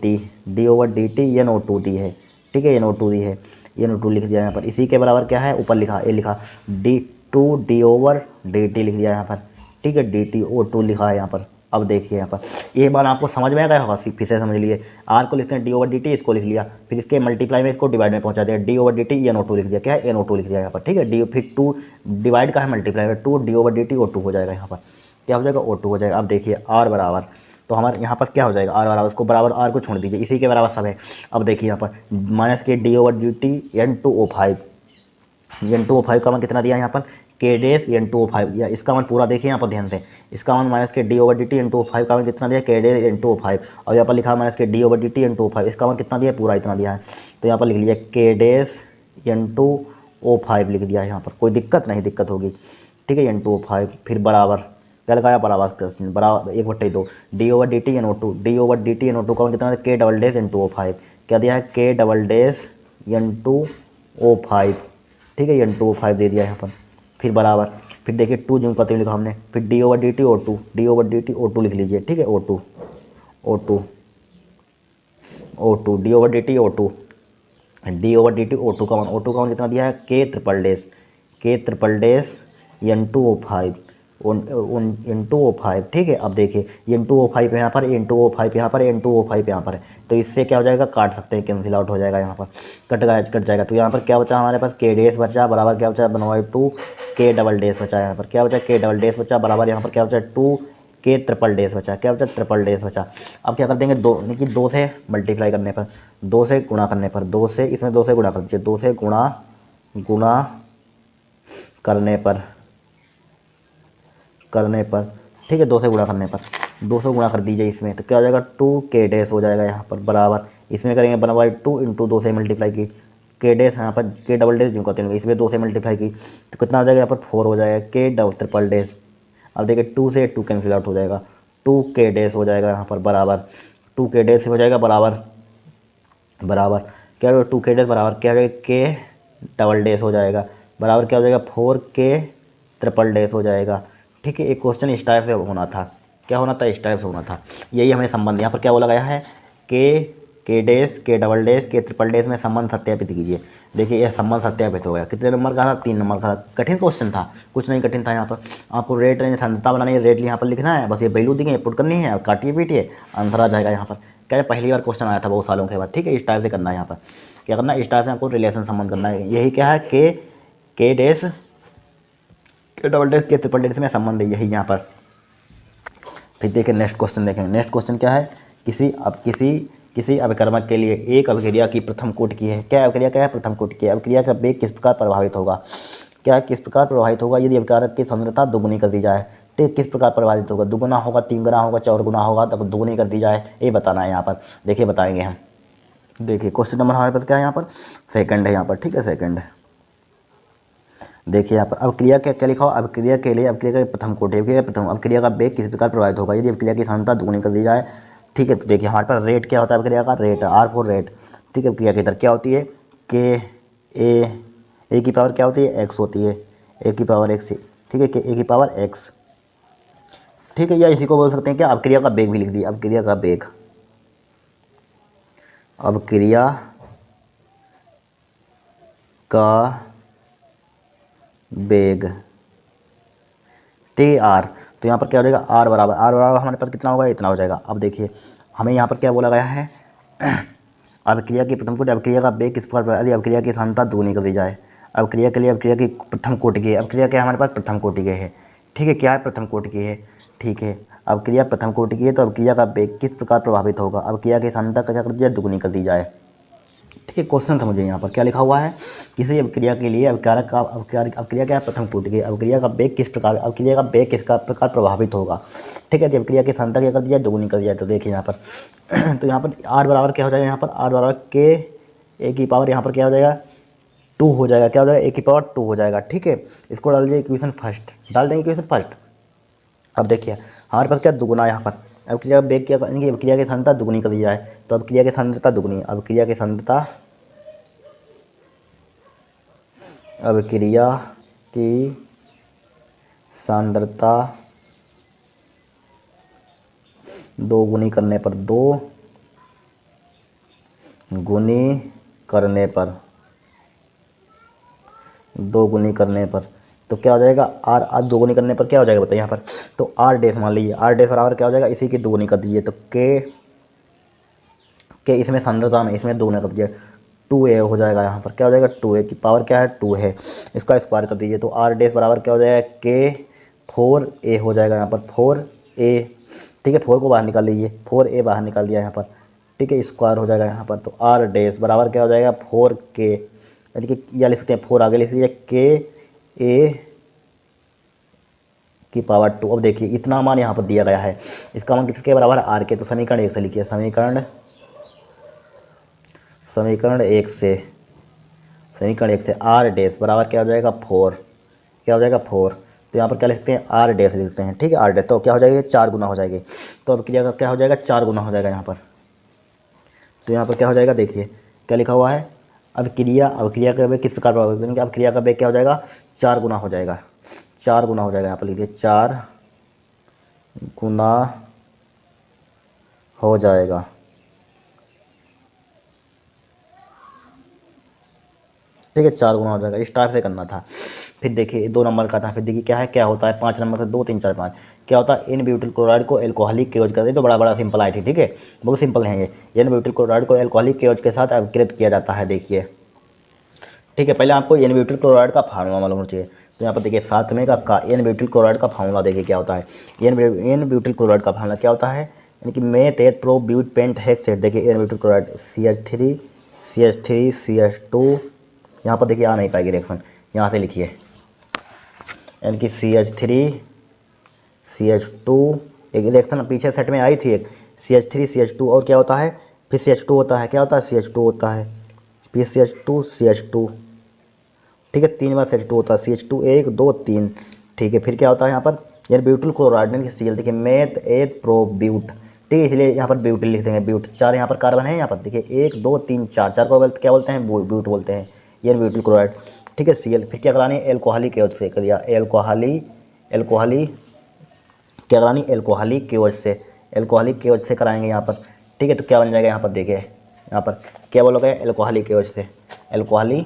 T N O two दी है। ठीक है, एन ओ टू दी है, एन ओ टू लिख दिया यहाँ पर, इसी के बराबर क्या है, ऊपर लिखा ए लिखा D two D over D T लिख दिया यहाँ पर। ठीक है, डी टी ओ टू लिखा है यहाँ पर। अब देखिए यहाँ पर ये बार आपको समझ में आ गया होगा, फिर से समझ लिए, आर को लिखते हैं डी ओवर डी टी, इसको लिख लिया, फिर इसके मल्टीप्लाई में इसको डिवाइड में पहुंचा दिया, D over D T N O two लिख दिया, क्या है, एन ओ टू लिख दिया यहाँ पर। ठीक है, डी फिर 2 डिवाइड का है मल्टीप्लाई में, 2 D over D T O two हो जाएगा यहाँ पर, क्या हो जाएगा, ओ टू हो जाएगा। अब देखिए आर बराबर, तो हमारे यहाँ पर क्या हो जाएगा, आर बराबर, उसको बराबर आर को छोड़ दीजिए, इसी के बराबर सब है। अब देखिए यहाँ पर minus K D over D T N two O 5, N two O 5 का मान कितना दिया यहाँ पर, के डेस एन टू ओ 5, या इसका मान पूरा देखिए यहाँ पर ध्यान से, इसका मान minus K D over D T N two O 5 का मान कितना दिया, के डेस एन टू ओ 5, और यहाँ पर लिखा minus K D over D T N two O 5, इसका मान कितना दिया, पूरा इतना दिया है। तो यहाँ पर लिख लिया के डेस एन टू ओ 5 लिख दिया है यहाँ पर, कोई दिक्कत नहीं, दिक्कत होगी। ठीक है, एन टू ओ 5, फिर बराबर क्या लगाया, बराबर 1/2 D over D T N O two, D over D T N O two का मान कितना, K double dash N two O 5, क्या दिया है, K double dash N two O 5। ठीक है, एन टू ओ 5 दे दिया यहाँ पर, फिर बराबर, फिर देखिए 2 जो कहते लिखा हमने, फिर D over D T O two, D over D T O two लिख लीजिए। ठीक है, O two D over D T O two, D over D T O two का मान कितना दिया है, K triple dash N two O 5, N two O 5। ठीक है, अब देखिए एन टू ओ 5 यहाँ पर, एन टू ओ 5 यहाँ पर, एन टू ओ 5 यहाँ पर है, तो इससे क्या हो जाएगा, काट सकते हैं, कैंसिल आउट हो जाएगा यहाँ पर, कट जाएगा। तो यहाँ पर क्या बचा हमारे पास, के डेस बचा, बराबर क्या बचा, 1/2 के डबल डेस बचा, यहाँ पर क्या बचा, के डबल डेस बचा, बराबर यहाँ पर क्या बचा, 2 के ट्रिपल डेस बचा, क्या बचा, ट्रिपल डेस बचा। अब क्या कर देंगे, 2 यानी कि 2 से मल्टीप्लाई करने पर, 2 से गुणा करने पर, 2 से इसमें 2 से गुणा कर दीजिए, 2 से गुणा करने पर ठीक है, 2 से गुणा करने पर, 2 से गुणा कर दीजिए इसमें, तो क्या हो जाएगा, 2 के डेस हो जाएगा यहाँ पर, बराबर इसमें करेंगे 1/2 इंटू 2 से मल्टीप्लाई की, के डेस यहाँ पर, के डबल डेस जो कहते हैं, इसमें 2 से मल्टीप्लाई की तो कितना हो जाएगा, यहाँ पर 4 हो जाएगा, के ट्रिपल डेस। अब देखिए 2 से 2 कैंसिल आउट हो जाएगा, 2 के डेस हो जाएगा यहाँ पर, बराबर 2 के डेस हो जाएगा, बराबर बराबर क्या हो, 2k डैश बराबर क्या हो जाएगा, के डबल डैश हो जाएगा, बराबर क्या हो जाएगा, 4k ट्रिपल डैश हो जाएगा। ठीक है, एक क्वेश्चन इस टाइप से होना था, क्या होना था, इस टाइप से होना था। यही हमें संबंध यहाँ पर क्या बोला गया है, के डैश, के डबल डैश, के ट्रिपल डैश में संबंध सत्यापित कीजिए। देखिए यह संबंध सत्यापित हो गया। कितने नंबर का था, 3 नंबर का था। कठिन क्वेश्चन था, कुछ नहीं कठिन था। यहाँ पर आपको रेट रेंज सांद्रता बनानी है, रेट यहाँ पर लिखना है, बस ये वैल्यू दी गई पुट करनी है, काटिए पीटिए आंसर आ जाएगा। यहाँ पर क्या है, पहली बार क्वेश्चन आया था बहुत सालों के बाद। ठीक है, इस टाइप से करना है। यहाँ पर क्या करना है, इस टाइप से आपको रिलेशन संबंध करना है। यही क्या है, के डैश, के डबल डैश, के ट्रिपल डैश में संबंध है, यही यहाँ पर। फिर देखिए नेक्स्ट क्वेश्चन देखेंगे। नेक्स्ट क्वेश्चन क्या है, किसी अभिकर्मक के लिए एक अभिक्रिया की प्रथम कोटि की है। क्या अभिक्रिया, क्या है, प्रथम कोटि की। अभिक्रिया का वेग किस प्रकार प्रभावित होगा, क्या किस प्रकार प्रभावित होगा यदि अभिकारक की सांद्रता दुगुनी कर दी जाए। तो किस प्रकार प्रभावित होगा, दुगुना होगा, 3 गुना होगा, 4 गुना होगा, तब दुगुनी कर दी जाए, ये बताना है यहाँ पर। देखिए बताएंगे हम। देखिए क्वेश्चन नंबर हमारे पास क्या है, यहाँ पर सेकंड है यहाँ पर। ठीक है, सेकंड है। देखिए यहाँ पर अभिक्रिया क्या लिखा हो, अभिक्रिया के लिए अभिक्रिया का प्रथम कोटि, अभिक्रिया प्रथम अभिक्रिया का वेग किस प्रकार प्रभावित होगा यदि अभिक्रिया की सांद्रता दुगुनी कर दी जाए। ठीक है, तो देखिए हमारे पास रेट क्या होता है, अभिक्रिया का रेट, R4 रेट। ठीक है, अभिक्रिया की दर क्या होती है, ए की पावर क्या होती है, x होती है, ए की पावर x। ठीक है, ए की पावर x। ठीक है, या इसी को बोल सकते हैं क्या, अभिक्रिया का वेग भी लिख दिया, अभिक्रिया का वेग, अभिक्रिया का वेग TR। तो यहाँ पर क्या हो जाएगा, R बराबर हमारे पास कितना होगा, इतना हो जाएगा। अब देखिए हमें यहाँ पर क्या बोला गया है, अभिक्रिया की प्रथम कोटि, अभिक्रिया का वेग किस प्रकार, यदि अभिक्रिया की सांद्रता दुगुनी कर दी जाए। अभिक्रिया के लिए अभिक्रिया की प्रथम कोटि की है, अभिक्रिया क्या हमारे पास प्रथम कोटि के है। ठीक है, क्या है, प्रथम कोटि की है। ठीक है, अभिक्रिया प्रथम कोटि की है, तो अभिक्रिया का वेग किस प्रकार प्रभावित होगा, अभिक्रिया की सांद्रता का क्या कर दी जाए, दुगुनी कर दी जाए। ठीक है, क्वेश्चन समझिए यहाँ पर क्या लिखा हुआ है, किसी अभिक्रिया के लिए अभिक्रिया क्या है, प्रथम कोटि की, अभिक्रिया का वेग किस प्रकार, अभिक्रिया का वेग किस प्रकार प्रभावित होगा। ठीक है, जब अभिक्रिया की सांद्रता क्या कर दिया, दुगुनी कर दिया। तो देखिए यहाँ पर तो यहाँ पर R बराबर क्या हो जाएगा, यहाँ पर R बराबर के ए की पावर यहाँ पर क्या हो जाएगा, 2 हो जाएगा। क्या हो जाएगा, ए की पावर 2 हो जाएगा। ठीक है, इसको डाल दीजिए इक्वेशन फर्स्ट, डाल देंगे इक्वेशन फर्स्ट। अब देखिए हमारे पास क्या दुगुना, यहाँ पर अभिक्रिया का वेग क्या, अभिक्रिया की सांद्रता दुगुनी कर दी जाए, तो अभिक्रिया की सांद्रता दुगुनी, अभिक्रिया की सांद्रता, अभिक्रिया की सांद्रता दो गुनी करने पर, दो गुनी करने पर तो क्या हो जाएगा, R दो गुनी करने पर क्या हो जाएगा बताइए यहाँ पर। तो R डैश मान लीजिए, R डैश बराबर क्या हो जाएगा, इसी की दोगुनी कर दीजिए, तो के इसमें सांद्रता में इसमें दोगुना कर दीजिए, 2A हो जाएगा। यहाँ पर क्या हो जाएगा, 2A की पावर क्या है, 2 है, इसका स्क्वायर कर दीजिए, तो R डैश बराबर क्या हो जाएगा, के 4A हो जाएगा। यहाँ पर 4A। ठीक है, 4 को बाहर निकाल लीजिए, 4A बाहर निकाल दिया यहाँ पर। ठीक है, स्क्वायर हो जाएगा यहाँ पर, तो R डैश बराबर क्या हो जाएगा, 4K, यानी कि या लिख सकते हैं 4 आगे लिख लीजिए, KA की पावर 2। अब देखिए इतना मान यहाँ पर दिया गया है, इसका मान किसके बराबर है, R के। तो समीकरण 1 से लिखिए, समीकरण 1 से R डैश बराबर क्या हो जाएगा, 4। क्या हो जाएगा, 4। तो यहाँ पर क्या लिखते हैं, R डैश लिखते हैं। ठीक है, R डैश तो क्या हो जाएगा, 4 गुना हो जाएगी। तो अब क्रिया का क्या हो जाएगा, 4 गुना हो जाएगा यहाँ पर। तो यहाँ पर क्या हो जाएगा, देखिए क्या लिखा हुआ है, अब क्रिया का वेग किस प्रकार प्रभावित करेंगे, अब क्रिया का वेग क्या हो जाएगा, 4 गुना हो जाएगा, 4 गुना हो जाएगा। यहाँ पर लिखिए 4 गुना हो जाएगा। ठीक है, 4 गुना हो जाएगा, इस टाइप से करना था। फिर देखिए 2 नंबर का था, फिर देखिए क्या है, क्या होता है 5 नंबर का, 2 3 4 5 क्या होता है, इन ब्यूटिल क्लोराइड को एल्कोहलिक केओज करते, तो बड़ा सिंपल आई थी। ठीक है, बहुत सिंपल है ये, इन ब्यूटिल क्लोराइड को एल्कोहलिक केओज के साथ अपकृत किया जाता है। देखिए ठीक है, पहले आपको एन ब्यूटिल क्लोराइड का फार्मूला मालूम होना चाहिए। तो यहाँ पर देखिए 7 में का एन ब्यूटिल क्लोराइड का फार्मूला देखिए क्या होता है, एन ब्यूटिल क्लोराइड का फार्मूला क्या होता है, यानी कि मे तेत प्रो ब्यूट पेंट हेक्सेट। देखिए एन ब्यूटिल क्लोराइड CH3 यहाँ पर देखिए आ नहीं पाएगी रिएक्शन, यहाँ से लिखिए, यानी कि CH2 एक रिएक्शन पीछे सेट में आई थी, एक CH3 और क्या होता है, फिर CH2 होता है, क्या होता है, CH2 होता है, फिर CH2। ठीक है, 3 बार CH2 होता है, CH2 1 2 3। ठीक है, फिर क्या होता है यहाँ पर, यार ब्यूटिल क्लोराइड यानी कि Cl, देखिए मेथ एथ प्रो ब्यूट, ठीक है, इसलिए यहाँ पर ब्यूटिल लिख देंगे, ब्यूट। 4 यहाँ पर कार्बन है, यहाँ पर देखिए 1 2 3 4, 4 को क्या बोलते हैं, ब्यूट बोलते हैं, ये ब्यूटिल क्लोराइड। ठीक है, Cl। फिर क्या करानी है, एल्कोहलिक एवज से कर दिया, एल्कोहली क्या करानी, एल्कोहलिक केवज से, एल्कोहलिक केवज से कराएंगे यहाँ पर। ठीक है, तो क्या बन जाएगा यहाँ पर देखिए, यहाँ पर क्या बोलोगे, एल्कोहलिक केवज से, एल्कोहली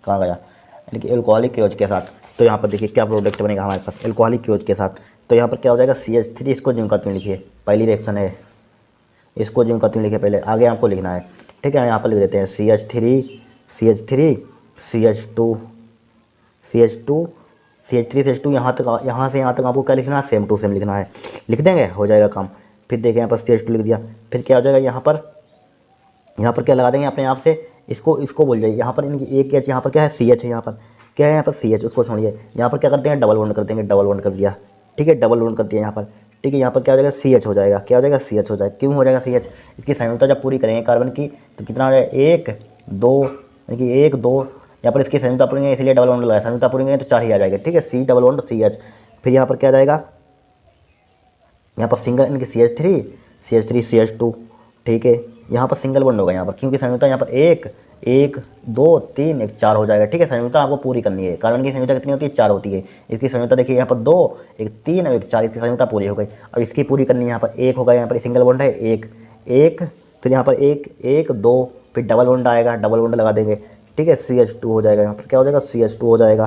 कहाँ गया, यानी कि एल्कोहलिक केवज के साथ। तो यहाँ पर देखिए क्या प्रोडक्ट बनेगा हमारे पास एल्कोहलिक केवज के साथ। तो यहाँ पर क्या हो जाएगा, CH3, इसको जिंक का त्रिण लिखिए, पहली रिएक्शन है, इसको जिंक का त्रिण लिखिए पहले, आगे आपको लिखना है। ठीक है, यहाँ पर लिख देते हैं CH3 CH2 CH3 CH2, यहाँ से यहाँ तक आपको क्या लिखना है, सेम टू सेम लिखना है, लिख देंगे, हो जाएगा काम। फिर देखिए यहाँ पर CH2 लिख दिया, फिर क्या हो जाएगा यहाँ पर क्या लगा देंगे अपने आप से, इसको बोल जाइए, यहाँ पर इनकी एक H, यहाँ पर क्या है CH है, यहाँ पर क्या है, यहाँ पर CH, उसको छोड़िए, यहाँ पर क्या करते हैं, डबल बॉन्ड कर देंगे, डबल बॉन्ड कर दिया। ठीक है, डबल बॉन्ड कर दिया यहाँ पर। ठीक है, यहाँ पर क्या हो जाएगा, CH हो जाएगा, क्या हो जाएगा, CH हो जाएगा। क्यों हो जाएगा CH, इसकी संयुक्ता जब पूरी करेंगे कार्बन की तो कितना हो जाएगा, 1 2, यानी कि 1 2, यहाँ पर इसकी संयुक्ता पूरी, इसलिए डबल बॉन्ड लगाया, संयुक्ता पूरी तो 4 ही आ जाएगा। ठीक है, C डबल बॉन्ड CH। फिर यहाँ पर क्या आ जाएगा, यहाँ पर सिंगल, इनकी CH3 CH2। ठीक है, यहाँ पर सिंगल बॉन्ड होगा यहाँ पर, क्योंकि संयुक्ता यहाँ पर 1 1 2 3 1 4 हो जाएगा। ठीक है, संयुक्ता आपको पूरी करनी है, कार्बन की संयुक्ता कितनी होती है, 4 होती है। इसकी संयुक्ता देखिए यहाँ पर 2 1 3 और 1 4, इसकी संयुक्ता पूरी हो गई। अब इसकी पूरी करनी है, यहाँ पर 1 होगा, यहाँ पर सिंगल बॉन्ड है 1 1, फिर यहाँ पर 1 1 2, फिर डबल बॉन्ड आएगा, डबल बॉन्ड लगा देंगे। ठीक है, CH2 हो जाएगा, यहाँ पर क्या हो जाएगा, CH2 हो जाएगा,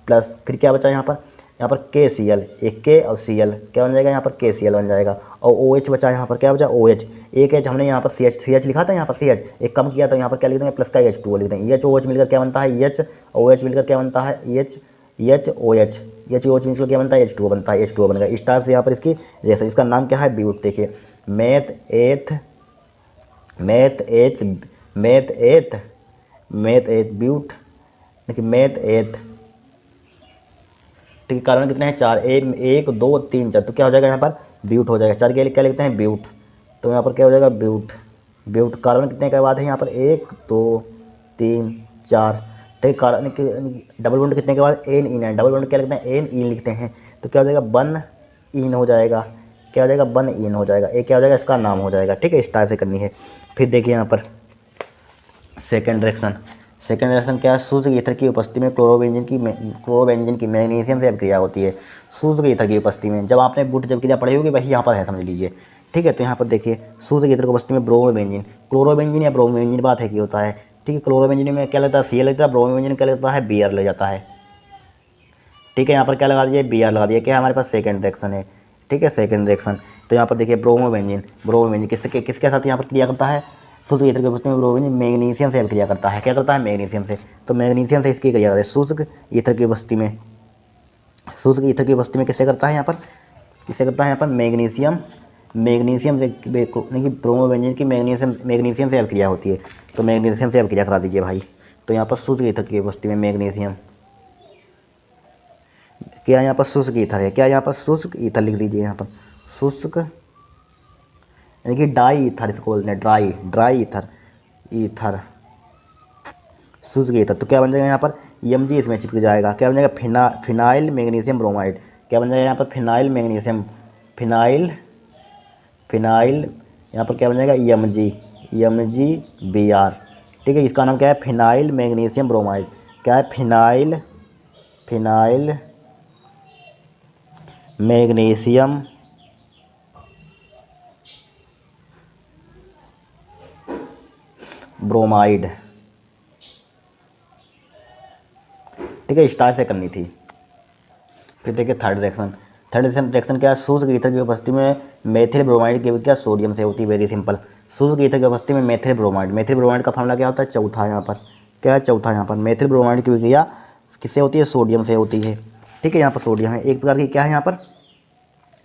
प्लस फिर क्या बचा यहाँ पर KCl, एक K और Cl, क्या बन जाएगा, यहाँ पर KCl बन जाएगा। और OH बचा, यहाँ पर क्या बचा, OH, एक H हमने यहाँ पर CH लिखा था, यहाँ पर CH एक कम किया, तो यहाँ पर क्या लिख देंगे, प्लस का H2O लिख देंगे। EH OH मिलकर क्या बनता है, EH OH मिलकर क्या बनता है, EH OH मिलकर क्या बनता है, H2O बनता है, H2O बनेगा। इस टाइप से यहाँ पर इसकी जैसे, इसका नाम क्या है, ब्यूट। देखिए मैथ एथ ब्यूट, देखिए मैथ एथ। ठीक है, कार्बन कितने हैं, 4, 1 2 3 4, तो क्या हो जाएगा यहाँ पर, ब्यूट हो जाएगा। 4 के लिए क्या लिखते हैं, ब्यूट, तो यहाँ पर क्या हो जाएगा, ब्यूट। कार्बन कितने के बाद है यहाँ पर, 1 2 3 4। ठीक है, कार्बन डबल बॉन्ड कितने के बाद, एन इन है, डबल बॉन्ड क्या लिखते हैं, एन इन लिखते हैं, तो क्या हो जाएगा, बन इन हो जाएगा, क्या हो जाएगा, बन इन हो जाएगा, एक क्या हो जाएगा, इसका नाम हो जाएगा। ठीक है, इस टाइप से करनी है। फिर देखिए यहाँ पर सेकेंड रिएक्शन क्या है, शुष्क ईथर की उपस्थिति में क्लोरोबेंजीन की मैग्नीशियम से अभिक्रिया होती है। शुष्क ईथर की उपस्थिति में, जब आपने बुट जब क्रिया पढ़ी होगी वही यहाँ पर है, समझ लीजिए। ठीक है, तो यहाँ पर देखिए शुष्क ईथर की उपस्थिति में क्लोरोबेंजीन या ब्रोमोबेंजीन बात है कि होता है। ठीक है, क्लोरोबेंजीन में क्या लगता है, Cl लगता है, ब्रोमोबेंजीन क्या लगता है, Br ले जाता है। ठीक है, यहाँ पर क्या लगा दीजिए, Br लगा दिया, क्या हमारे पास सेकेंड रिएक्शन है। ठीक है, सेकेंड रिएक्शन, तो यहाँ पर देखिए ब्रोमोबेंजीन किसके साथ यहाँ पर क्रिया करता है, शुष्क ईथर की उपस्थिति में ब्रोमोबेंजीन मैग्नीशियम से क्रिया करता है, क्या करता है, मैग्नीशियम से। तो मैग्नीशियम से इसकी क्रिया करता है शुष्क ईथर की उपस्थिति में, किससे करता है, यहाँ पर किससे करता है, यहाँ पर मैग्नीशियम से, ब्रोमोबेंजीन की मैग्नीशियम से अभिक्रिया होती है, तो मैग्नीशियम से अभिक्रिया करा दीजिए भाई। तो यहाँ पर शुष्क ईथर की उपस्थिति में मैग्नीशियम, क्या यहाँ पर शुष्क ईथर है, क्या यहाँ पर शुष्क ईथर लिख दीजिए, यहाँ पर शुष्क, यानी कि डाई ईथर इसको बोलते हैं, ड्राई ईथर शुष्क ईथर। तो क्या बन जाएगा यहाँ पर, Mg इसमें चिपक जाएगा, क्या बन जाएगा, फिनाइल मैग्नीशियम ब्रोमाइड, क्या बन जाएगा यहाँ पर, फिनाइल यहाँ पर क्या बन जाएगा, MgBr। ठीक है, इसका नाम क्या है, फिनाइल मैग्नीशियम ब्रोमाइड, क्या है, फिनाइल मैग्नीशियम ब्रोमाइड। ठीक है, इस टाइप से करनी थी। फिर देखिए थर्ड रिएक्शन क्या है, शुष्क ईथर की उपस्थिति में मेथिल ब्रोमाइड की क्या सोडियम से होती है, वेरी सिंपल। शुष्क ईथर की उपस्थिति में मेथिल ब्रोमाइड का फॉर्मूला क्या होता है, चौथा, यहाँ पर क्या है, चौथा, यहाँ पर मेथिल ब्रोमाइड की क्रिया किससे होती है, सोडियम से होती है। ठीक है, यहाँ पर सोडियम है, एक प्रकार की क्या है,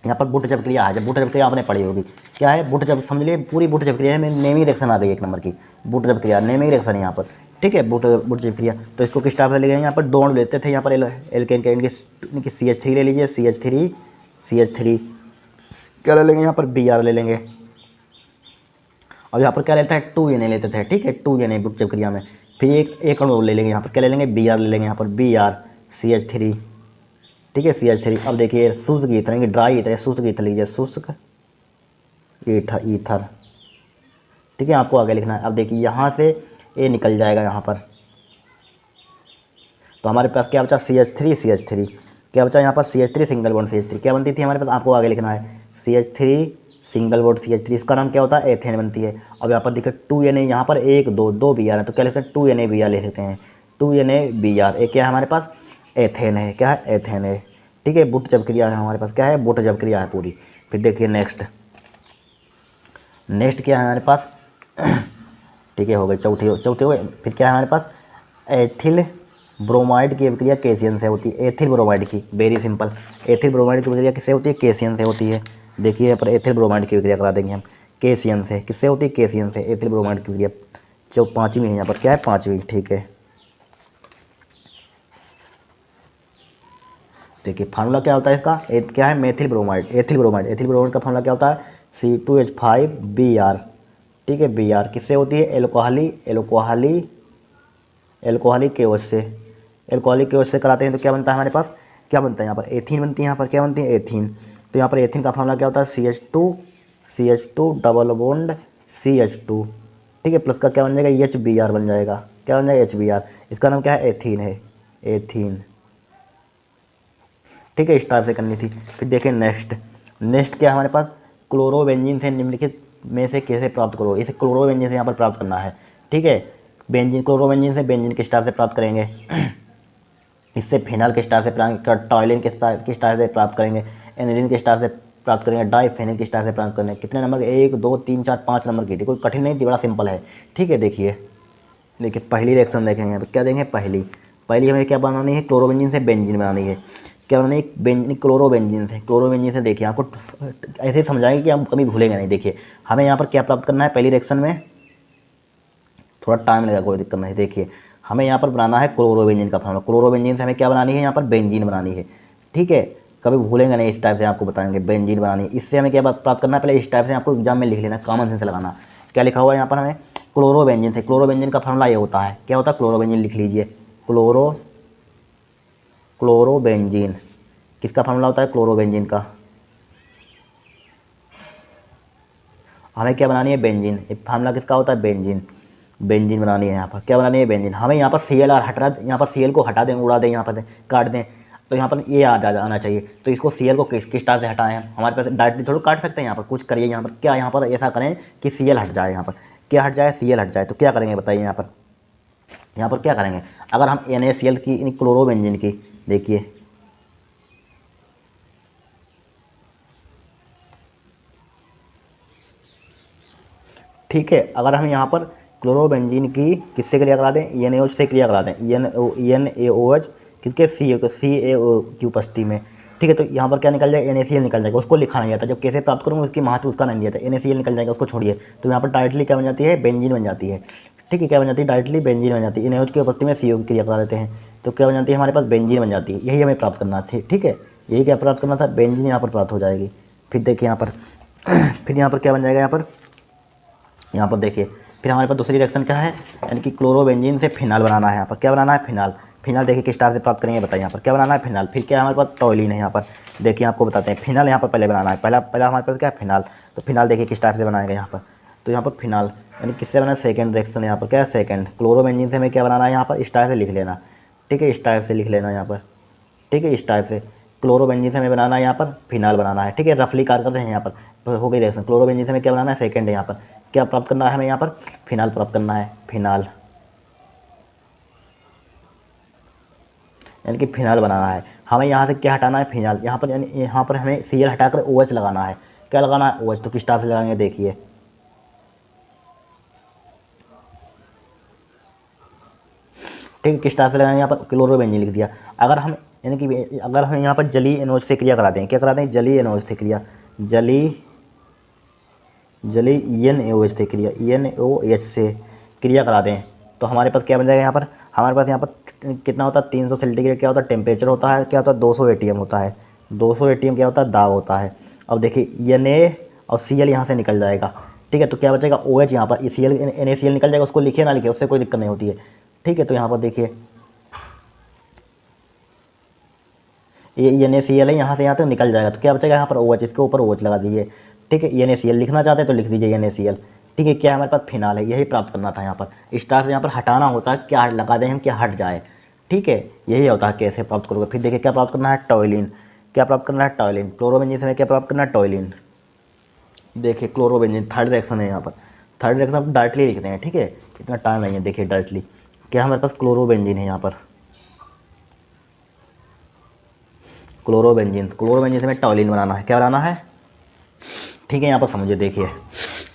यहाँ पर बुट जब क्रिया है, जब बुट जब क्रिया आपने पढ़ी होगी, क्या है, बुट जब समझ लिए, पूरी बुट जब क्रिया है, नेमी रिएक्शन आ गई एक नंबर की, बुट जब क्रिया नेमी रिएक्शन है यहाँ पर। ठीक है, बुट जब क्रिया, तो इसको किस टाइप से ले गए, यहाँ पर दो अणु लेते थे, यहाँ पर एल्केन इनकी CH3 ले लीजिए, CH3 क्या ले लेंगे, यहाँ पर Br ले लेंगे, और यहाँ पर क्या लेता है, 2Na लेते थे। ठीक है, 2Na बुट जब क्रिया में, फिर एक अणु ले लेंगे, यहाँ पर क्या ले लेंगे, Br ले लेंगे, यहाँ पर Br CH3। ठीक है, CH3। अब देखिए शुष्क ईथर, ड्राई ईथर, शुष्क ईथर लीजिए, शुष्क ईथर। ठीक है, आपको आगे लिखना है। अब देखिए यहाँ से ए निकल जाएगा यहाँ पर, तो हमारे पास क्या बचा, CH3 क्या बचा यहाँ पर, CH3 सिंगल बॉन्ड CH3 क्या बनती थी हमारे पास, आपको आगे लिखना है CH3 सिंगल बॉन्ड CH3, इसका नाम क्या होता है, एथेन बनती है। अब यहाँ पर देखिए 2Na, यहाँ पर 1 2 2 Br है, तो क्या लिख सकते हैं 2NaBr ले सकते हैं, 2NaBr। एक क्या है हमारे पास, एथेन है, क्या है, एथेन है। ठीक है, बुट जब क्रिया है हमारे पास, क्या है, बुट जब क्रिया है पूरी। फिर देखिए नेक्स्ट क्या है हमारे पास ठीक है, हो गए, चौथे हो गए। फिर क्या है हमारे पास, एथिल ब्रोमाइड की अभिक्रिया केसियन से होती है, एथिल ब्रोमाइड की, वेरी सिंपल। एथिल ब्रोमाइड की अभिक्रिया किससे होती है, केसियन से होती है। देखिए यहाँ पर एथिल ब्रोमाइड की अभिक्रिया करा देंगे हम केसियन से, किससे होती है, केसियन से, एथिल ब्रोमाइड की अभिक्रिया। जो 5वीं है यहाँ पर, क्या है, 5वीं। ठीक है, देखिए फार्मूला क्या होता है इसका, क्या है, मेथिल ब्रोमाइड, एथिल ब्रोमाइड का फार्मूला क्या होता है, C2H5Br। ठीक है, Br किससे होती है, एल्कोहली केओस से, कराते हैं तो क्या बनता है हमारे पास, क्या बनता है यहाँ पर, एथीन बनती है। यहाँ पर क्या बनती है, एथीन। तो यहाँ पर एथीन का फार्मूला क्या होता है, CH2 डबल बॉन्ड CH2। ठीक है, प्लस का क्या बन जाएगा, HBr बन जाएगा, क्या बन जाएगा, HBr। इसका नाम क्या है, एथीन है, एथीन। ठीक है, इस टाइप से करनी थी। फिर देखें नेक्स्ट क्या है हमारे पास, क्लोरोबेंजीन से निम्नलिखित में से कैसे प्राप्त करो, इसे क्लोरोबेंजीन से यहाँ पर प्राप्त करना है। ठीक है, क्लोरोबेंजीन से बेंजीन किस टाइप से प्राप्त करेंगे इससे फिनाल किस टाइप से प्राप्त, टॉयलिन किस टाइप से प्राप्त करेंगे, एनिलीन किस टाइप से प्राप्त करेंगे, डाइफेनिल किस टाइप से प्राप्त करेंगे। कितने नंबर, 1 2 3 4 5 नंबर की थी, कोई कठिन नहीं थी, बड़ा सिंपल है। ठीक है, देखिए पहली रिएक्शन देखेंगे यहाँ पर, क्या देंगे, पहली हमें क्या बनानी है, क्लोरोबेंजीन से बेंजीन बनानी है। क्या बनानी है, क्लोरोबेंजीन से देखिए आपको ऐसे समझाएंगे कि हम कभी भूलेंगे नहीं। देखिए हमें यहाँ पर क्या प्राप्त करना है, पहली रिएक्शन में थोड़ा टाइम लगेगा, कोई दिक्कत नहीं। देखिए हमें यहाँ पर बनाना है क्लोरोबेंजीन का फार्मूला, क्लोरोबेंजीन से हमें क्या बनानी है, यहाँ पर बेंजीन बनानी है। ठीक है, कभी भूलेंगे नहीं, इस टाइप से आपको बताएंगे, बेंजीन बनानी है। इससे हमें क्या प्राप्त करना है, पहले इस टाइप से आपको एग्जाम में लिख लेना, कॉमन सेंस लगाना। क्या लिखा हुआ है यहाँ पर हमें, क्लोरोबेंजीन का फार्मूला ये होता है, क्या होता है, क्लोरोबेंजीन लिख लीजिए, क्लोरोबेंजीन किसका फार्मूला होता है, क्लोरोबेंजीन का। हमें क्या बनानी है, बेंजीन। फार्मूला किसका होता है, बेंजीन बनानी है। यहाँ पर क्या बनानी है, बेंजीन। हमें यहाँ पर Cl हटा, यहाँ पर Cl को हटा दें, उड़ा दें, यहाँ पर काट दें, तो यहाँ पर ये आना चाहिए। तो इसको Cl को किस टाइप से हटाएं हम, हमारे पास डायरेक्टली थोड़ा काट सकते हैं। यहाँ पर कुछ करिए, यहाँ पर क्या, यहाँ पर ऐसा करें कि Cl हट जाए, यहाँ पर क्या हट जाए, Cl हट जाए। तो क्या करेंगे बताइए, यहाँ पर क्या करेंगे, अगर हम NaCl की, क्लोरोबेंजीन की, देखिए ठीक है, अगर हम यहाँ पर क्लोरोबेंजीन की किससे क्रिया करा दें, ENaOH से क्रिया करा दें, ENaOH किसके, CaO की उपस्थिति में। ठीक है, तो यहाँ पर क्या निकल जाएगा, NaCl निकल जाएगा, उसको लिखा नहीं जाता। जब कैसे प्राप्त करूँगा उसकी महत्व उसका नहीं दिया था, NaCl निकल जाएगा, उसको छोड़िए। तो यहाँ पर डायरेक्टली क्या बन जाती है, बेंजीन बन जाती है। ठीक है, क्या बन जाती है, डायरेक्टली बेंजीन बन जाती है। NaOH की उपस्थिति में CO की क्रिया करा देते हैं, तो क्या बन जाती है, हमारे पास बेंजीन बन जाती है। यही हमें प्राप्त करना था। ठीक है, यही क्या प्राप्त करना था, बेंजीन यहाँ पर प्राप्त हो जाएगी। फिर देखिए यहाँ पर फिर यहाँ पर क्या बन जाएगा, यहाँ पर देखिए फिर हमारे पास दूसरी रिएक्शन क्या है, यानी कि क्लोरोबेंजीन से फिनाल बनाना है। यहाँ पर क्या बनाना है, फिनाल देखिए किस टाइप से प्राप्त करेंगे बताइए। यहाँ पर क्या बनाना है, फिनाल। फिर क्या हमारे पास, टॉयलिन है। यहाँ पर देखिए आपको बताते हैं, फिनाल यहाँ पर पहले बनाना है। पहला हमारे पास क्या है, फिनाल। तो फिनाल देखिए किस टाइप से बनाएंगे यहाँ पर, तो यहाँ पर फिनाल यानी किससे बनाना है, सेकंड रिएक्शन। यहाँ पर क्या है, सेकंड। क्लोरोबेंजीन से हमें क्या बनाना है, यहाँ पर इस टाइप से लिख लेना। ठीक है, इस टाइप से लिख लेना यहाँ पर। ठीक है, इस टाइप से क्लोरोबेंजीन से हमें बनाना है यहाँ पर फिनाल बनाना है। ठीक है, रफली कार करते हैं यहाँ पर, हो गई रिएक्शन। क्लोरोबेंजीन से हमें क्या बनाना है, सेकंड है। यहाँ पर क्या प्राप्त करना है हमें, यहाँ पर फिनाल प्राप्त करना है, फिनाल यानी कि फिनाल बनाना है। हमें यहाँ से क्या हटाना है, फिनाल। यहाँ पर यानी यहाँ पर हमें Cl हटाकर OH लगाना है। क्या लगाना है, OH। तो किस टाइप से लगाएंगे देखिए, ठीक है, किस टाइप से लगाएंगे, यहाँ पर क्लोरोबेंजीन लिख दिया। अगर हम यानी कि अगर हम यहाँ पर जलीय NaOH से क्रिया कराते हैं, क्या कराते हैं, जलीय NaOH से क्रिया, ENaOH से क्रिया, ENaOH से क्रिया करा दें, तो हमारे पास क्या बन जाएगा, हमारे पास यहाँ पर कितना होता है, 300 सेंटीग्रेड क्या होता है, टेम्परेचर होता है। क्या होता है, 200 ATM होता है। 200 ATM क्या होता है, दाब होता है। अब देखिए Na और Cl यहाँ से निकल जाएगा। ठीक है, तो क्या बचेगा, OH। यहाँ पर Cl NaCl निकल जाएगा, उसको लिखिए ना लिखिए, उससे कोई दिक्कत नहीं होती है। ठीक है, तो यहाँ पर देखिए ये NaCl है, यहाँ से यहाँ तक निकल जाएगा, तो क्या बचेगा यहाँ पर OH। इसके ऊपर OH लगा दीजिए। ठीक है। NaCl लिखना चाहते हैं तो लिख दीजिए NaCl। ठीक है, क्या हमारे पास फिनाल है, यही प्राप्त करना था यहाँ पर। स्टार से यहाँ पर हटाना होता है, क्या लगा दें हम, क्या हट जाए। ठीक है, यही होता है कैसे प्राप्त करोगे। फिर देखिए क्या प्राप्त करना है, टॉयलिन। क्या प्राप्त करना है, टॉयलिन। क्लोरोबेंजीन से हमें क्या प्राप्त करना है, टॉयलिन। देखिए क्लोरोबेंजीन थर्ड रिएक्शन है यहाँ पर। थर्ड रिएक्शन आप डायरेक्टली लिखते हैं, ठीक है, इतना टाइम नहीं है। देखिए डायरेक्टली क्या हमारे पास क्लोरोबेंजीन है यहाँ पर, क्लोरोबेंजीन। क्लोरोबेंजीन से हमें टॉयलिन बनाना है, क्या बनाना है, ठीक है। यहाँ पर समझिए, देखिए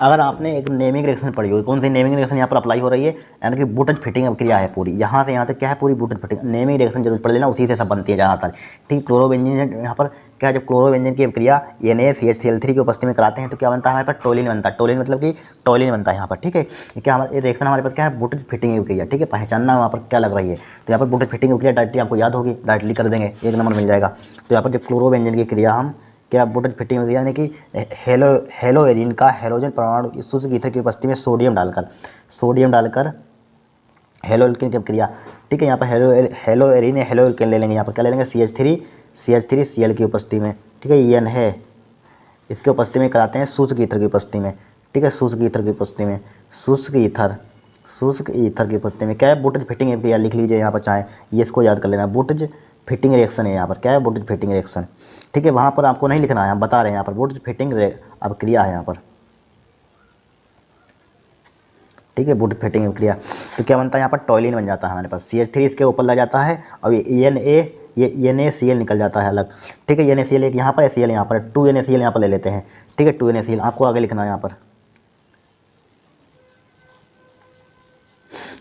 अगर आपने एक नेमिंग रिएक्शन पढ़ी होगी, कौन सी नेमिंग रिएक्शन यहाँ पर अप्लाई हो रही है, यानी कि बूटज फिटिंग क्रिया है पूरी, यहाँ से यहाँ तक क्या है, पूरी बूटज फिटिंग नेमिंग रिएक्शन जरूर पढ़ लेना, उसी से सब बनती है ज़्यादातर। ठीक है, क्लोरोबेंजीन यहाँ पर क्या है, जब क्लोरोबेंजीन की क्रिया NaCH3 की उपस्थिति में कराते हैं तो क्या बनता है हमारे पास, टोलिन बनता है। टोलिन मतलब कि टोलिन बनता है यहाँ पर। ठीक है, क्या हमारे रिएक्शन हमारे पास क्या है, बूटज फिटिंग की क्रिया। ठीक है, पहचानना वहाँ पर क्या लग रही है, तो यहाँ पर बूटज फिटिंग की क्रिया डायरेक्टली आपको याद होगी, डायरेक्टली कर देंगे, 1 नंबर मिल जाएगा। तो यहाँ पर जब क्लोरोबेंजीन की क्रिया हम क्या बूटज फिटिंग में, यानी कि हेलोएरिन का हेलोजन परमाणु शुष्क ईथर की उपस्थिति में सोडियम डालकर हेलोएल्केन की क्रिया। ठीक है, यहाँ पर हेलोएरिन हेलोएल्केन ले लेंगे, यहाँ पर क्या ले लेंगे, CH3Cl की उपस्थिति में। ठीक है, EN है, इसके उपस्थिति में कराते हैं शुष्क ईथर की उपस्थिति में। ठीक है, शुष्क ईथर की उपस्थिति में, शुष्क ईथर की उपस्थिति में क्या है, बूटज फिटिंग क्रिया लिख लीजिए यहाँ पर, चाहे ये इसको याद कर लेना, बूटज फिटिंग रिएक्शन है यहाँ पर, क्या है, बूटज फिटिंग रिएक्शन। ठीक है, वहाँ पर आपको नहीं लिखना है, हम बता रहे हैं यहाँ पर बूटज फिटिंग अब क्रिया है यहाँ पर। ठीक है, बूटज फिटिंग क्रिया तो क्या बनता है यहाँ पर, टॉयलिन बन जाता है हमारे पास। CH3 इसके ऊपर लग जाता है और ये NaCl निकल जाता है अलग। ठीक है, NaCl एक यहाँ पर, Cl यहाँ पर, 2 NaCl यहाँ पर ले लेते हैं। ठीक है, 2 NaCl आपको आगे लिखना है यहाँ पर।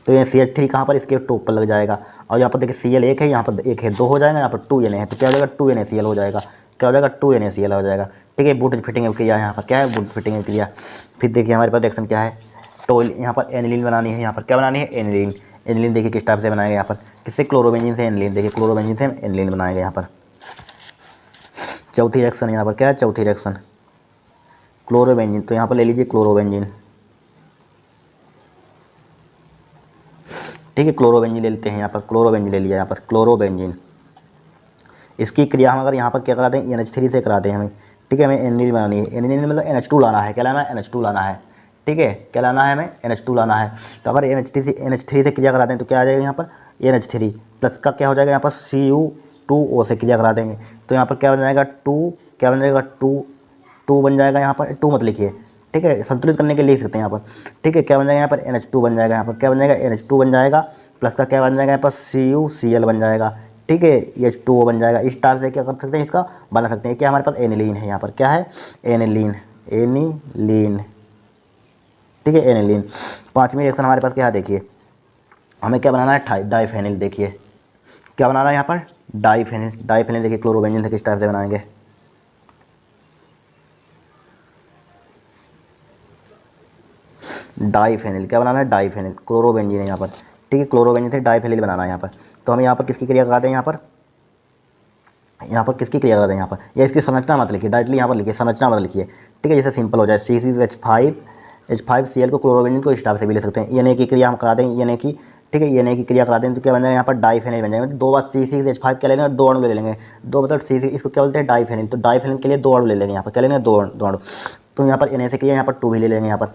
तो ये CH3 कहाँ पर, इसके टॉप पर लग जाएगा, और यहाँ पर देखिए Cl एक है, यहाँ पर एक है, 2 हो जाएगा, यहाँ पर 2 Na है, तो क्या हो जाएगा, 2 NaCl हो जाएगा। क्या हो जाएगा, 2 NaCl हो जाएगा। ठीक है, बूटज फिटिंग क्रिया यहाँ पर क्या है, बूटज फिटिंग क्रिया। फिर देखिए हमारे पास रिएक्शन क्या है, टोल यहाँ पर एनिलीन बनानी है, यहाँ पर क्या बनानी है, एनिलीन। एनिलीन देखिए किस टाइप से बनाएंगे यहाँ पर, किससे, क्लोरोबेंजीन से एनिलीन। देखिए क्लोरोबेंजीन से हम एनिलीन बनाएंगे यहाँ पर। चौथी रिएक्शन यहाँ पर क्या है, चौथी रिएक्शन क्लोरोबेंजीन, तो यहाँ पर ले लीजिए क्लोरोबेंजीन। ठीक है, क्लोरोबेंजीन ले लेते हैं यहाँ पर, क्लोरोबेंजीन ले लिया यहाँ पर, क्लोरोबेंजीन। इसकी क्रिया हम अगर यहाँ पर क्या करा दें, NH3 से करा दें हमें। ठीक है, हमें एनिलीन बनानी है, एनिलीन मतलब NH2 लाना है, क्या लाना है, NH2 लाना है। ठीक है, क्या लाना है, हमें NH2 लाना है। तो अगर NH3 से क्रिया करा दें तो क्या आ जाएगा यहाँ पर, NH3 प्लस का क्या हो जाएगा यहाँ पर, Cu2O से क्रिया करा देंगे तो यहाँ पर क्या बन जाएगा, 2 क्या बन जाएगा, 2 बन जाएगा यहाँ पर, 2 मत लिखिए। ठीक है, संतुलित करने के लिए लिख सकते हैं यहाँ पर। ठीक है, क्या बन जाएगा यहाँ पर, NH2 बन जाएगा, यहाँ पर क्या बन जाएगा, NH2 बन जाएगा, प्लस का क्या बन जाएगा यहाँ पर, CuCl बन जाएगा। ठीक है, H2O बन जाएगा। इस टाइप से क्या कर सकते हैं, इसका बना सकते हैं। क्या हमारे पास एनिलीन है यहाँ पर, क्या है, एनिलीन। ठीक है, एनिलीन। 5वीं रिएक्शन हमारे पास क्या है, देखिए हमें क्या बनाना है, डाइफेनिल। देखिए क्या बनाना है यहाँ पर, डाइफेनिल। देखिए क्लोरोबेंजीन से किस टाइप से बनाएंगे, डाइफेनिल। क्या बनाना है, डाइफेनिल। क्लोरोबेंजीन है यहाँ पर। ठीक है, क्लोरोबेंजीन से डाइफेनिल बनाना है यहाँ पर। तो हम यहाँ पर किसकी क्रिया करा दें, यहाँ पर किसकी क्रिया करा दें यहाँ पर, या इसकी संरचना मत लिखिए, डायरेक्टली यहाँ पर लिखिए, संरचना मत लिखिए। ठीक है, जैसे सिंपल हो जाए, C6H5Cl को क्लोरोबेंजीन को इस टाइप से भी ले सकते हैं। Na की क्रिया हम करा देंगे, Na की। ठीक है, Na की क्रिया करा दें तो क्या बन जाएगा यहाँ पर, डाइफेनिल बन जाएगा। 2 बार C6H5 क्या लेंगे, 2 अणु ले लेंगे, 2 मतलब C6, इसको क्या बोलते हैं, डाइफेनिल। तो डाइफेनिल के लिए 2 अणु ले लेंगे, यहाँ पर क्या लेंगे, 2 अणु। तो यहाँ पर Na से किया, यहाँ पर 2 भी ले लेंगे, यहाँ पर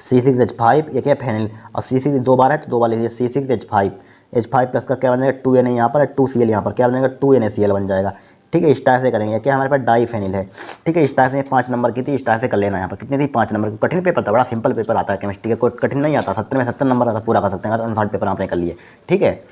C6H5 ये क्या फेनिल, और C6 2 बार है तो 2 बार लीजिए, C6H5 प्लस का क्या बन जाएगा, 2Na यहाँ पर, 2Cl यहाँ पर, क्या बन जाएगा, 2NaCl बन जाएगा। ठीक है, इस टाइप से करेंगे। क्या हमारे पास डाइफेनिल है। ठीक है, इस टाइप से 5 नंबर की थी, इस टाइप से कर लेना। यहाँ पर कितनी थी, 5 नंबर की। कठिन पेपर था, बड़ा सिंपल पेपर आता है केमिस्ट्री का, कोई कठिन नहीं आता, 70 में 70 नंबर आता, पूरा कर सकते हैं अगर 59 पेपर आपने कर लिए। ठीक है।